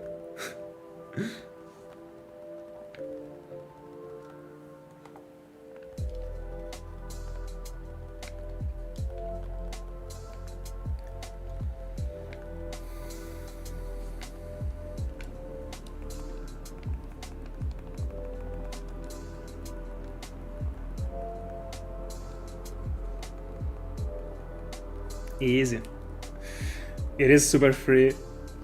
A: Easy. It is super free.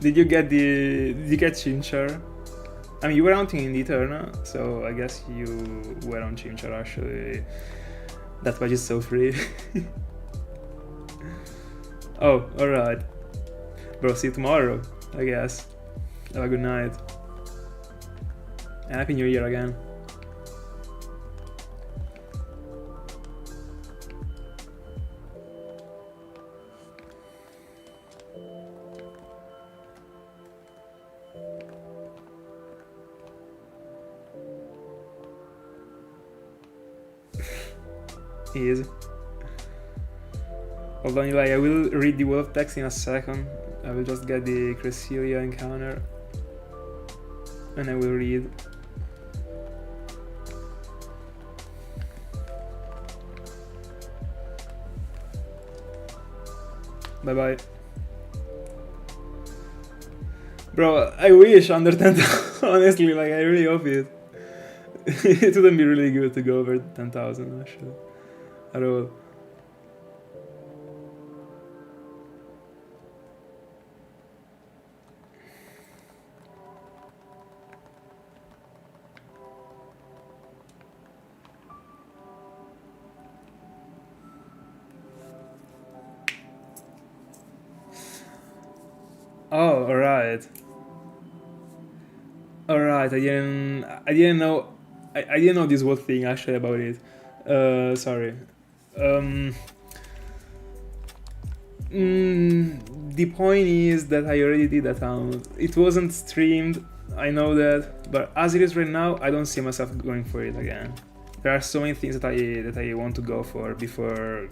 A: Did you get Chinchar? I mean, you were hunting in the Eterna, so I guess you were on Chinchar actually. That badge is so free. Oh, alright. Bro, see you tomorrow, I guess. Have a good night. And Happy New Year again. Easy. Hold on, Eli, I will read the wall of text in a second. I will just get the Cresselia encounter. And I will read. Bye bye. Bro, I wish under 10,000, honestly, like I really hope it. It wouldn't be really good to go over 10,000 actually. At all. Oh, alright. Alright, I didn't know I didn't know this whole thing actually about it. Sorry. The point is that I already did that account. It wasn't streamed, I know that, but as it is right now, I don't see myself going for it again. There are so many things that I want to go for before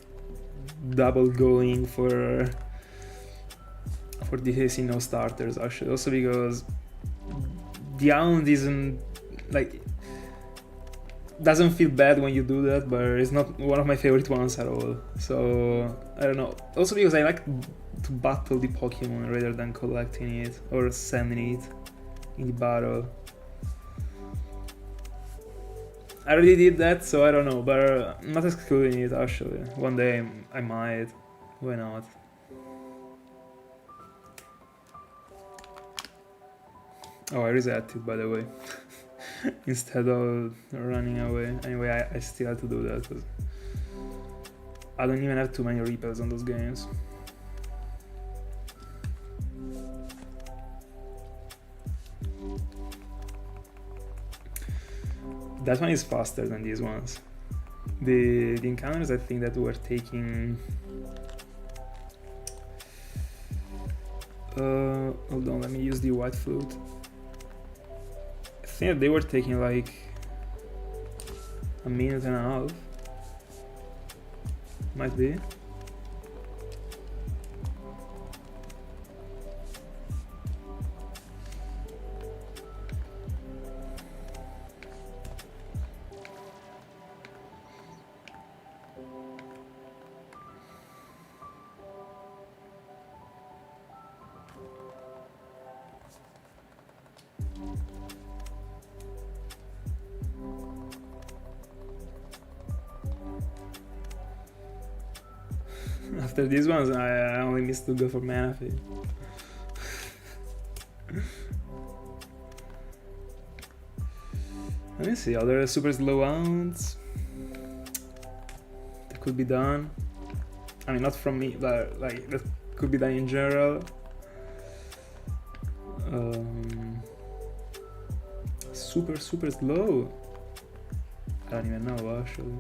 A: double going for the Sinjoh starters actually. Also because the Hound isn't like, doesn't feel bad when you do that, but it's not one of my favorite ones at all. So I don't know. Also because I like to battle the Pokemon rather than collecting it or sending it in the battle. I already did that, so I don't know, but I'm not excluding it actually. One day I might. Why not? Oh, I resetted, by the way. Instead of running away. Anyway, I still have to do that because I don't even have too many repels on those games. That one is faster than these ones. The encounters I think that were taking... hold on, let me use the white flute. I think that they were taking like a minute and a half. Might be. After these ones, I only miss to go for mana feed. Let me see, other super slow ones that could be done. I mean, not from me, but like that could be done in general. Super slow. I don't even know actually.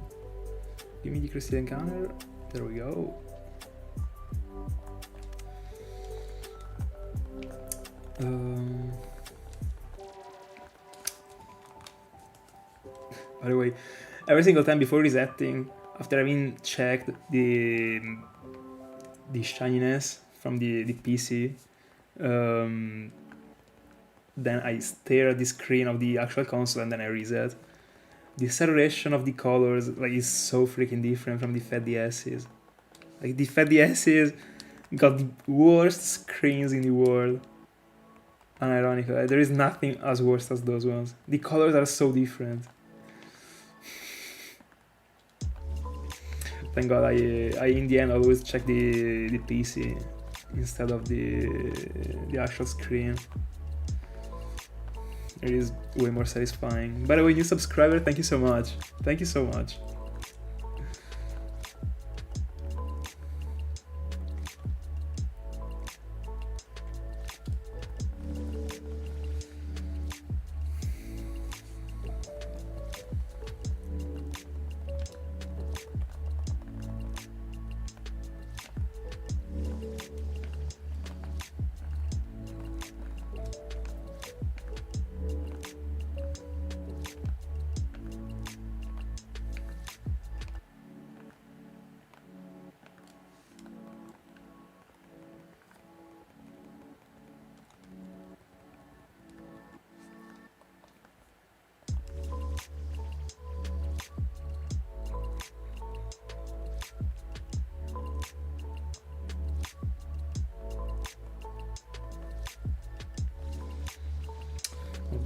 A: Give me the Cresselia encounter. There we go. By the way, every single time before resetting, after having checked the shininess from the PC, then I stare at the screen of the actual console and then I reset. The saturation of the colors like is so freaking different from the Fat DS's. Like the Fat DS's got the worst screens in the world. Unironically, there is nothing as worse as those ones. The colors are so different. Thank God I in the end always check the PC instead of the actual screen. It is way more satisfying. By the way, new subscriber, thank you so much. Thank you so much.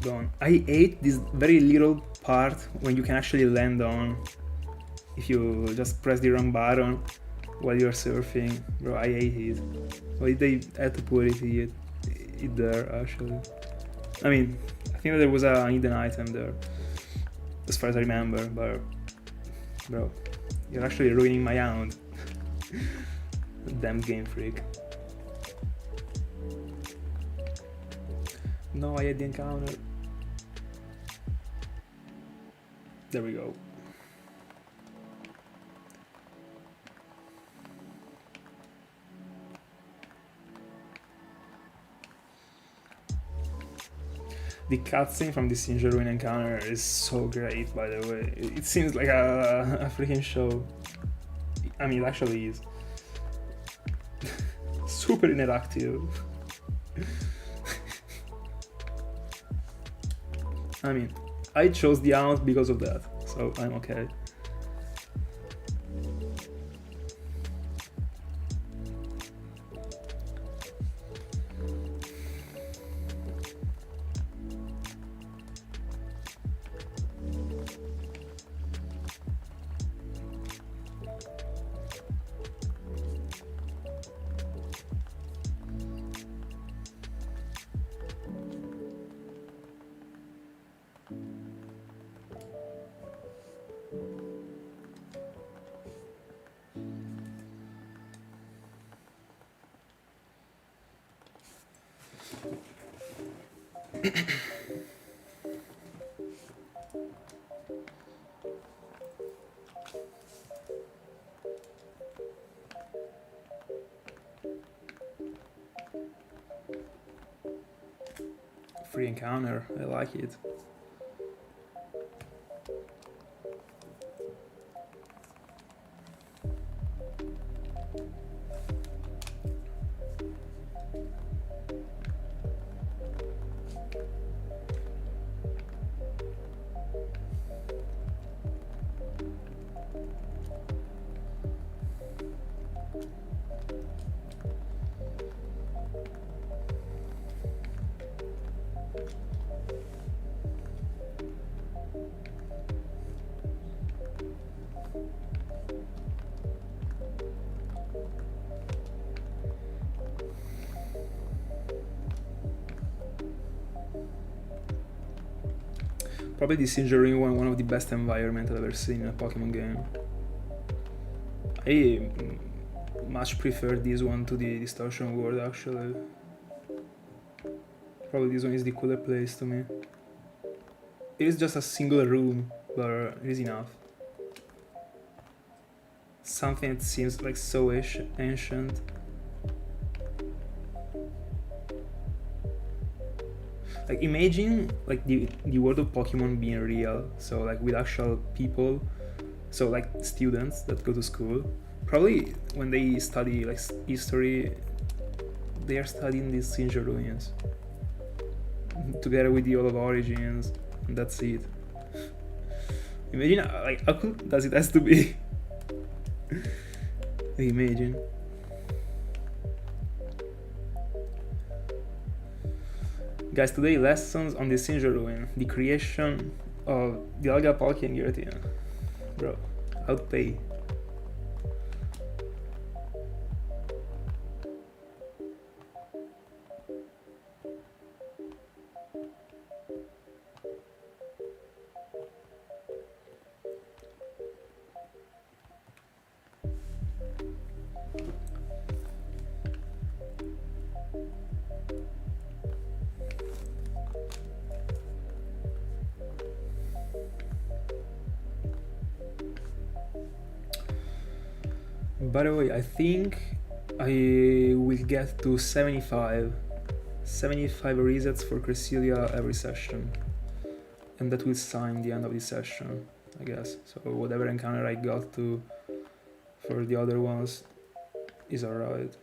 A: Gone. I hate this very little part when you can actually land on if you just press the wrong button while you're surfing. Bro, I hate it. Why they had to put it there actually? I mean, I think that there was a hidden item there, as far as I remember, but bro, you're actually ruining my hound. Damn Game Freak. No, I had the encounter. There we go. The cutscene from the Sinjoh encounter is so great, by the way. It seems like a freaking show. I mean, it actually is. Super interactive. I mean, I chose the Hound because of that, so so I'm okay. Free encounter, I like it. Probably the Sinjoh one of the best environments I've ever seen in a Pokemon game. I much prefer this one to the Distortion World actually. Probably this one is the cooler place to me. It is just a single room, but it is enough. Something that seems like so ancient. Like imagine like the world of Pokemon being real, so like with actual people, so like students that go to school. Probably when they study like history, they are studying these Sinjoh ruins together with the All of Origins, and that's it. Imagine like how cool does it has to be? Imagine. Guys, today lessons on the Sinjoh ruin, the creation of Dialga Poké Giratina. Bro, I'd pay. By the way, I think I will get to 75 resets for Cresselia every session, and that will sign the end of the session, I guess. So whatever encounter I got to for the other ones is alright.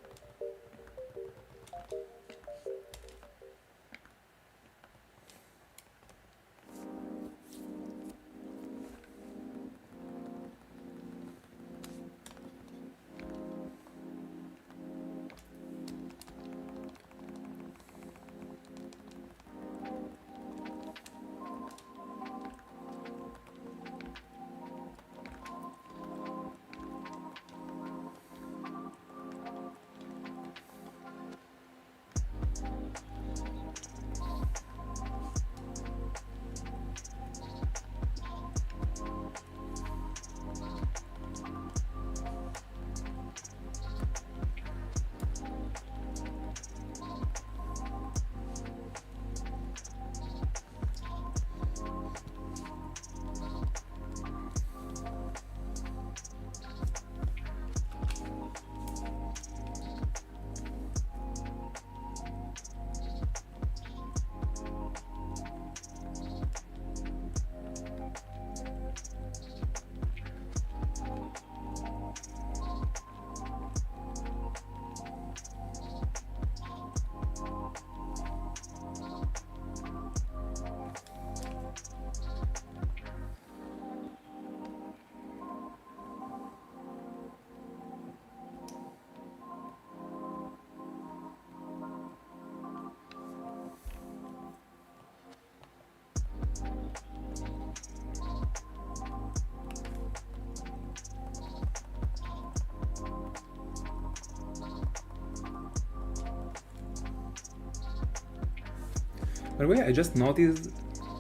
A: By the way, I just noticed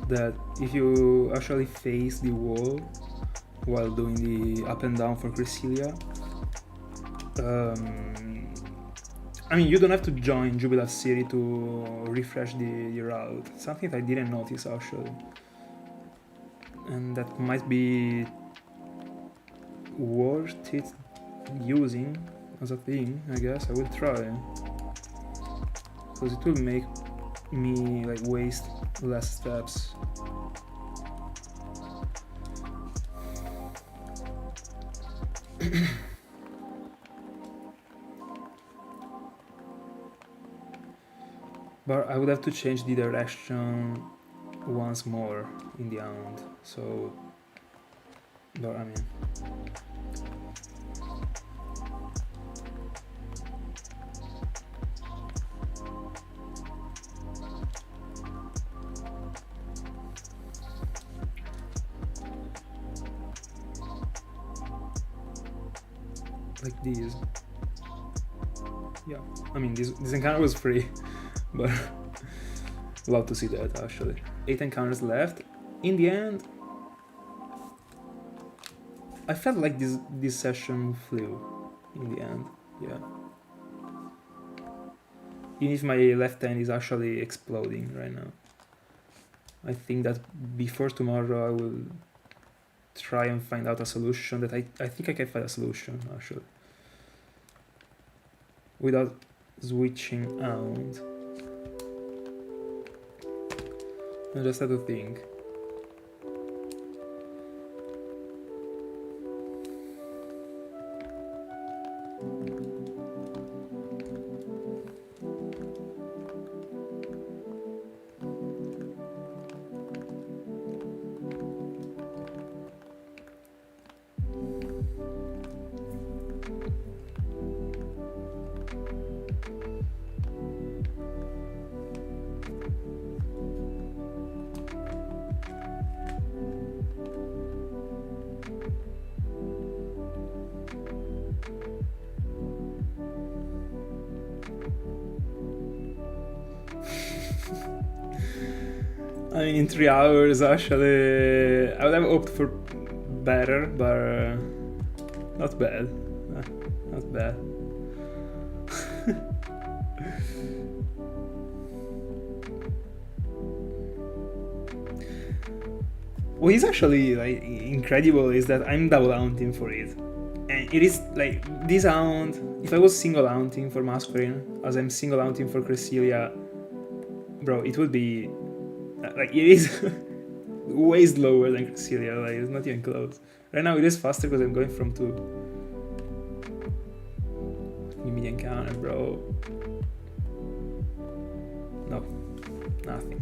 A: that if you actually face the wall while doing the up and down for Cresselia, I mean, you don't have to join Jubilee City to refresh the route. Something that I didn't notice actually. And that might be worth it using as a thing, I guess. I will try. Because it will make me like waste less steps. But I would have to change the direction once more in the end, so... But I mean... like these. Yeah, I mean, this encounter was free. But love to see that actually. 8 encounters left. In the end, I felt like this session flew. In the end, yeah. Even if my left hand is actually exploding right now. I think that before tomorrow I will try and find out a solution. That I think I can find a solution actually. Without switching out. I just had to think. I mean, in 3 hours, actually, I would have hoped for better, but not bad. Not bad. What is actually like incredible is that I'm double hunting for it, and it is like this hunt. If I was single hunting for Masquerain, as I'm single hunting for Cresselia, bro, it would be. Like, it is way slower than Cresselia, like, it's not even close. Right now it is faster because I'm going from 2. Give me the encounter, bro. No, nothing.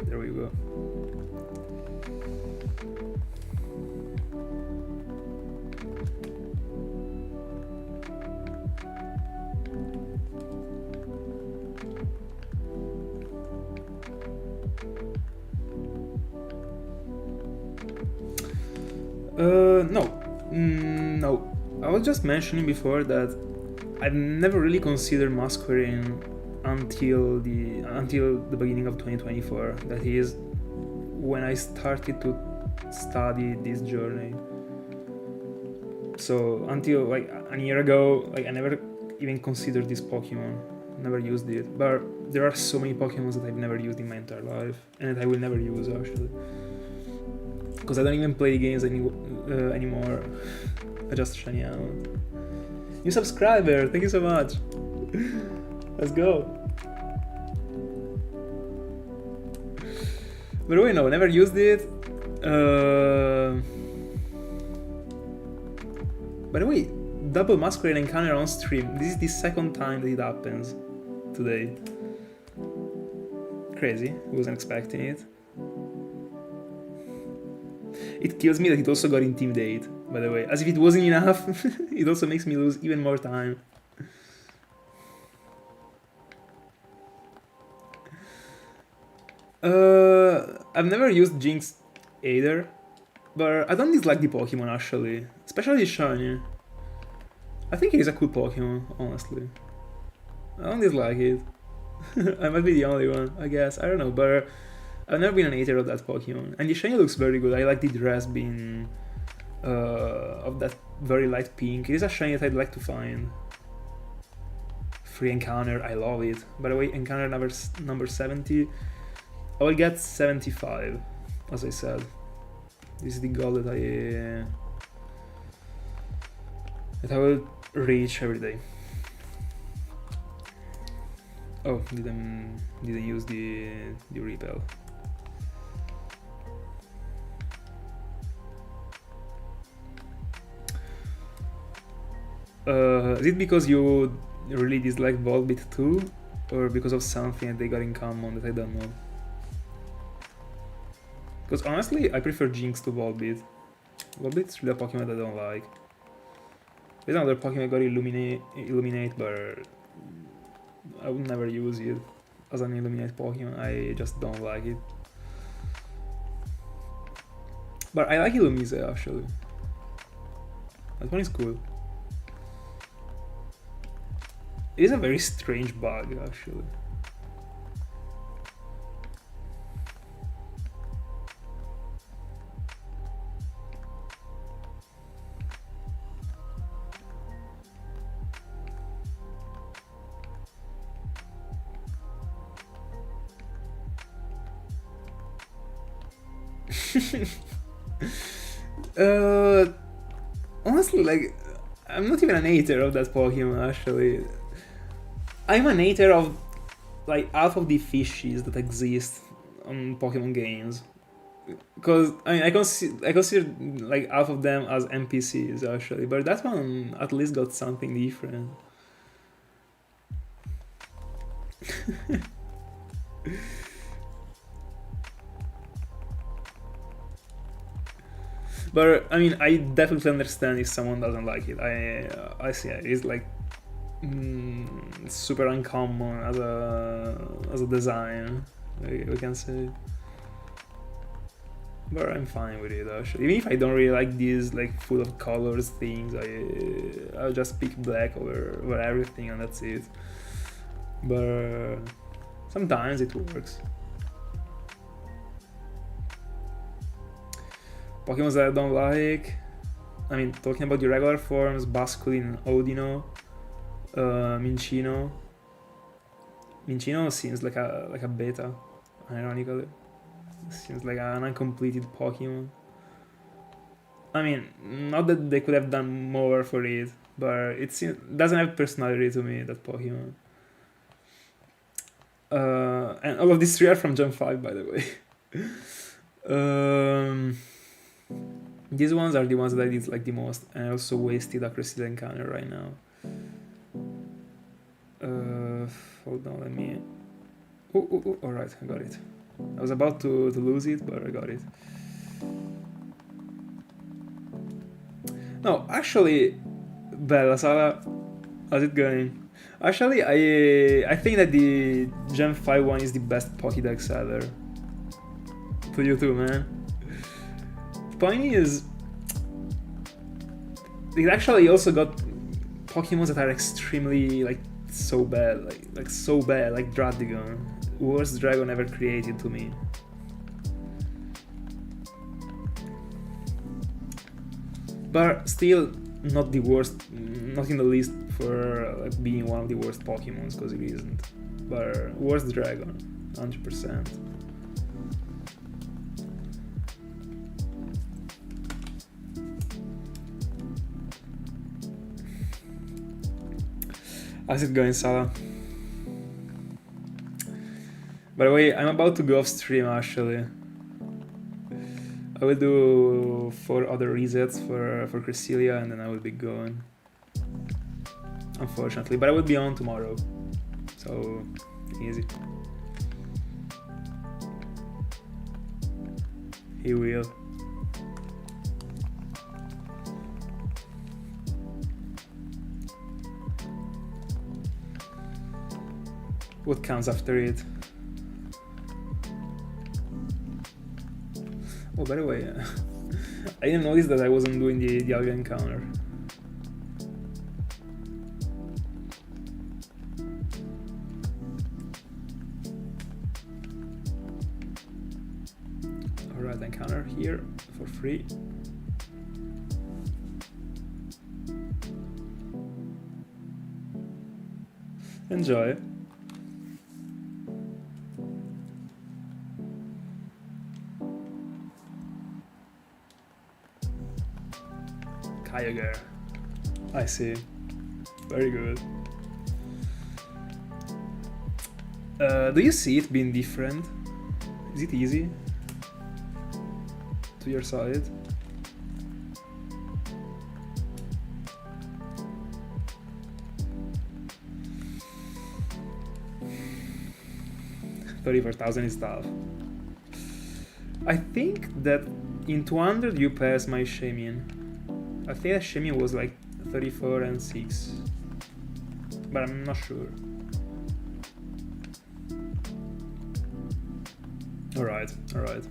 A: There we go. No. I was just mentioning before that I've never really considered Masquerain until the beginning of 2024. That is when I started to study this journey. So until like a year ago, like I never even considered this Pokemon. Never used it. But there are so many Pokemon that I've never used in my entire life, and that I will never use actually. Because I don't even play games anymore. I just shiny out. New subscriber, thank you so much. Let's go. By the way, no, never used it. By the way, double Masquerain encounter on stream. This is the second time that it happens today. Crazy, wasn't expecting it. It kills me that it also got Intimidate, by the way. As if it wasn't enough, it also makes me lose even more time. I've never used Jinx either, but I don't dislike the Pokemon actually, especially the Shiny. I think it is a cool Pokemon, honestly. I don't dislike it. I might be the only one, I guess. I don't know, but I've never been an hater of that Pokemon. And the shiny looks very good. I like the dress being of that very light pink. It is a shiny that I'd like to find. Free encounter, I love it. By the way, encounter number 70. I will get 75, as I said. This is the goal that I will reach every day. Oh, didn't use the repel. Is it because you really dislike Volbeat too, or because of something that they got in common that I don't know? Because honestly, I prefer Jinx to Volbeat. Volbeat's really a Pokemon that I don't like. There's another Pokemon I got Illuminate, but I would never use it as an Illuminate Pokemon. I just don't like it. But I like Illumise actually. That one is cool. It is a very strange bug actually. Honestly, like, I'm not even an hater of that Pokemon actually. I'm an hater of like half of the fishes that exist on Pokemon games. Because I mean, I consider like half of them as NPCs actually, but that one at least got something different. But I mean, I definitely understand if someone doesn't like it. I see it. It's like super uncommon as a design, we can say. But I'm fine with it actually. Even if I don't really like these like full of colors things, I'll just pick black over everything and that's it. But sometimes it works. Pokemon that I don't like, I mean, talking about the regular forms, Basculin, Audino, Minccino. Minccino seems like a beta, ironically. Seems like an uncompleted Pokemon. I mean, not that they could have done more for it, but it doesn't have personality to me, that Pokemon. And all of these three are from Gen 5, by the way. These ones are the ones that I dislike the most, and I also wasted a Cresselia encounter right now. Hold on, let me... Oh, alright, I got it. I was about to lose it, but I got it. No, actually, Bella Sala, how's it going? Actually, I think that the Gen 5 one is the best Pokédex ever. To you too, man. Point is, it actually also got Pokemon that are extremely like so bad, like so bad, like Dratigon, worst dragon ever created to me. But still, not the worst, not in the list for like, being one of the worst Pokemons, because it isn't. But worst dragon, 100%. How's it going, Salah? By the way, I'm about to go off stream actually. I will do 4 other resets for Cresselia and then I will be gone. Unfortunately, but I will be on tomorrow. So, easy. He will. What comes after it? Oh, by the way, I didn't notice that I wasn't doing the Dialga encounter. private encounter here for free. Enjoy. Voyager. I see. Very good. Do you see it being different? Is it easy to your side? $34,000 is tough. I think that in 200 you passed my Shaymin. I think that Shaymin was like 34 and 6, but I'm not sure. Alright, alright.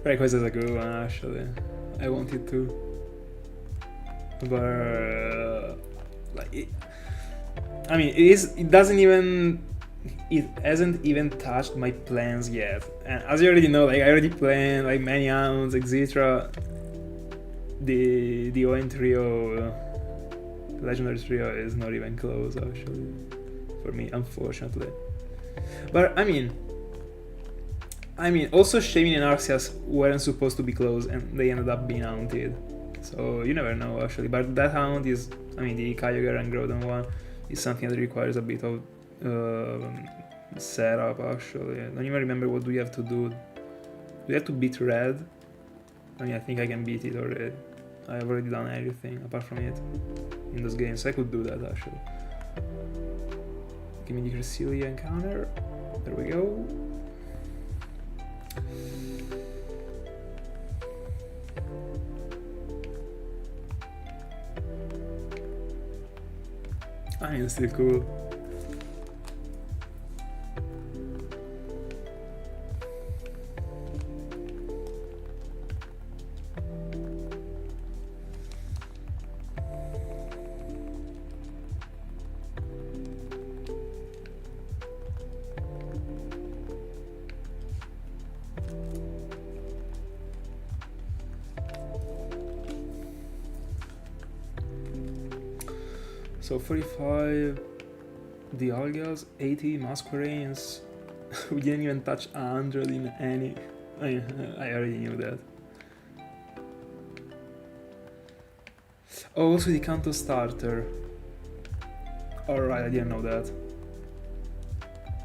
A: Rayquaza is a good one, actually. I wanted to, but like I mean, it doesn't even. It hasn't even touched my plans yet. And as you already know, like I already planned like many hounds, etc. The ON trio, legendary trio is not even close actually for me, unfortunately. But I mean, also Shaymin and Arceus weren't supposed to be close, and they ended up being haunted. So you never know actually. But that hound is, I mean, the Kyogre and Groudon one is something that requires a bit of setup actually. I don't even remember what do you have to do. Do you have to beat Red? I mean, I think I can beat it already. I have already done everything apart from it in those games, so I could do that actually. Give me the Cresselia encounter. There we go. I mean, it's still cool. So 45 Dialgas, 80 Masquerains. We didn't even touch 100 in any. I mean, I already knew that. Oh, also the Kanto starter. Alright, I didn't know that.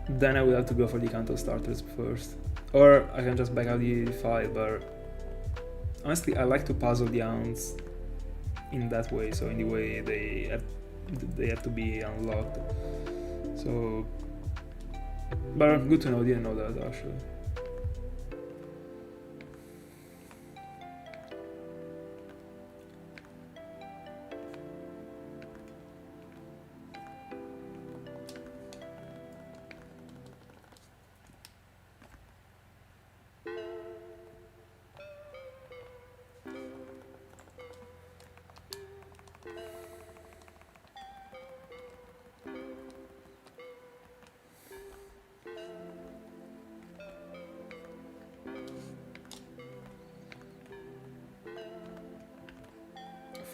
A: Then I will have to go for the Kanto starters first. Or I can just back out the 5, but honestly I like to puzzle the hounds in that way, so in the way they have to be unlocked. So, but good to know, didn't know that actually.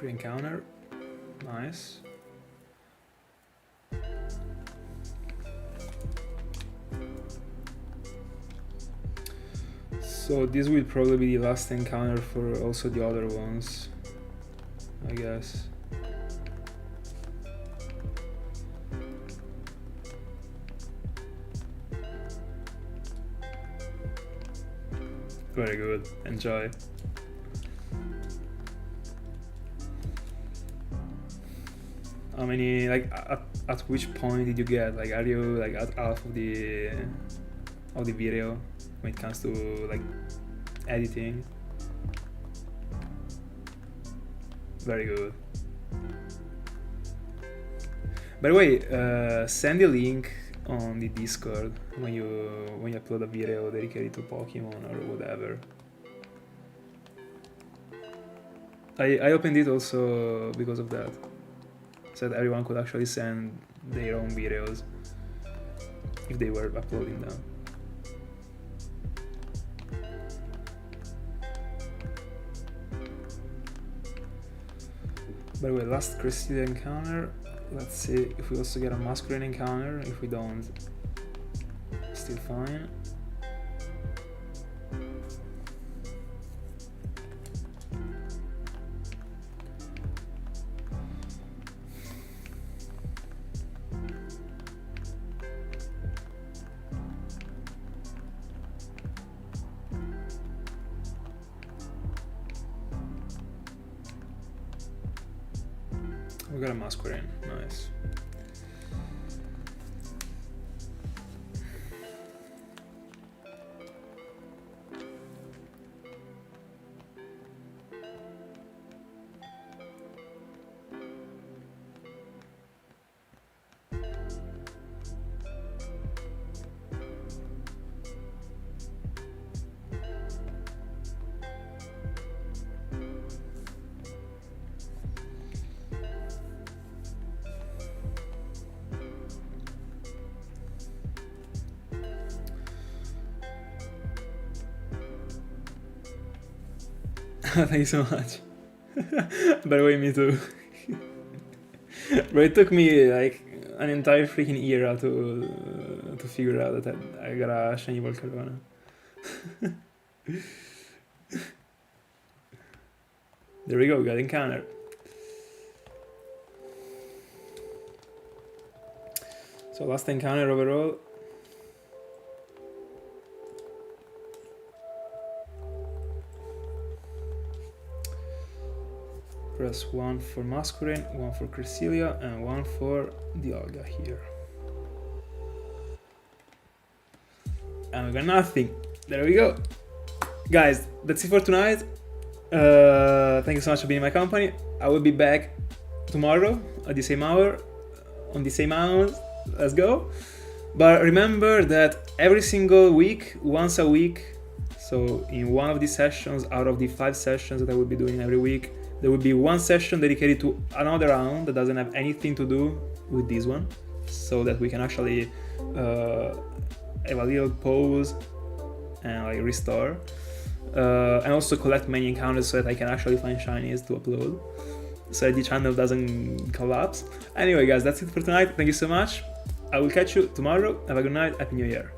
A: Free encounter, nice. So this will probably be the last encounter for also the other ones, I guess. Very good. Enjoy. How many, like, at which point did you get? Like, are you like at half of the video when it comes to like editing? Very good. By the way, send the link on the Discord when you upload a video dedicated to Pokemon or whatever. I opened it also because of that, so that everyone could actually send their own videos if they were uploading them. By the way, last Cresselia encounter. Let's see if we also get a Masquerain encounter. If we don't, still fine. We got a Masquerain, nice. Thank you so much. By the way, me too. But it took me like an entire freaking era to figure out that I got a shiny Volcarona. There we go, got encounter. So last encounter overall. Press 1 for Masquerain, 1 for Cresselia, and 1 for Dialga here. And we got nothing. There we go. Guys, that's it for tonight. Thank you so much for being in my company. I will be back tomorrow at the same hour, on the same hour. Let's go. But remember that every single week, once a week, so in one of these sessions out of the 5 sessions that I will be doing every week, there will be one session dedicated to another round that doesn't have anything to do with this one, so that we can actually have a little pause and like restore, and also collect many encounters so that I can actually find shinies to upload, so that the channel doesn't collapse. Anyway guys, that's it for tonight. Thank you so much. I will catch you tomorrow. Have a good night. Happy New Year.